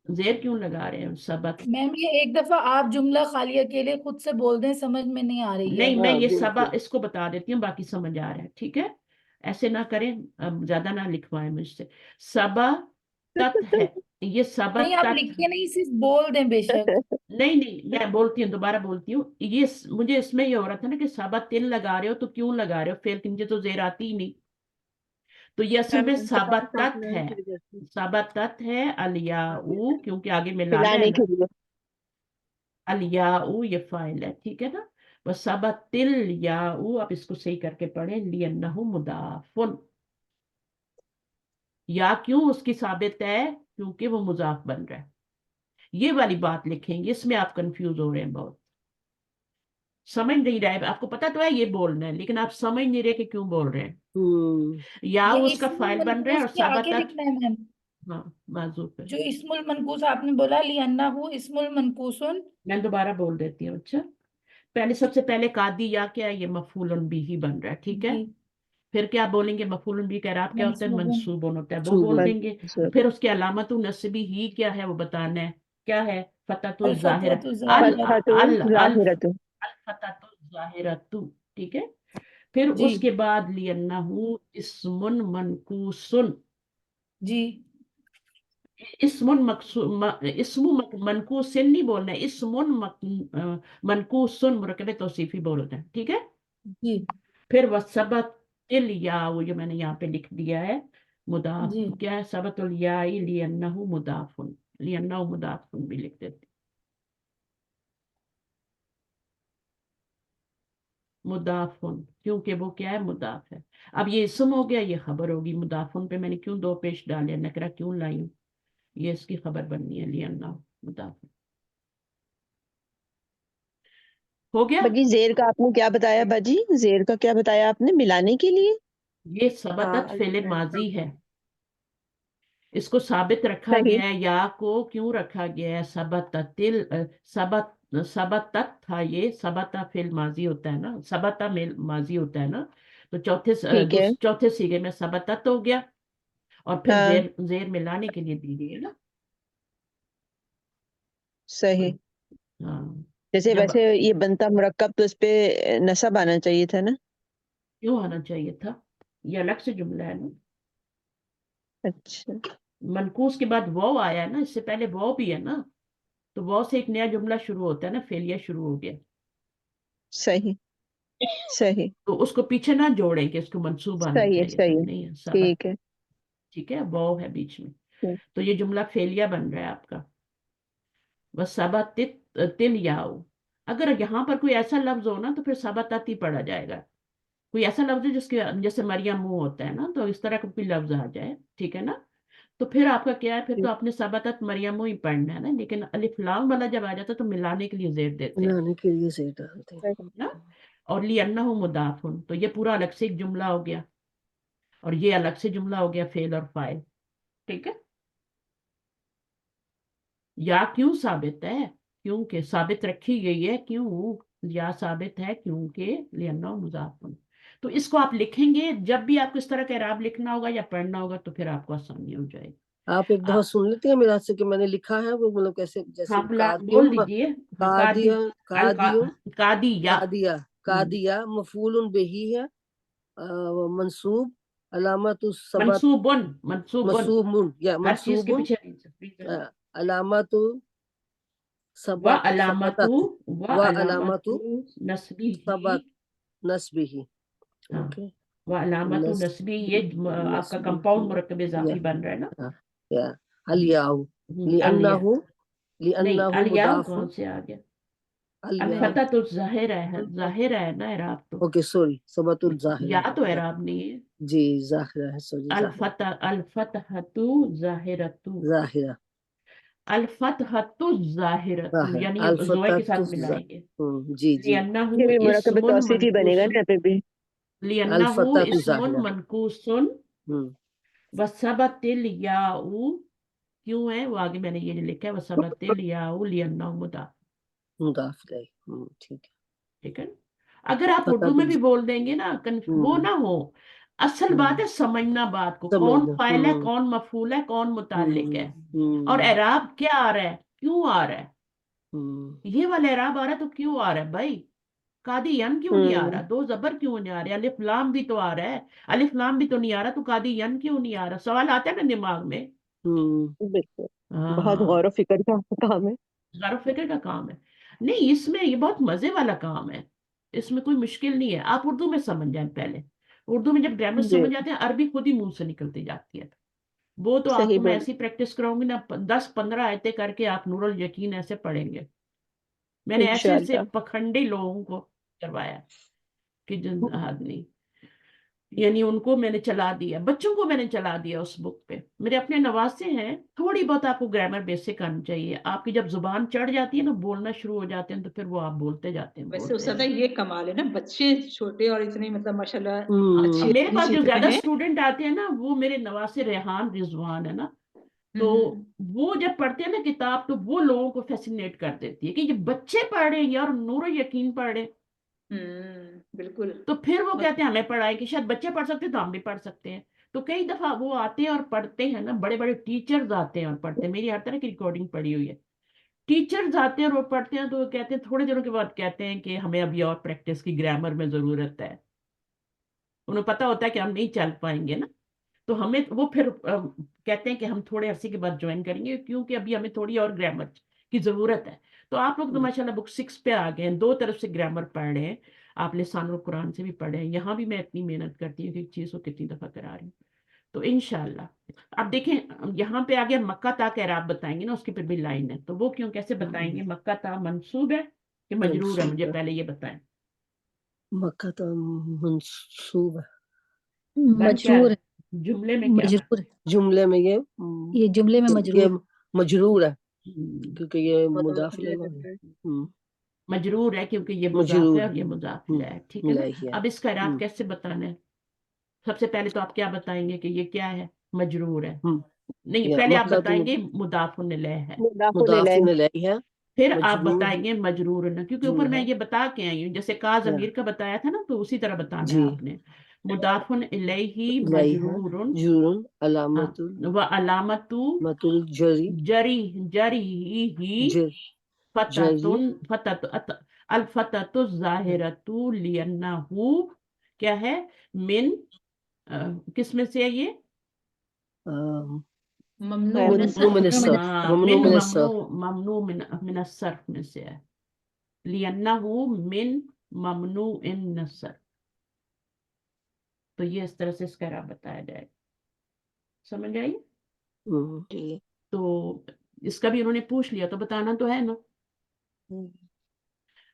A: زیر کیوں لگا رہے ہیں سبا؟
D: میم یہ ایک دفعہ آپ جملہ خالیہ کے لیے خود سے بول دیں، سمجھ میں نہیں آ رہی ہے.
A: نہیں، میں
I: ہاں
A: یہ سبا
I: بالکل.
A: اس کو بتا دیتی ہوں، باقی سمجھ آ رہا ہے، ٹھیک ہے. ایسے نہ کریں، اب زیادہ نہ لکھوائیں مجھ سے. سبا تت ہے، یہ سبا
D: نہیں آپ
A: تت.
D: لکھیے نہیں، صرف بول دیں بے شک.
A: نہیں میں بولتی ہوں، دوبارہ بولتی ہوں. یہ مجھے اس میں یہ ہو رہا تھا نا کہ سبا تل لگا رہے ہو تو کیوں لگا رہے ہو، فعل کے نیچے تو زیر آتی ہی نہیں. تو یہ اصل میں
B: التقاء
A: سبتت
B: ساکنین
A: ہے،
B: کی وجہ سے.
A: سبتت ہے الیاؤ، کیونکہ آگے ملانا ہے
C: پلانے
A: نا.
C: کے لیے.
A: الیاؤ یہ فاعل ہے، ٹھیک ہے نا. وثبت الیاؤ، اب اس کو صحیح کر کے پڑھیں، لأنہ مضاف. یا کیوں اس کی ثابت ہے، کیونکہ وہ مضاف بن رہا ہے. یہ والی بات لکھیں گے، اس میں آپ کنفیوز ہو رہے ہیں، بہت سمجھ نہیں رہے. آپ کو پتا تو ہے یہ بولنا ہے، لیکن آپ سمجھ نہیں رہے کہ کیوں بول رہے ہیں. یا
D: یہ
A: اس کا
D: اسم
A: فائل بن رہا ہے
D: المنقوص
A: اور
D: کے آگے
A: ثبتت.
D: لکھنا ہے میم،
A: ہاں، موضوع پہ
D: جو اسم المنقوص آپ نے بولا لأنہ اسم المنقوص.
A: میں دوبارہ بول دیتی ہوں. اچھا، پہلے سب سے پہلے قادی یا کیا ہے، یہ مفعول بھی بن رہا ہے، ٹھیک ہے.
D: جی،
A: پھر کیا بولیں گے، مفعول بھی کا اعراب کیا ہوتا ہے،
D: منصوب.
A: منصوب ہوتا ہے، وہ بول دیں گے.
C: منصوب.
A: پھر اس کی علامت نصبی ہی کیا ہے وہ بتانا ہے، کیا ہے، فتحۃ الظاہرہ.
D: الفتحۃ الظاہرہ.
C: فتحۃ ظاہرۃ.
A: الفتحۃ الظاہرہ، ٹھیک ہے. پھر
D: جی
A: اس کے بعد لأنہ اسم منقوص.
D: جی
A: اسم منقوص نہیں بولنا ہے، اسم منقوص مرکب توصیفی بولنا ہے، ٹھیک ہے.
D: جی
A: پھر وثبت الیاء، جو میں نے یہاں پہ لکھ دیا ہے، مضاف.
D: جی
A: کیا ہے، ثبت الیاء لأنہ مضاف، لأنہ مضاف بھی لکھ دیتے، مضاف، کیونکہ وہ کیا ہے، مضاف ہے. اب یہ اسم ہو گیا، یہ خبر ہوگی. مضاف پہ میں نے کیوں دو پیش ڈالے، نکرہ کیوں لائی ہوں، یہ اس کی خبر بننی ہے، لأنہ مضاف. ہو گیا.
C: باجی زیر کا آپ نے کیا بتایا، باجی زیر کا کیا بتایا آپ نے، ملانے کے لیے.
A: یہ
B: ہاں
A: ثبتت فعل
B: الزام
A: ماضی ہے، اس کو ثابت رکھا
C: صحیح.
A: گیا ہے. یا کو کیوں رکھا گیا ہے، ثبتت تھا، یہ ثبتا فعل ماضی ہوتا ہے نا، ثبتا ماضی ہوتا ہے نا. تو
C: ٹھیک ہے.
A: چوتھے سیگے میں ثبتت ہو گیا، اور پھر
C: ہاں
A: زیر ملانے کے لیے دی گئی ہے نا.
C: صحیح.
A: ہاں،
C: جیسے
A: جب
C: ویسے یہ بنتا مرکب تو اس پہ نصب آنا چاہیے تھا نا.
A: क्यों आना चाहिए था? ये अलग से जुमला है ना।
C: अच्छा
A: मनकूस के बाद वो आया है ना, इससे पहले वो भी है ना, तो वो से एक नया जुमला शुरू होता है ना, फेलियर शुरू हो गया,
C: सही सही
A: तो उसको पीछे ना जोड़ें कि इसको मंसूब आना
C: सही है
A: चाहिए था,
C: सही है
A: नहीं है, सबक।
C: ठीक है
A: ठीक है, वो है बीच में,
C: ठीक।
A: तो ये जुमला फेलिया बन रहा है आपका। बस सबत तिल याओ, अगर यहाँ पर कोई ऐसा लफ्ज हो ना तो फिर सबतत ही पढ़ा जाएगा। कोई ऐसा लफ्ज है जिसके जैसे मरियम मुंह होता है ना, तो इस तरह का कोई लफ्ज आ जाए, ठीक है ना, तो फिर आपका क्या है, फिर तो आपने सबतत मरियम ही पढ़ना है ना, लेकिन अलिफ लाम वाला जब आ जाता है तो मिलाने के लिए जेर देते हैं
I: बनाने के लिए सही डालते हैं।
C: सही।
A: ना। और लिअन्नहु मुदाफुन, तो ये पूरा अलग से एक जुमला हो गया, और ये अलग से जुमला हो गया, फेल और फाइल। ठीक है, या क्यों साबित है, क्योंकि साबित रखी गई है, क्यों, या साबित है क्योंकि लिअन्नहु मुदाफुन। तो इसको आप लिखेंगे जब भी आपको इस तरह का इराब लिखना होगा या पढ़ना होगा, तो फिर आपको आसानी हो जाएगी।
I: आप एक दफा
A: आप
I: सुन लेते हैं मेरे हाथ से कि मैंने लिखा है वो, मतलब कैसे, जैसे
A: हाँ
I: कादियुम,
A: बोल दीजिए। हाँ,
I: कादिया, कादियुम,
A: कादिया।
I: कादिया, कादिया मफूलुन बिही है, मंसूब, अलामतु सबत,
A: मंसूबुन, मंसूबुन,
I: मसूबुन या
A: हर चीज के
I: मंसूबुन,
A: पीछे रीजन।
I: अलामतु
A: व
I: सबत
A: अलामतु,
I: सबतत,
A: व
I: व
A: अलामतु
I: अलामतु
A: नस्बी
I: सबत नस्बिही।
A: हाँ,
I: ओके,
A: व अलामतु
I: नस
A: नस्बी, ये आपका
I: नस्बिही
A: कंपाउंड मुरक्कब
I: या
A: इजाफी बन रहा है ना।
I: या अलियाउ,
A: अलिया,
I: लिअन्नहु,
A: नहीं
I: लिअन्नहु
A: अलियाव कहाँ
I: मुदाफुन,
A: से आ गया?
I: अलियाउ,
A: अलफता तो जाहिर है ना इराब तो,
I: ओके सॉरी, सबतुल जाहिरा,
A: या तो इराब नहीं है।
I: जी जाहिरा है, सॉरी जाहिरा,
A: अलफतहतु जाहिरतु,
I: जाहिरा,
A: अलफतहतु जाहिरतु,
I: जाहिरा,
A: यानी ये जोए के साथ मिलाएंगे।
I: जी जी,
A: लिअन्नहु
C: ये भी मुरकब
A: इस्मुन
C: तौसीफी बनेगा ना
A: मनकूसुन,
C: यहाँ पे भी।
A: लिअन्नहु
I: अलफततु
A: इस्मुन
I: जाहिरा,
A: मनकूसुन वसबतिल याउ, क्यों है वो आगे मैंने ये लिखा है, वसबतिल याउ लिअन्नहु मुदाफ।
I: मुदाफ इलैह, ठीक है,
A: ठीक है, अगर आप उर्दू में भी बोल देंगे ना, वो ना हो, असल बात है समझना बात को, कौन
I: समझना,
A: फाइल है, कौन मफूल है, कौन मुताल्लिक है, और एराब क्या आ रहा है, क्यों आ रहा है, ये वाला एराब आ रहा है तो क्यों आ रहा है भाई, कादियन क्यों नहीं आ रहा, दो जबर क्यों नहीं आ रहे, अलिफ लाम भी तो आ रहा है, अलिफ लाम भी तो नहीं आ रहा, तो कादियन क्यों नहीं आ रहा, सवाल आता है ना दिमाग में।
C: बिल्कुल, बहुत
A: हाँ,
C: गौर व फिक्र का काम है।
A: गौर फिक्र का काम है। नहीं, इसमें ये बहुत मजे वाला काम है, इसमें कोई मुश्किल नहीं है, आप उर्दू में समझ जाए पहले। उर्दू में जब ग्रामर
C: जी
A: समझ जाते हैं, अरबी खुद ही मुंह से निकलती जाती है। वो तो
C: सही
A: आपको मैं
C: बोल।
A: ऐसी प्रैक्टिस कराऊंगी ना, 10-15 आयतें करके आप नूरुल यकीन ऐसे पढ़ेंगे। मैंने ऐसे ऐसे
C: इंशाल्लाह।
A: पखंडी लोगों को करवाया कि जिन आदमी, यानी उनको मैंने चला दिया, बच्चों को मैंने चला दिया उस बुक पे। मेरे अपने नवासे हैं, थोड़ी बहुत आपको ग्रामर बेसिक आनी चाहिए, आपकी जब जुबान चढ़ जाती है ना, बोलना शुरू हो जाते हैं, तो फिर वो आप बोलते जाते हैं,
G: वैसे
A: बोलते
G: उस्ताद
A: जाते
G: ये कमाल है ना, बच्चे छोटे और इतने मतलब माशाल्लाह
A: हैं।
G: अच्छी
A: अब मेरे पास जो
G: सीख रहे
A: ज्यादा
G: हैं।
A: स्टूडेंट आते हैं ना, वो मेरे नवासे रेहान रिजवान है ना, तो वो जब पढ़ते हैं ना किताब, तो वो लोगों को फैसिनेट कर देती है कि ये बच्चे पढ़ रहे हैं यार, नूर यकीन पढ़ रहे हैं।
G: बिल्कुल।
A: तो फिर वो कहते हैं हमें पढ़ाए, कि शायद बच्चे पढ़ सकते हैं तो हम भी पढ़ सकते हैं। तो कई दफा वो आते हैं और पढ़ते हैं ना, बड़े बड़े टीचर्स आते हैं और पढ़ते हैं, मेरी हर तरह की रिकॉर्डिंग पड़ी हुई है। टीचर्स आते हैं और वो पढ़ते हैं, तो वो कहते हैं, थोड़े दिनों के बाद कहते हैं कि हमें अभी और प्रैक्टिस की, ग्रामर में जरूरत है। उन्हें पता होता है कि हम नहीं चल पाएंगे ना, तो हमें वो फिर कहते हैं कि हम थोड़े अरसे के बाद ज्वाइन करेंगे, क्योंकि अभी हमें थोड़ी और ग्रामर की जरूरत है। तो आप लोग तो माशाल्लाह बुक 6 पे आ गए हैं, दो तरफ से ग्रामर पढ़ रहे हैं, आप लिसानुल कुरान से भी पढ़े हैं, यहाँ भी मैं इतनी मेहनत करती हूँ कि एक चीज को कितनी दफा करा रही हूँ। तो इंशाल्लाह आप देखें, यहाँ पे आगे मक्का ता का इराब बताएंगे ना, उसके पे भी लाइन है, तो वो क्यों कैसे बताएंगे, मक्का ता मंसूब है कि मजरूर है, मुझे पहले ये बताएं।
I: मक्का तो मंसूब है,
A: बन क्या
H: मजरूर
A: है?
H: है,
A: जुमले में क्या है?
H: मजरूर है,
I: जुमले में
H: ये जुमले में
I: ये
H: मजरूर
I: मजरूर है,
A: हम्म,
I: क्योंकि ये
C: मुदाफ
I: मुदाफ
C: इलैह
I: इलैह
C: बन रहा है।
A: मजरूर है क्योंकि ये मुजाफ
I: मजरूर
A: है और ये मुजाफ इलैह है, ठीक है ना।
I: इलैही है।
A: अब इसका इराब कैसे बताना है? सबसे पहले तो आप क्या बताएंगे कि ये क्या है, मजरूर है। नहीं,
I: या
A: पहले आप
I: मक्का तो
A: बताएंगे मुदाफुन इलैह है,
C: मुदाफुल इलैह।
I: मुदाफिन इलैही है,
A: फिर आप
I: मजरूर
A: बताएंगे मजरूर ना, क्योंकि
I: मजरूर
A: ऊपर मैं
I: है,
A: ये बता के आई हूँ, जैसे का
I: या
A: जमीर का बताया था ना, तो उसी तरह बताना है
I: जी
A: आपने। मुदाफुन इलैही
I: इलैही है,
A: मजरूरुन,
I: जुरुन
A: हाँ,
I: अलामतुल
A: व अलामतु
I: मतुल जरी,
A: जरी जरी ही
I: जर जरी
A: फततुन फतत अल फततु जाहिरतु लियन्नहु, क्या है मिन किस में से है ये
G: ममनू
C: है।
G: मिनस्सर
I: ममनू मिनस्सर
A: हाँ
I: ममनू
A: मिन
I: मिनस्सर
A: ममनू मिन अस्सर्फ में से है लियन्नहु मिन ममनू इन नस्सर। तो ये इस तरह से इसका इराब बताया जाएगा। समझ आई?
C: जी।
A: तो इसका भी उन्होंने पूछ लिया तो बताना तो है ना।
C: हम्म,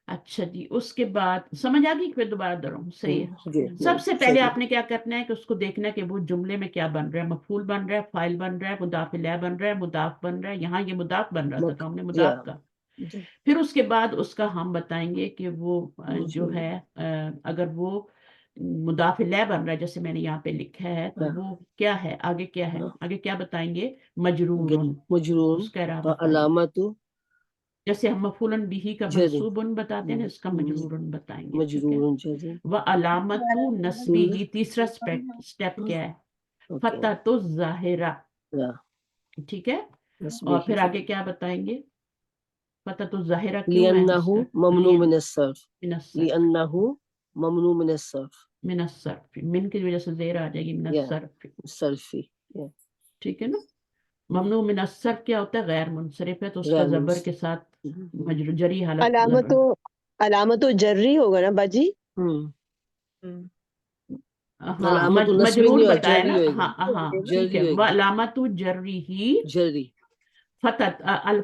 A: अच्छा जी, उसके बाद समझ आ गई? फिर दोबारा दोहराऊं? सही है।
I: जी
A: सबसे पहले
I: सही
A: आपने क्या करना है कि उसको देखना है कि वो जुमले में क्या बन रहा है। मफूल बन रहा है, फाइल बन रहा है, मुदाफ इलैह बन रहा है, मुदाफ बन रहा है। यहाँ ये मुदाफ बन रहा था तो हमने
I: या
A: मुदाफ का।
I: जी
A: फिर उसके बाद उसका हम बताएंगे कि वो जो
I: मजबूर
A: है अगर वो मुदाफ इलैह बन रहा है जैसे मैंने यहाँ पे लिखा है तो
I: हाँ
A: वो क्या है, आगे क्या है,
I: हाँ
A: आगे क्या बताएंगे? मजरूरुन,
I: मजरून
A: उसका इराब बताएंगे।
I: अलामतु
A: जैसे हम मफूलन बिही का
I: जरी
A: मंसूबन बताते हैं ना, इसका मजरूरन बताएंगे। ठीक है।
I: मजरूरन जरी
A: व अलामतु नस्बिही, तीसरा स्टेप क्या है?
I: ओके
A: फतहतु ज़ाहिरा।
I: या
A: ठीक है।
I: नस्बी
A: और फिर आगे क्या बताएंगे? फतहतु ज़ाहिरा क्यों है
I: लिअन्नहु
A: इसका?
I: ममनू मिन अस्सर्फ
A: मिनस्सर्फ,
I: लिअन्नहु ममनू मिन अस्सर्फ
A: मिनस्सर्फ, मिन की वजह से ज़ेर आ जाएगी
I: या
A: मिनस्सर्फ।
I: सर्फी या
A: ठीक है ना। ममनू मिनस्सर्फ क्या होता है? गैर मुनसरिफ है तो उसका
I: गैर
A: जबर के
I: मुंसरिफ
A: साथ जरी हालत
C: अलामतो अलामतो जर्री होगा ना बाजी?
A: हाँ
I: अलामत नस्बी
A: मजरूर
I: नहीं होगा
A: बताया
I: जरी
A: ना।
I: होएगा
A: हाँ हाँ ठीक
I: जरी
A: है। व
I: होएगी
A: अलामतु जर्रिही
I: जरी
A: फतत अल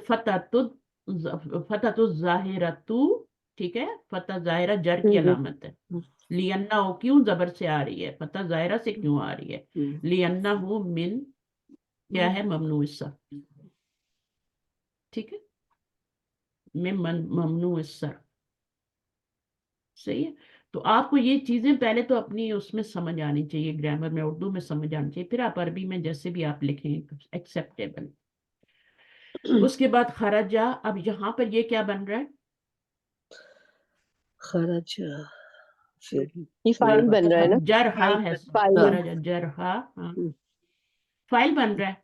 A: फततु ज़ाहिरतु। ठीक है। फतह ज़ाहिरा जर की अलामत है। लियन्ना हो क्यों जबर से आ रही है? फतह ज़ाहिरा से क्यों आ रही है? लियन्ना हो मिन क्या है? ममनू इसर। ठीक है। मिन ममनू इसर। सही है। तो आपको ये चीजें पहले तो अपनी उसमें समझ आनी चाहिए, ग्रामर में उर्दू में समझ आनी चाहिए, फिर आप अरबी में जैसे भी आप लिखें एक्सेप्टेबल। उसके बाद खराजा। अब यहाँ पर ये क्या बन रहा है?
I: खरज फिर
C: ये फाइल बन रहा है ना?
A: जरहा है।
C: फाइल
A: खराजा जरहा। हाँ फाइल बन रहा है।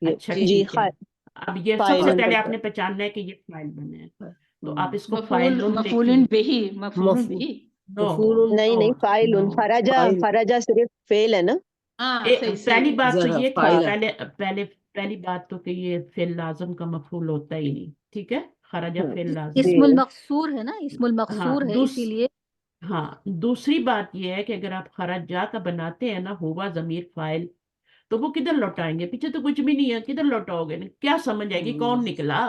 A: अच्छा
C: जी
A: ठीक है।
C: हाँ,
A: अब ये
C: फाइल
A: सबसे
C: बन
A: पहले
C: रहा
A: आपने पहचानना है कि ये फाइल बने हैं तो आप इसको
G: मफूल
A: फाइलुन
G: मफूलन
A: लिखिए।
G: बिही मफूलन
I: मफू
G: बिही
A: नो
I: मफूल
C: नहीं नहीं
A: नो
C: फाइल
A: नो।
C: खराजा
I: फाइल
C: खराजा सिर्फ फेल है ना?
G: हाँ सही
A: पहली
G: सही
A: बात तो
I: जरा
A: ये कि
I: फाइल
A: पहले पहले पहली बात तो कि ये फेल लाजम का मफूल होता ही नहीं। ठीक है। खराजा
C: हाँ,
A: फेल लाजम।
C: जी
H: इस्मुल मकसूर है ना, इस्मुल
A: हाँ
H: मकसूर है इसीलिए।
A: हाँ दूसरी बात ये है कि अगर आप खराजा का बनाते हैं ना हुआ जमीर फाइल तो वो किधर लौटाएंगे? पीछे तो कुछ भी नहीं है, किधर लौटाओगे? क्या समझ आएगी कौन निकला?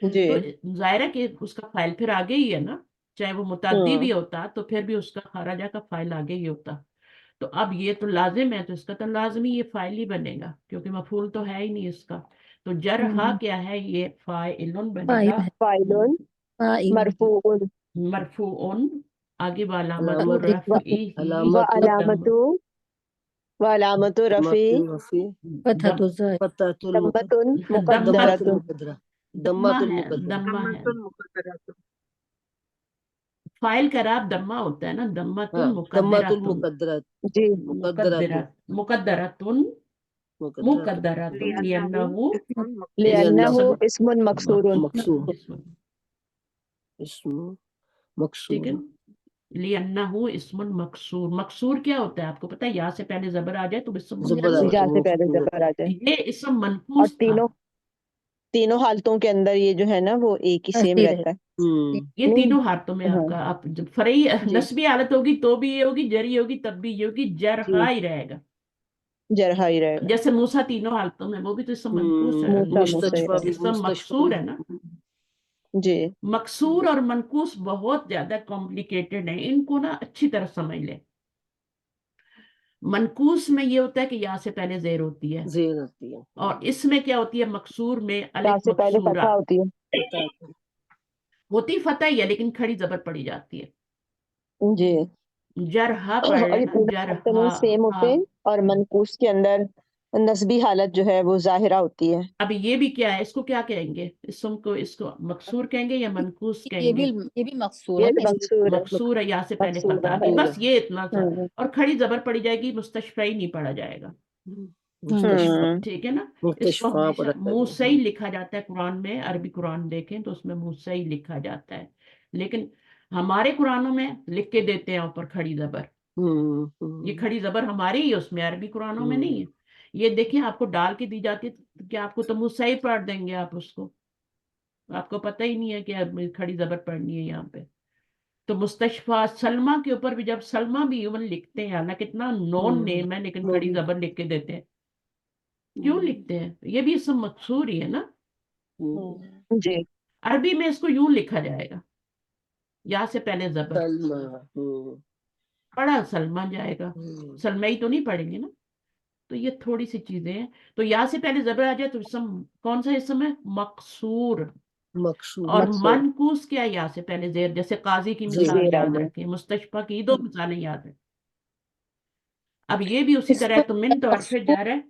C: जी
A: तो जाहिर है कि उसका फाइल फिर आगे ही है ना। चाहे वो मुतअद्दी भी होता तो फिर भी उसका खराजा का फाइल आगे ही होता। तो अब ये तो लाजिम है तो इसका तो लाजमी ये फाइल ही बनेगा क्योंकि मफूल तो है ही नहीं इसका। तो जरहा क्या है? ये फाइलुन
H: फाइल
A: बनेगा।
H: है,
C: फाइलुन
H: फाइल
C: मरफूउन
A: मरफूउन आगे वालामतु
C: व
A: रफ़ई
C: अलामतु व अलामतु रफी
I: रफी
H: फतहतु ज़ाहिर
I: फतहतुल
C: दम्मतुन
I: दम्मातुल
C: मुक़द्दरतुन
I: मुक़द्दरा
A: दम्मा
I: दम्मातुल
A: है,
I: मुक़द्दरा
A: दम्मा है। फाइल का राब दम्मा होता है ना। दम्मातुन
I: हाँ दम्मातुल
A: मुक़द्दरातुन
I: मुक़द्दरा
C: जी
I: मुक़द्दरातुन
A: मुक़द्दरातुन
I: मुक़द्दरातुन
A: लिअन्नहु
C: लिअन्नहु
A: इसम
C: इस्मुन मकसूरुन
I: मकसूर
A: इसम।
I: इसमें
A: ठीक है।
I: मकसूर
A: लिअन्नहु इस्मुन मकसूर। मकसूर क्या होता है आपको पता है? यहाँ से पहले जबर आ जाए तो इस्म
I: जबर
A: मकसूर
I: आए
A: होता
C: जा
I: तो
C: से पहले
I: मकसूर
C: जबर
I: होता
C: आ
I: है
C: जाए
A: है। ये इस्म
C: और
A: मनकूस था।
C: तीनों हालतों के अंदर ये जो है ना वो एक ही सेम
H: ऐसे
C: रहता है
A: ये
C: नहीं?
A: तीनों हालतों में
C: हाँ
A: आपका आप जब फरई
C: जी
A: नस्बी हालत होगी तो भी ये होगी, जरी होगी तब भी ये होगी, जरहा
C: जी
A: ही रहेगा।
C: जरहा ही रहेगा
A: जैसे मूसा तीनों हालतों में, वो भी तो इसम मनकूस है,
C: मूसा
I: मुस्तशफा भी
A: इसम
I: मुस्तशफा
A: मकसूर है ना।
C: जी
A: मकसूर और मनकूस बहुत ज्यादा कॉम्प्लिकेटेड है, इनको ना अच्छी तरह समझ ले। मनकूस में ये होता है कि या से पहले जेर होती है
I: ज़ेर आती है
A: और इसमें क्या होती है? मकसूर में
C: या
A: अलिफ
C: से पहले
A: मकसूरा
C: फतह होती है
I: पता है
A: होती, फतह ही है लेकिन खड़ी जबर पड़ी जाती है।
C: जी
A: जरहा पढ़
C: और
A: रहे
C: ये
A: ना,
C: तीनों हालतों
A: जरहा।
C: में सेम होते
A: हाँ
C: हैं और मनकूस के अंदर नस्बी हालत जो है वो जाहिरा होती है
A: अब ये भी क्या है? इसको क्या कहेंगे? इसको मकसूर कहेंगे या मनकूस कहेंगे?
H: ये भी मकसूर
C: ये
H: है
C: भी
H: ना,
C: मकसूर है
A: मकसूर है, या से पहले
C: मकसूरा
A: फतह आ
C: है
A: गई, बस ये इतना सा।
C: हम्म
A: और खड़ी जबर पड़ी जाएगी, मुस्तशफा ही नहीं पढ़ा जाएगा।
I: मुस्तशफा
A: ठीक है ना। इसको
I: मुस्तशफा
A: हमेशा
I: पढ़ा
A: मुंह
I: जाएगा
A: से ही लिखा जाता है कुरान में। अरबी कुरान देखें तो उसमें मुंह से ही लिखा जाता है, लेकिन हमारे कुरानों में लिख के देते हैं ऊपर खड़ी जबर, ये
I: हम्म
A: खड़ी जबर हमारी ही है, उसमें अरबी कुरानों में नहीं है। ये देखिए आपको डाल के दी जाती है तो क्या आपको तो मुँह सही पढ़ देंगे आप उसको, आपको पता ही नहीं है कि अब खड़ी जबर पढ़नी है यहाँ पे। तो मुस्तशफा सलमा के ऊपर भी, जब सलमा भी इवन लिखते हैं, हालांकि कितना नॉन नेम है लेकिन
I: वो
A: खड़ी
I: भी
A: जबर लिख के देते हैं, क्यों लिखते हैं? ये भी इसम मकसूर ही है ना।
C: जी
A: अरबी में इसको यूं लिखा जाएगा, या से पहले जबर,
I: सलमा
A: पढ़ा सलमा जाएगा, सलमई तो नहीं पढ़ेंगे ना। तो ये थोड़ी सी चीजें हैं। तो या से पहले जबर आ जाए तो इसम कौन सा इसम है? मकसूर।
I: मकसूर
A: और मनकूस क्या है? या से पहले जेर, जैसे काजी की
I: जेर।
A: मिसाल
C: जेर
A: याद
C: आया।
A: रखें, मुस्तशफा की 2 मिसालें याद रखें। अब ये भी उसी तरह है, तो मिन तो हरफ जर है,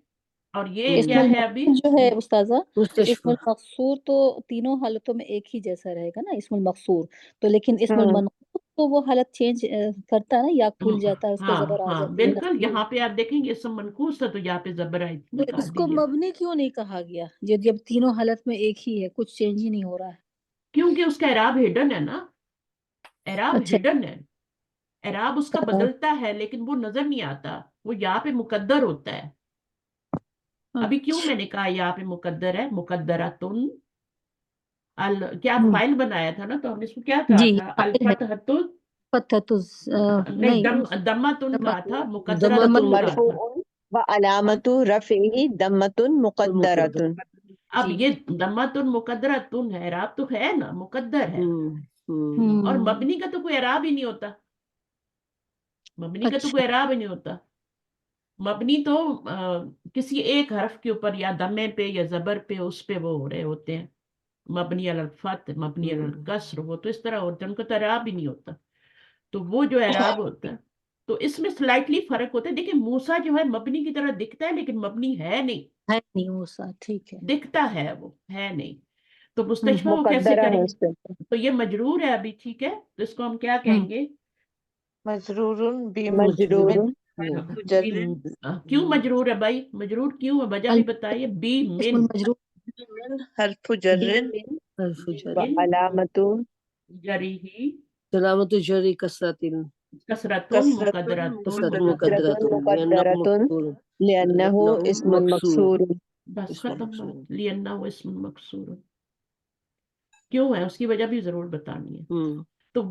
A: और ये क्या
H: इस्मुल
A: है अभी?
H: मकसूर जो है उस्ताजा,
I: मुस्तशफा
H: इस्मुल मकसूर तो तीनों हालतों में एक ही जैसा रहेगा ना, इस्मुल मकसूर तो। लेकिन इस्मुल मनकूस तो वो हालत चेंज करता है ना, या खुल जाता है, उस पे
A: हाँ
H: जबर आ
A: हाँ
H: जाती है।
A: बिल्कुल, यहाँ पे आप देखेंगे इसम मनकूस था तो यहाँ पे जबर आई,
H: तो
A: निकाल
H: इसको
A: दीजिए।
H: मबनी क्यों नहीं कहा गया, जब तीनों हालत में एक ही है, कुछ चेंज ही नहीं हो रहा है?
A: क्योंकि उसका एराब हिडन है ना, एराब
H: अच्छा।
A: हिडन है, एराब उसका बदलता है लेकिन वो नजर नहीं आता, वो यहाँ पे मुकद्दर होता है। अभी क्यों मैंने कहा यहाँ पे मुकद्दर है? मुकद्दरातुन अल, क्या फाइल बनाया था ना, तो हमने इसको क्या कहा
H: जी
A: था?
H: फाइल है,
A: अल्फतहतुल,
H: नहीं
A: नहीं दम्मतुन कहा था, मुकद्दरातुन
I: दम्मतुन
A: कहा था।
C: मरफूउन व अलामतु रफ़इही दम्मतुन
I: मुकद्दर।
C: मुक़द्दरतुन।
A: अब
H: जी।
A: ये दम्मतुन मुकद्दरातुन है, एराब तो है ना, मुकद्दर है। और
H: हम्म।
A: मबनी का तो कोई एराब ही नहीं होता, मबनी का तो कोई
H: अच्छा।
A: एराब ही नहीं होता। मबनी तो किसी एक हरफ के ऊपर या दमे पे या जबर पे, उस पे वो हो रहे होते हैं। मबनी अलल फत, मबनी अलल कसर, वो तो इस तरह होते हैं, उनका तो एराब ही नहीं होता। तो वो जो एराब होता है, तो इसमें स्लाइटली फर्क होता है। देखिए मूसा जो है मबनी की तरह दिखता है लेकिन मबनी है नहीं,
H: है नहीं वो सा, ठीक है।
A: दिखता है वो है नहीं। तो मुस्तशफा वो कैसे
C: मुक़द्दरा है
A: करेंगे?
C: उस पे।
A: तो ये मजरूर है अभी, ठीक है, तो इसको हम क्या
H: हम्म।
A: कहेंगे?
B: मजरूरुन बिम
C: मजरूरुन
B: हर्फ जर
A: क्यों मजरूर है भाई? मजरूर क्यों है, वजह भी बताइए। बी
H: इस्मुल
A: मिन,
H: मजरूर
B: मिन हर्फ
A: बी
B: जर्रिन
A: मिन
I: हर्फ जर।
C: व
A: मिन
C: अलामतु
A: जरीही
I: सलामतु जरी कसरतिन,
A: कसरतुन
B: कसरतुन
A: मुकद्दरातुन,
I: कसरत
C: कसरतुन
I: मुकद्दरतुन लिअन्नहु
C: मुक़द्दरतुन
I: मकसूर,
C: लिअन्नहु
I: लिअन्नहु
C: इस्मुन
I: मकसूर।
C: मकसूर।
A: बस
I: इसमें
A: खत्म
I: मकसूर।
A: बात। लियन्ना वो इसम मकसूर क्यों है, उसकी वजह भी जरूर बतानी है। तो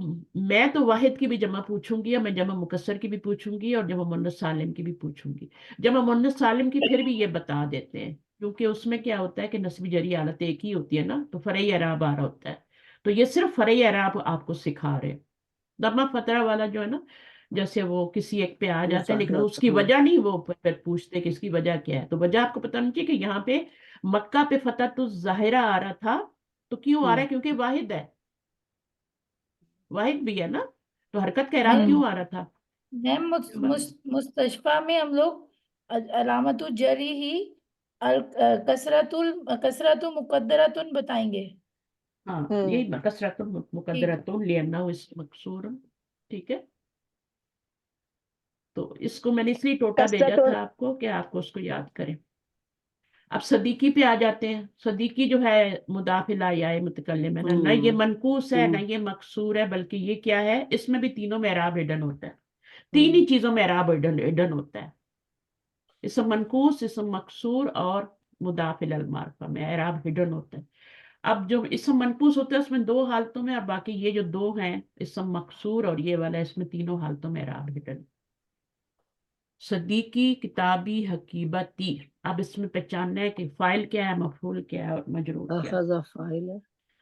A: मैं तो वाहिद की भी जमा पूछूंगी, या मैं जमा मुकस्सर की भी पूछूंगी, और जमा मुन्नस सालिम की भी पूछूंगी। जमा मुन्नस सालिम की फिर भी ये बता देते हैं, क्योंकि उसमें क्या होता है कि नस्बी जरी हालत एक ही होती है ना, तो फरई एराब आ रहा होता है। तो ये सिर्फ फरई एराब आपको सिखा रहे हैं। दमा फतरा वाला जो है ना, जैसे वो किसी एक पे आ जाता है लेकिन उसकी वजह नहीं, वो फिर पूछते कि इसकी वजह क्या है। तो वजह आपको पता नहीं चाहिए कि यहाँ पे मक्का पे फतह तो जाहिरा आ रहा था, तो क्यों आ रहा है? क्योंकि वाहिद है, वाहिद भी है ना, तो हरकत का एराब क्यों आ रहा था?
D: मैम मुस्तशफा में हम लोग अलामतु जरी ही कसरतुल मुकद्दरतुन बताएंगे।
A: हाँ यही कसरतुन मुकद्दरतुन लिअन्नहु इस्म मकसूर, ठीक है। तो इसको मैंने इसलिए टोटा भेजा
C: कसरतुन
A: था आपको कि आपको उसको याद करें। अब सदीकी पे आ जाते हैं। सदीकी जो है मुदाफिला या मुतकल्लिम है ना ये मनकूस है ना ये मकसूर है, बल्कि ये क्या है, इसमें भी तीनों में एराब हिडन होता है। तीन ही चीजों में एराब हिडन होता है, इसम मनकूस, इसम मकसूर और मुदाफिल अल मार्फा में एराब हिडन होता है। अब जो इसम मनकूस होता है उसमें 2 हालतों में, और बाकी ये जो 2 हैं इसम मकसूर और ये वाला, इसमें तीनों हालतों में एराब हिडन। सदीकी, किताबी, हकीबती। अब इसमें पहचानना है कि फाइल क्या है, मफूल क्या है और मजरूर क्या है।
I: अखज़ा फाइल है,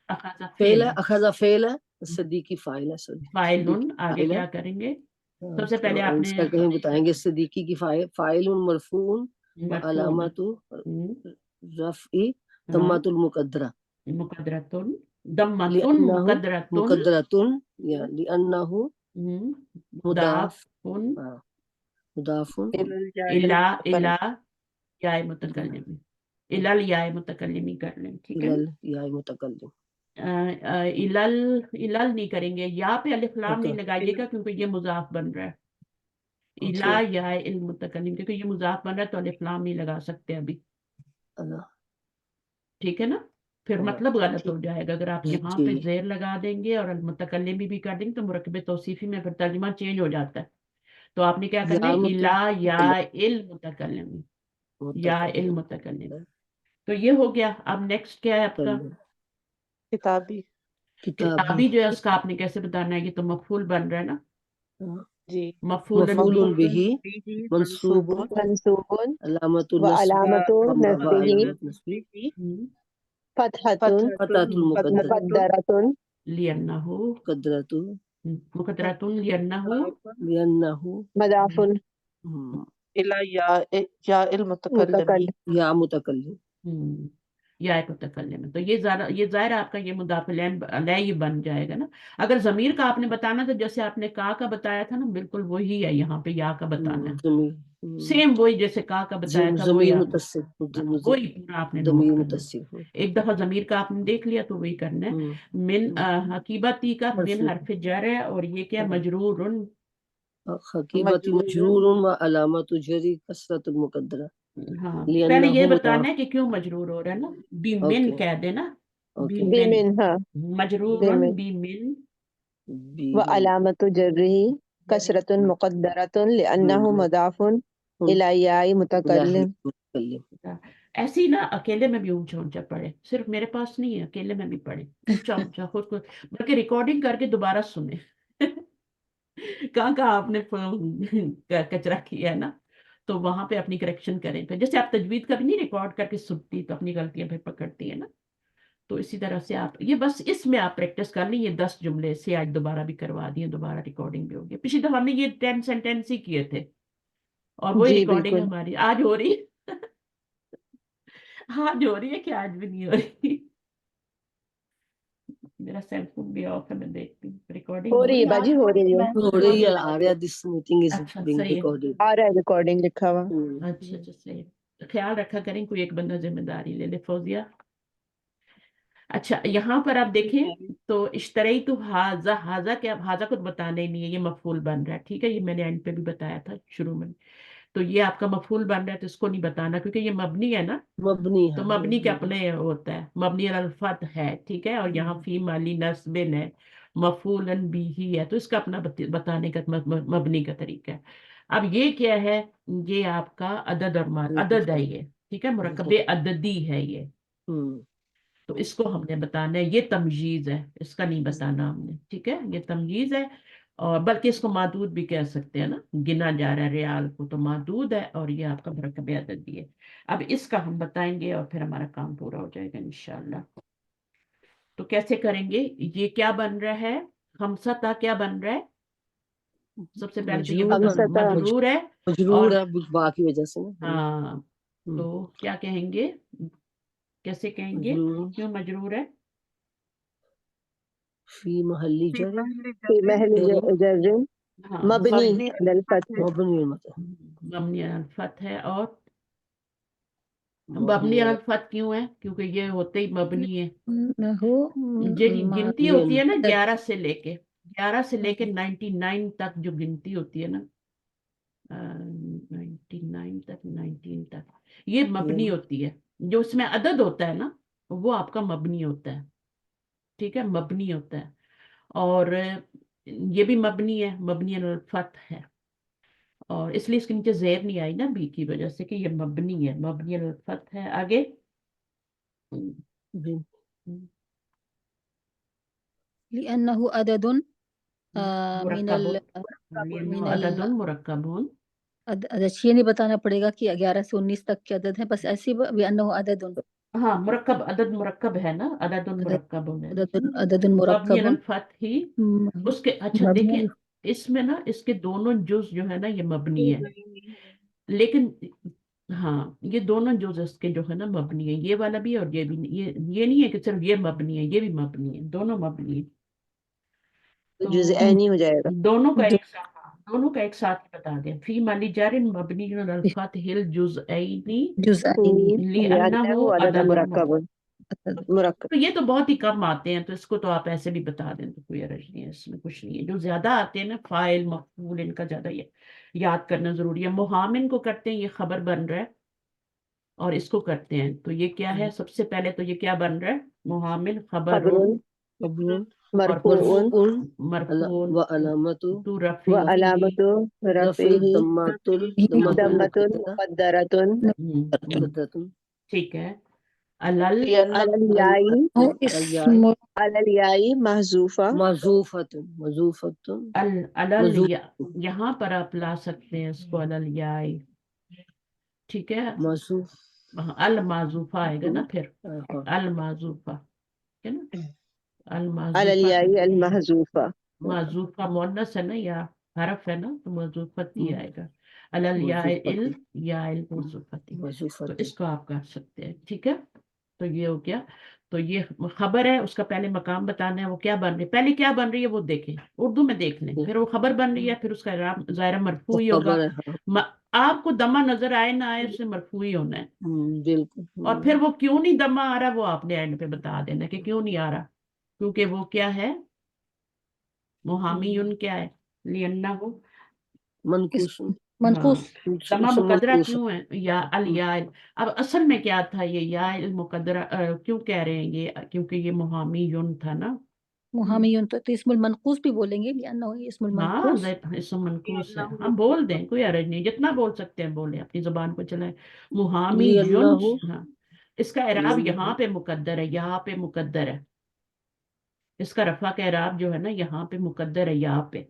A: अखज़ा
I: फेल
A: फेल
I: है,
A: है,
I: अखज़ा फेल है, सदीकी फाइल है,
A: फाइलुन
I: सदीकी
A: आगे
I: फाइल है।
A: क्या करेंगे? सबसे पहले
I: तो
A: आपने
I: इसका कहीं बताएंगे सदीकी की फाइलुन मरफून व
A: मरफून,
I: अलामतु रफ़ई
A: हाँ,
I: दम्मतुल मुकद्दरा
A: मुकद्दरतुन, दम्मतुन
I: लिअन्नहु
A: मुकद्दरतुन,
I: मुकद्दरतुन या लिअन्नहु मुदाफ
A: मुदाफुन
I: मुदाफुन
B: इलल जाए
A: इला
B: मुतकल
A: इला याय मुतकल्लिमी, इलल याय मुतकल्लिमी कर लें, ठीक है ना।
I: इलल या मुतकल्लिम।
A: इलल, इलल नहीं करेंगे, यहाँ पे अलिफ लाम नहीं
I: ओके
A: लगाइएगा क्योंकि ये मुजाफ बन रहा है। इला
I: ओके
A: या इल मुतकल्लिम, क्योंकि ये मुजाफ बन रहा है तो अलिफ लाम नहीं लगा सकते अभी,
I: अल्लाह
A: ठीक है ना। پھر مطلب غلط ہو جائے گا اگر آپ یہاں پہ
I: جی
A: زیر لگا دیں گے اور المتکلم بھی کر دیں گے تو مرکب توصیفی میں پھر ترجمہ چینج ہو جاتا ہے. تو آپ نے کیا کرنا
I: یا
A: ہے الا یا
I: متکلم
A: المتکلم یا
I: متکلم
A: المتکلم. تو یہ ہو گیا. اب نیکسٹ کیا ہے آپ کا؟
B: کتابی.
I: کتابی.
A: کتابی جو ہے اس کا آپ نے کیسے بتانا ہے؟ یہ تو مفعول بن رہا ہے نا.
B: جی.
A: مفعول
I: مفعول
A: بھی
I: به منصوب
C: منصوب
I: علامت
C: و
I: النصب
C: علامت نصبه
I: علامت نصبی
C: فتحة
I: فتحۃ المقدر
C: مقدرة
A: لأنه
I: قدرۃ
A: مقدرة لأنه
I: لأنہ
C: مضاف
B: الى یا المتکلم.
C: متکلم.
I: یا متکلم.
A: یا ایک متکلم ہے. تو یہ ظاہر آپ کا یہ مضاف الیہ بن جائے گا نا. اگر ضمیر کا آپ نے بتانا تو جیسے آپ نے کا بتایا تھا نا بالکل وہی ہے یہاں پہ یا کا بتانا ہے. سیم وہی جیسے کا بتایا تھا وہی
I: ضمیر
A: آپ
I: متصل
A: وہی پورا آپ نے
I: ضمیر
A: نوٹ کرنا.
I: متصل.
A: ایک دفعہ ضمیر کا آپ نے دیکھ لیا تو وہی کرنا ہے. من حقیبتی کا من حرف جر ہے اور یہ کیا مجرور.
I: حقیبت مجرور و علامت جری کثرت المقدرہ.
A: ہاں
I: لأنہ
A: پہلے یہ
I: مضاف.
A: بتانا ہے کہ کیوں مجرور ہو رہا ہے نا. بی من
I: اوکے
A: کہہ دینا. بی
I: اوکے.
A: من
C: بمن ہاں
A: مجرور
C: بمن
A: بی من
C: و علامت جره کسرۃ مقدرۃ لأنه مضاف إلى یا متکلم.
I: متکلم.
A: ایسے ہی نا اکیلے میں بھی اونچا اونچا پڑھے. صرف میرے پاس نہیں ہے اکیلے میں بھی پڑھے اونچا اونچا خود کو بلکہ ریکارڈنگ کر کے دوبارہ سنیں. کہاں آپ نے کچرا کیا ہے نا تو وہاں پہ اپنی کریکشن کریں. پھر جیسے آپ تجوید کا بھی نہیں ریکارڈ کر کے سنتی تو اپنی غلطیاں پھر پکڑتی ہے نا. تو اسی طرح سے آپ یہ بس اس میں آپ پریکٹس کر لیں. یہ 10 جملے سے آج دوبارہ بھی کروا دیے. دوبارہ ریکارڈنگ بھی ہوگی. پچھلی دفعہ ہم نے یہ 10 سینٹینس ہی کیے تھے اور وہی
C: جی
A: ریکارڈنگ
C: بالکل.
A: ہماری آج ہو رہی ہے. آج ہو رہی ہے کہ آج بھی نہیں ہو رہی؟ میرا سیل فون بھی آف ہے میں دیکھتی ہوں. ریکارڈنگ
C: ہو
A: ہو
C: رہی
A: رہی
C: ہے
A: ہے؟
C: باجی ہو رہی ہے.
I: ہو رہی ہے. آ رہا دس میٹنگ از
A: اچھا
I: بینگ
A: صحیح ہے.
I: ریکارڈڈ.
C: آ رہا ہے ریکارڈنگ لکھا ہوا.
A: اچھا اچھا صحیح. خیال رکھا کریں کوئی ایک بندہ ذمہ داری لے لے. فوزیہ اچھا یہاں پر آپ دیکھیں تو اشتری تو حاضہ کیا حاضہ کو بتانا ہی نہیں ہے. یہ مفعول بن رہا ہے. ٹھیک ہے یہ میں نے اینڈ پہ بھی بتایا تھا شروع میں. تو یہ آپ کا مفعول بن رہا ہے تو اس کو نہیں بتانا کیونکہ یہ مبنی ہے نا.
I: مبنی
A: تو
I: ہے.
A: مبنی کے اپنے ہوتا ہے. مبنی علی الفتح ہے. ٹھیک ہے اور یہاں فی مالی نصب ہے مفعول بھی ہے تو اس کا اپنا بتانے کا مبنی کا طریقہ ہے. اب یہ کیا ہے؟ یہ آپ کا عدد اور عدد ہے یہ. ٹھیک ہے مرکب عددی ہے یہ. تو اس کو ہم نے بتانا ہے. یہ تمجیز ہے. اس کا نہیں بتانا ہم نے. ٹھیک ہے یہ تمجیز ہے. اور بلکہ اس کو معدود بھی کہہ سکتے ہیں نا. گنا جا رہا ہے ریال کو تو معدود ہے اور یہ آپ کا مرکب عددی ہے. اب اس کا ہم بتائیں گے اور پھر ہمارا کام پورا ہو جائے گا انشاءاللہ. تو کیسے کریں گے؟ یہ کیا بن رہا ہے؟ خمسہ کیا بن رہا ہے؟ سب سے پہلے تو یہ
C: خمسہ
A: مجرور ہے.
I: مجرور ہے باقی وجہ سے نا.
A: ہاں تو کیا کہیں گے؟ کیسے کہیں گے؟ کیوں مجرور ہے؟
I: فی محلی جر
C: فی محل جر
A: ہاں
C: مبنی علی الفتح.
I: مبنی
A: مبنی علی الفتح ہے. اور مبنی علی الفتح کیوں ہے؟ کیونکہ یہ ہوتے ہی مبنی ہے. گنتی ہوتی ہے نا 11 سے لے کے 99 تک جو گنتی ہوتی ہے نا 99 تک 19 تک یہ مبنی ہوتی ہے. جو اس میں عدد ہوتا ہے نا وہ آپ کا مبنی ہوتا ہے. ٹھیک ہے مبنی ہوتا ہے. اور یہ بھی مبنی ہے. مبنی علی الفتح ہے اور اس لیے اس کے نیچے زیر نہیں آئی نا بی کی وجہ سے کہ یہ مبنی ہے. مبنی علی الفتح ہے. آگے
H: لأنه عدد من
A: مرکب
H: من
A: عدد مرکب.
H: یہ نہیں بتانا پڑے گا کہ 11 سے 19 تک کے عدد ہیں بس ایسی لأنه عدد
A: ہاں مرکب عدد مرکب ہے نا. عدد مرکب
H: عدد
A: مبنی
H: مرکب
A: علی الفتح ہی اس کے. اچھا دیکھیں اس میں نا اس کے دونوں جز جو ہے نا یہ مبنی ہے. لیکن ہاں یہ دونوں جز اس کے جو ہے نا مبنی ہے. یہ والا بھی اور یہ بھی. یہ نہیں ہے کہ صرف یہ مبنی ہے یہ بھی مبنی ہے. دونوں مبنی ہے. تو
C: جزءینی ہو جائے گا.
A: دونوں کا ایک ساتھ بتا دیں. فی مالی جار مبنی علی الفتح الجزئین لأنه عدد
C: مرکب مرکب.
A: تو یہ تو بہت ہی کم آتے ہیں تو اس کو تو آپ ایسے بھی بتا دیں تو کوئی حرج نہیں ہے. اس میں کچھ نہیں ہے. جو زیادہ آتے ہیں نا فاعل مفعول ان کا زیادہ یاد کرنا ضروری ہے. محامن کو کرتے ہیں یہ خبر بن رہا ہے اور اس کو کرتے ہیں تو یہ کیا ہے سب سے پہلے تو یہ کیا بن رہا ہے محامل خبر
C: خبر
I: خبر
C: مرفوع
A: مرفوع
I: وعلامت
A: تو رفعه
C: وعلامة
I: رفع
C: رفعه
I: ضمۃ
C: ضمة
I: مقدرة
C: مقدرة
A: ٹھیک ہے علل
B: لأنه
C: على الياء
H: أو اسم
C: على الياء محذوفة
I: مضوفۃ
A: علل
I: مضوف
A: یہاں پر آپ لا سکتے ہیں اس کو علل یائی ٹھیک ہے
I: مضوف
A: المعزوفہ آئے گا نا پھر
I: ہاں
A: المعزوفہ ہے نا
C: على
A: المعزوفہ
C: الياء المحذوفة
A: معزوفہ مؤنث ہے نا یا حرف ہے نا تو معزوفت ہی آئے گا علل یا المعزوفتی تو
I: مضوفۃ
A: اس کو آپ کر سکتے ہیں ٹھیک ہے تو یہ ہو گیا تو یہ خبر ہے اس کا پہلے مقام بتانا ہے وہ کیا بن رہی ہے پہلے کیا بن رہی ہے وہ دیکھیں اردو میں دیکھ لیں پھر وہ خبر بن رہی ہے پھر اس کا اعراب ظاہر مرفوع ہی ہوگا
I: خبر ہے ہاں
A: آپ کو دمہ نظر آئے نہ آئے اس سے مرفوع ہی ہونا ہے
I: بالکل
A: اور پھر وہ کیوں نہیں دمہ آ رہا وہ آپ نے اینڈ پہ بتا دینا کہ کیوں نہیں آ رہا کیونکہ وہ کیا ہے محامی کیا ہے لینہ ہو
I: منقوص
H: منقوص
A: دمہ
I: اسم
A: مقدرہ
I: منقوص
A: کیوں ہے یا الیا اب اصل میں کیا تھا یہ یا المقدرہ کیوں کہہ رہے ہیں یہ کیونکہ یہ محامی یون تھا نا
H: محامیون تو اسم المنقوص بھی بولیں گے لأنه اسم
A: ہاں
H: المنقوص
A: اسم منقوص ہے ہم بول دیں کوئی حرج نہیں جتنا بول سکتے ہیں بولیں اپنی زبان کو چلائیں محامی یون ہاں اس کا اعراب یہاں پہ مقدر ہے یہاں پہ مقدر ہے اس کا رفع کا اعراب جو ہے نا یہاں پہ مقدر ہے یہاں پہ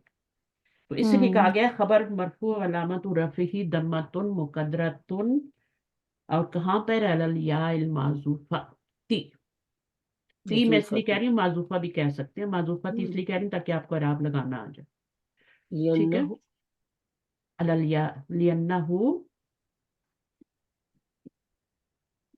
A: تو اس لیے کہا گیا خبر مرفوع علامت رفعہ ضمۃ مقدرۃ اور کہاں پر الیاء المعزوفہ تی میں اس لیے کہہ رہی ہوں معزوفہ بھی کہہ سکتے ہیں معزوفہ تی اس لیے کہہ رہی ہوں تاکہ آپ کو اعراب لگانا آ جائے ٹھیک ہے الیاء لینہ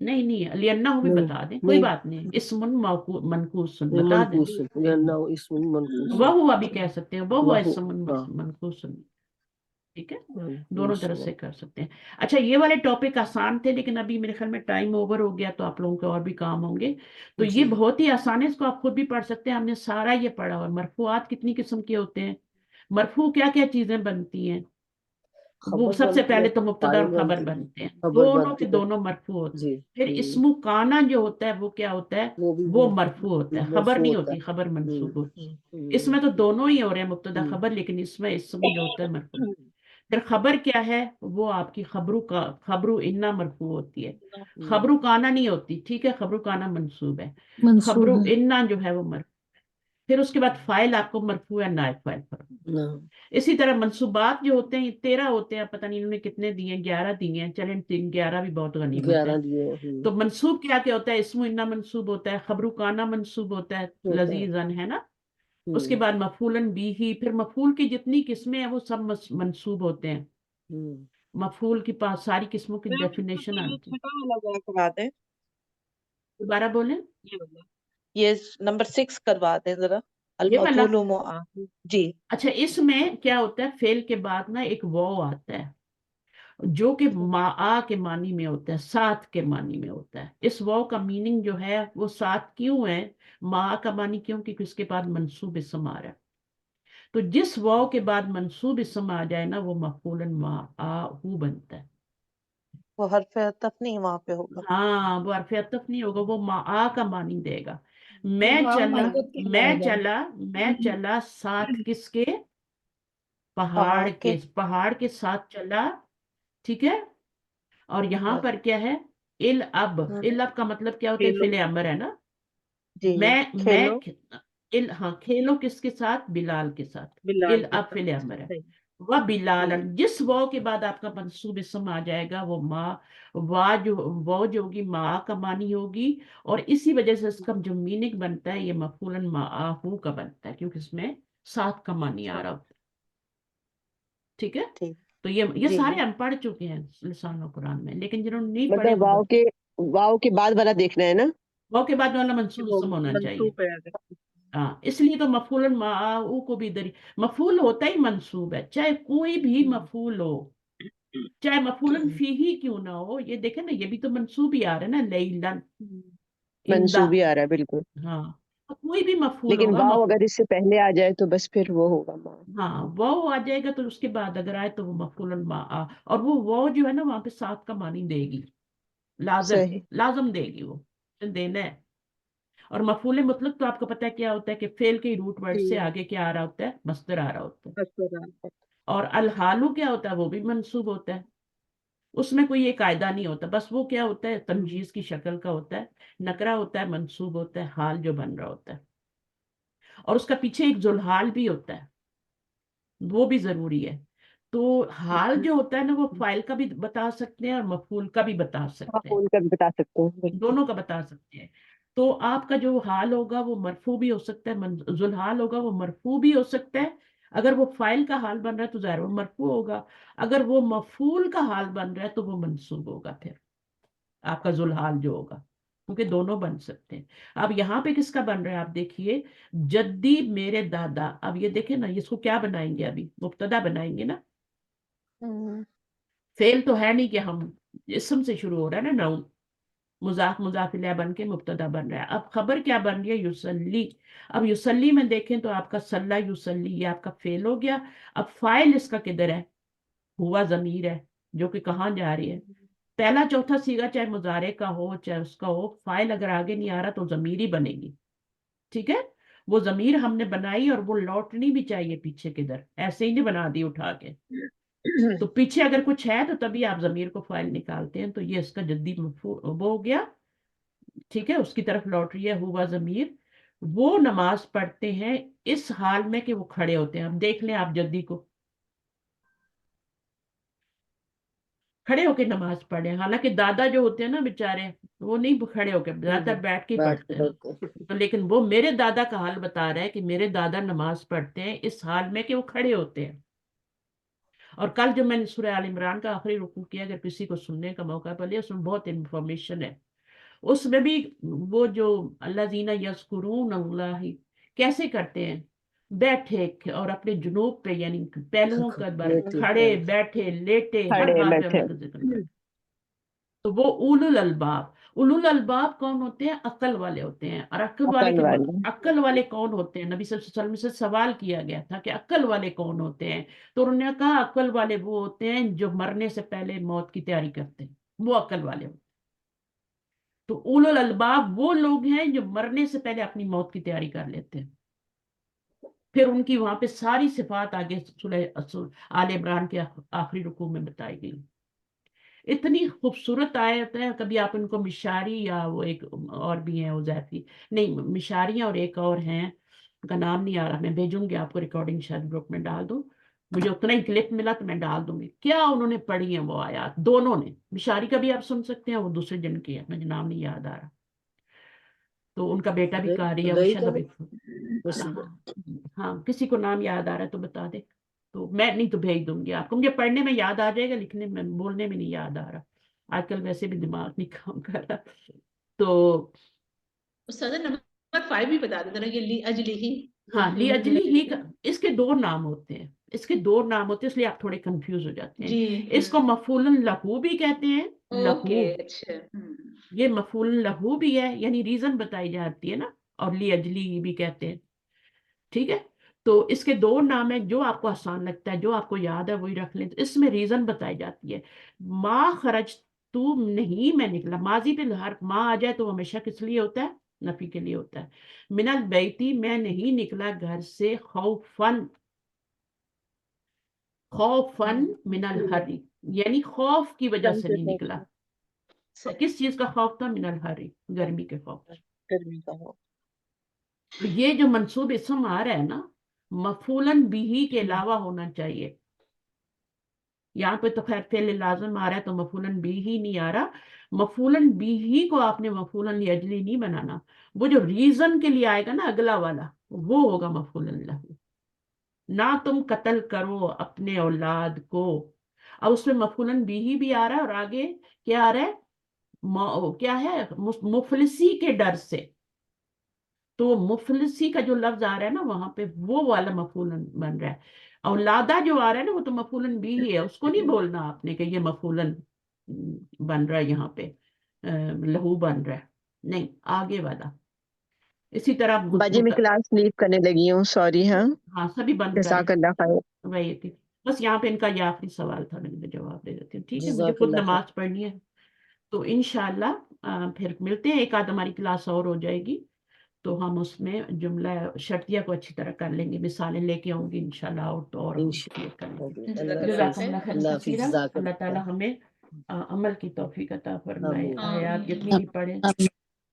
A: نہیں لینہ بھی بتا دیں کوئی بات نہیں اسم منقوص بتا دیں
I: منقوص لأنه اسم منقوص
A: وہ ہوا بھی کہہ سکتے ہیں وہ ہوا
I: وهو
A: اسم
I: ہاں
A: منقوص ٹھیک ہے
I: وعلیکم
A: دونوں طرح سے
I: السلام
A: کر سکتے ہیں اچھا یہ والے ٹاپک آسان تھے لیکن ابھی میرے خیال میں ٹائم اوور ہو گیا تو آپ لوگوں کے اور بھی کام ہوں گے تو یہ
I: جی
A: بہت ہی آسان ہے اس کو آپ خود بھی پڑھ سکتے ہیں ہم نے سارا یہ پڑھا ہوا مرفوعات کتنی قسم کے ہوتے ہیں مرفوع کیا کیا چیزیں بنتی ہیں وہ
I: خبر
A: سب سے
I: بنتی ہے
A: پہلے تو مبتدا اور
I: فاعل
A: خبر
I: بنتی
A: بنتے ہیں
I: خبر
A: دونوں
I: بنتی
A: کے
I: ہے
A: دونوں مرفوع ہوتے ہیں
I: جی
A: پھر اسم کانا جو ہوتا ہے وہ کیا ہوتا ہے
I: وہ بھی
A: وہ مرفوع ہوتا ہے خبر
I: مرفوع
A: نہیں
I: ہوتا
A: ہوتی خبر منصوب ہوتی
I: ہے
A: اس میں تو دونوں ہی ہو رہے ہیں مبتدا
I: ہوں
A: خبر لیکن اس میں اسم جو ہوتا ہے مرفوع پھر خبر کیا ہے وہ آپ کی خبرو انا مرفوع ہوتی ہے خبرو کانا نہیں ہوتی ٹھیک ہے خبرو کانا منصوب ہے
H: منصوب
A: خبرو
H: ہے
A: انا جو ہے وہ مرفوع پھر اس کے بعد فائل آپ کو مرفوع ہے نائب فائل پر اسی طرح منصوبات جو ہوتے ہیں 13 ہوتے ہیں پتہ نہیں انہوں نے کتنے دیے 11 دیے ہیں چلیں 11 بھی بہت غنیمت ہے
I: 11 دیے
A: تو منصوب کیا کیا ہوتا ہے اسم انا منصوب ہوتا ہے خبرو کانا منصوب ہوتا ہے لذیذن ہے نا اس کے بعد مفعولن بھی ہی پھر مفعول کی جتنی قسمیں ہیں وہ سب منصوب ہوتے ہیں مفعول کی پاس ساری قسموں کی ڈیفینیشن آتی ہے
B: چھٹا والا ذرا کروا دیں
A: دوبارہ بولیں
B: یہ نمبر 6 کروا دیں ذرا
A: یہ والا
B: المفعول جی
A: اچھا اس میں کیا ہوتا ہے فعل کے بعد نا ایک واو آتا ہے جو کہ آ کے معنی میں ہوتا ہے ساتھ کے معنی میں ہوتا ہے اس واو کا میننگ جو ہے وہ ساتھ کیوں ہے ما کا معنی کیوں کہ اس کے بعد منصوب اسم آ رہا ہے تو جس واو کے بعد منصوب اسم آ جائے نا وہ مفعولن ما ہو بنتا ہے
B: وہ حرف عطف نہیں وہاں پہ ہوگا
A: ہاں وہ حرف عطف نہیں ہوگا وہ ما کا معنی دے گا میں
D: واو
A: چلا
D: معیت کہلائے گا
A: میں چلا ساتھ کس کے پہاڑ کے ساتھ چلا ٹھیک ہے اور یہاں پر کیا ہے اب کا مطلب کیا ہوتا ہے فعل امر ہے نا
B: جی
A: میں ہاں کھیلو کس کے ساتھ بلال کے ساتھ
B: بلال کے
A: اب فعل
B: ساتھ
A: امر ہے
B: صحیح
A: وہ بلال جس واو کے بعد آپ کا منصوب اسم آ جائے گا وہ واو جو ہوگی ما کا معنی ہوگی اور اسی وجہ سے اس کا جو میننگ بنتا ہے یہ مفعولن معہو کا بنتا ہے کیونکہ اس میں ساتھ کا معنی آ رہا ہوتا ہے ٹھیک ہے
B: ٹھیک
A: تو یہ
B: جی
A: سارے ہم پڑھ چکے ہیں لسان قرآن میں لیکن جنہوں نے نہیں پڑھے
C: مطلب واو کے بعد والا دیکھنا ہے نا
A: واو کے بعد والا منصوب
B: وہ
A: اسم ہونا چاہیے
B: منصوب ہے اگر
A: ہاں اس لیے تو مفعول معہو کو بھی مفعول ہوتا ہی منصوب ہے چاہے کوئی بھی مفعول ہو چاہے مفعول فی ہی کیوں نہ ہو یہ دیکھیں نا یہ بھی تو منصوب ہی آ رہا ہے نا لیلن
C: منصوب ہی آ رہا ہے بالکل
A: ہاں کوئی بھی مفعول
C: لیکن
A: ہوگا
C: واو اگر اس سے پہلے آ جائے تو بس پھر وہ ہوگا
A: ہاں واو آ جائے گا تو اس کے بعد اگر آئے تو وہ مفعول اور وہ واو جو ہے نا وہاں پہ ساتھ کا معنی دے گی लाजम
C: صحیح
A: लाजम देगी वो, देना है। और मफूल मुतलक तो आपको पता है क्या होता है कि फेल के रूट वर्ड से
C: جی
A: आगे क्या आ रहा होता है, मस्दर आ रहा होता है।
C: بس
A: और अल हालू क्या होता है, वो भी मंसूब होता है, उसमें कोई ये कायदा नहीं होता, बस वो क्या होता है तमजीज की शक्ल का होता है, नकरा होता है, मंसूब होता है, हाल जो बन रहा होता है। और उसका पीछे एक जुल्हाल भी होता है, वो भी जरूरी है। तो हाल जो होता है ना, वो फाइल का भी बता सकते हैं और मफूल का भी बता सकते हैं,
C: مفعول کا بھی بتا سکتے ہیں بالکل
A: दोनों का बता सकते हैं। तो आपका जो हाल होगा वो मरफू भी हो सकता है, जुल्हाल होगा वो मरफू भी हो सकता है। अगर वो फाइल का हाल बन रहा है तो ज़ाहिर वो मरफू होगा, अगर वो मफूल का हाल बन रहा है तो वो मंसूब होगा फिर आपका जुल्हाल जो होगा, क्योंकि दोनों बन सकते हैं। अब यहाँ पे किसका बन रहा है आप देखिए, जद्दी मेरे दादा। अब ये देखें ना, इसको क्या बनाएंगे, अभी मुब्तदा बनाएंगे ना, फेल तो है नहीं कि हम इसम से शुरू हो रहा है ना, नाउन मुजाफ मुजाफ इलैह बन के मुब्तदा बन रहा है। अब खबर क्या बन रही है, युसल्ली। अब युसल्ली में देखें तो आपका सल्ला युसल्ली, ये आपका फेल हो गया। अब फाइल इसका किधर है, हुआ जमीर है जो कि कहाँ जा रही है। पहला चौथा सीगा चाहे मुजारे का हो चाहे उसका हो, फाइल अगर आगे नहीं आ रहा तो जमीर ही बनेगी, ठीक है। वो जमीर हमने बनाई और वो लौटनी भी चाहिए पीछे किधर, ऐसे ही नहीं बना दी उठा के। तो पीछे अगर कुछ है तो तभी आप जमीर को फाइल निकालते हैं। तो ये इसका जद्दी मफूल वो हो गया, ठीक है, उसकी तरफ लौट रही है हुआ जमीर। वो नमाज पढ़ते हैं इस हाल में कि वो खड़े होते हैं। अब देख लें आप जद्दी को, खड़े होके नमाज पढ़े, हालांकि दादा जो होते हैं ना बेचारे, वो नहीं खड़े होके, ज्यादातर बैठ के ही
I: बैठ
A: पढ़ते
I: के
A: हैं।
I: पढ़ते हैं।
A: तो लेकिन वो मेरे दादा का हाल बता रहा है कि मेरे दादा नमाज पढ़ते हैं इस हाल में कि वो खड़े होते हैं। और कल जो मैंने सूरह आल इमरान का आखिरी रुकू किया, अगर किसी को सुनने का मौका पड़े, उसमें बहुत इंफॉर्मेशन है। उसमें भी वो जो अल्लाज़ीना यज़कुरून अल्लाह कैसे करते हैं, बैठे और अपने जुनूब पे यानी पहलुओं का बल,
I: लेटे
A: खड़े
I: हैं।
A: बैठे लेटे, हर
C: کھڑے
A: हाल पे
C: بیٹھے
A: अल्लाह का जिक्र करते। तो वो उलुल अलबाब, उलुल अलबाब कौन होते हैं, अक्ल वाले होते हैं। और अक्ल वाले
C: عقل
A: के
C: والے
A: अक्ल वाले कौन होते हैं, नबी सल्लल्लाहु अलैहि वसल्लम से सवाल किया गया था कि अक्ल वाले कौन होते हैं, तो उन्होंने कहा अक्ल वाले वो होते हैं जो मरने से पहले मौत की तैयारी करते हैं, वो अक्ल वाले होते हैं। तो उलुल अलबाब वो लोग हैं जो मरने से पहले अपनी मौत की तैयारी कर लेते हैं। फिर उनकी वहां पे सारी सिफात आगे सूरह आल इमरान के आखिरी रुकू में बताई गई। इतनी खूबसूरत आयत है, कभी आप उनको मिशारी या वो एक और भी है उजैफी, नहीं मिशारियाँ और एक और हैं, उनका नाम नहीं आ रहा, मैं भेजूंगी आपको, रिकॉर्डिंग शायद ग्रुप में डाल दूं, मुझे उतना ही क्लिप मिला तो मैं डाल दूंगी। क्या उन्होंने पढ़ी है वो आयत, दोनों ने, मिशारी का भी आप सुन सकते हैं, वो दूसरे जन की है, मुझे नाम नहीं याद आ रहा। तो उनका बेटा भी कारी है, वो
I: रही
A: शायद
I: का
A: अभी, हाँ, हाँ किसी को नाम याद आ रहा है तो बता दे, तो मैं नहीं तो भेज दूंगी आपको, मुझे पढ़ने में याद आ जाएगा, लिखने में बोलने में नहीं याद आ रहा, आजकल वैसे भी दिमाग नहीं काम कर रहा। तो
G: उस्ताद नंबर 5 भी बता देते ना, ये ली अजली ही।
A: हाँ, ली अजली ही का, इसके दो नाम होते हैं, इसके दो नाम होते हैं, इसलिए आप थोड़े कंफ्यूज हो जाते हैं।
G: जी
A: इसको मफूलन लहू भी कहते हैं,
G: ओके
A: लहू,
G: अच्छा
A: ये मफूल लहू भी है, यानी रीजन बताई जाती है ना, और ली अजली भी कहते हैं, ठीक है। तो इसके दो नाम है, जो आपको आसान लगता है, जो आपको याद है वही रख लें। तो इसमें रीजन बताई जाती है। माँ खरज, तू नहीं मैं निकला, माजी पे हर माँ आ जाए तो हमेशा किस लिए होता है, नफी के लिए होता है। मिनल बैती, मैं नहीं निकला घर से, खौफन, खौफन मिनल हरी, यानी खौफ की वजह से नहीं निकला। किस चीज का खौफ था, मिनल हरी, गर्मी के खौफ।
C: گرمی کا ہو
A: तो ये जो मंसूब इसम आ रहा है ना, मफूलन बिही के अलावा होना चाहिए। यहाँ पे तो खैर फेल लाजम आ रहा है तो मफूलन बिही नहीं आ रहा। मफूलन बिही को आपने मफूलन लिअजली नहीं बनाना, वो जो रीजन के लिए आएगा ना अगला वाला, वो होगा मफूलन लहू। ना तुम कत्ल करो अपने औलाद को, अब उसमें मफूलन बिही भी आ रहा है और आगे क्या आ रहा है, क्या है, मुफलिसी के डर से। तो मुफलिसी का जो लफ्ज आ रहा है ना वहां पे, वो वाला मफूलन बन रहा है। औलादा जो आ रहा है ना, वो तो मफूलन भी ही है, उसको नहीं बोलना आपने कि ये मफूलन बन रहा है, यहाँ पे लहू बन रहा है, नहीं, आगे वाला। इसी तरह
C: باجی میں کلاس لیو کرنے لگی ہوں سوری ہاں
A: हाँ सभी बंद करें,
C: جزاک اللہ خیر
A: वही थी। बस यहाँ पे इनका ये आखिरी सवाल था, मैंने जवाब दे देती हूँ, ठीक है, मुझे खुद
I: जज़ाकल्लाह खैर।
A: नमाज पढ़नी है। تو انشاءاللہ پھر ملتے ہیں، ایک آدھ ہماری کلاس اور ہو جائے گی تو ہم اس میں جملہ شرطیہ کو اچھی طرح کر لیں گے، مثالیں لے کے آؤں گی انشاءاللہ، اور تو اور ہم
I: انشاء
A: کلیئر کر لیں گے۔
I: اللہ
A: جزاکم
I: حافظ،
A: اللہ خیر
I: اللہ حافظ،
A: کثیرا،
I: جزاک
A: اللہ تعالی
I: اللہ،
A: ہمیں عمل کی توفیق عطا فرمائے،
I: آمین،
A: آیات
G: آمین۔
A: جتنی بھی پڑھیں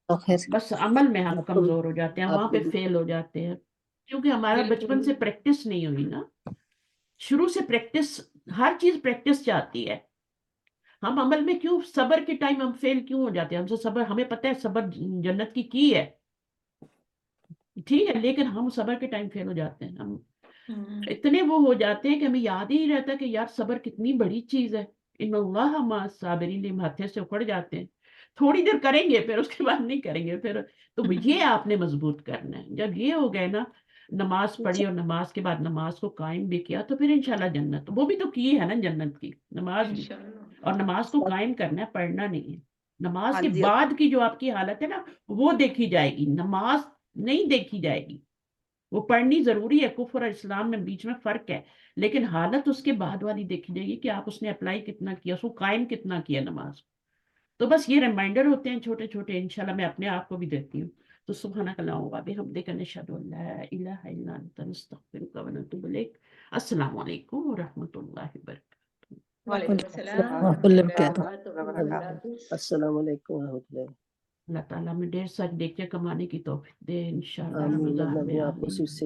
H: خیر
A: بس عمل میں ہم
I: آپ کو بھی
A: کمزور ہو جاتے ہیں،
I: آپ
A: وہاں
I: کو
A: پہ
I: بھی
A: فیل ہو جاتے ہیں، کیونکہ ہمارا
G: بالکل
A: بچپن سے پریکٹس نہیں ہوئی نا، شروع سے پریکٹس، ہر چیز پریکٹس چاہتی ہے۔ ہم عمل میں کیوں صبر کے ٹائم ہم فیل کیوں ہو جاتے ہیں؟ ہم سے صبر، ہمیں پتہ ہے صبر جنت کی ہے، ٹھیک ہے، لیکن ہم صبر کے ٹائم فیل ہو جاتے ہیں، ہم اتنے وہ ہو جاتے ہیں کہ ہمیں یاد ہی نہیں رہتا کہ یار صبر کتنی بڑی چیز ہے، ان اللہ مع الصابرین، ہم ہاتھے سے اکھڑ جاتے ہیں، تھوڑی دیر کریں گے پھر اس کے بعد نہیں کریں گے پھر، تو یہ آپ نے مضبوط کرنا ہے۔ جب یہ ہو گئے نا، نماز پڑھی اور نماز کے بعد نماز کو قائم بھی کیا تو پھر انشاءاللہ جنت، وہ بھی تو کی ہے نا جنت کی نماز بھی،
G: انشاءاللہ۔
A: اور نماز کو قائم کرنا ہے، پڑھنا نہیں ہے۔ نماز
B: ہاں
A: کے
B: جی،
A: بعد کی جو آپ کی حالت ہے نا وہ دیکھی جائے گی، نماز نہیں دیکھی جائے گی، وہ پڑھنی ضروری ہے، کفر اور اسلام میں بیچ میں فرق ہے، لیکن حالت اس کے بعد والی دیکھی جائے گی کہ آپ اس نے اپلائی کتنا کیا، اس کو قائم کتنا کیا نماز۔ تو بس یہ ریمائنڈر ہوتے ہیں چھوٹے چھوٹے، انشاءاللہ میں اپنے آپ کو بھی دیتی ہوں۔ تو سبحانک اللہم و بحمدک، نشہد ان لا الہ الا انت، نستغفرک و نتوب الیک۔ السلام علیکم ورحمۃ اللہ وبرکاتہ۔
G: وعلیکم السلام
H: ورحمۃ
G: ورحمۃ
H: اللہ
G: اللہ
H: وبرکاتہ۔
G: وبرکاتہ۔
I: السلام علیکم و رحمۃ اللہ،
A: اللہ تعالیٰ میں ڈیر ساری نیکیاں کمانے کی توفیق دے انشاءاللہ
I: آمین،
A: رمضان
I: اللہ
A: میں،
I: وہ آپ کو
A: آمین۔
I: صرف سے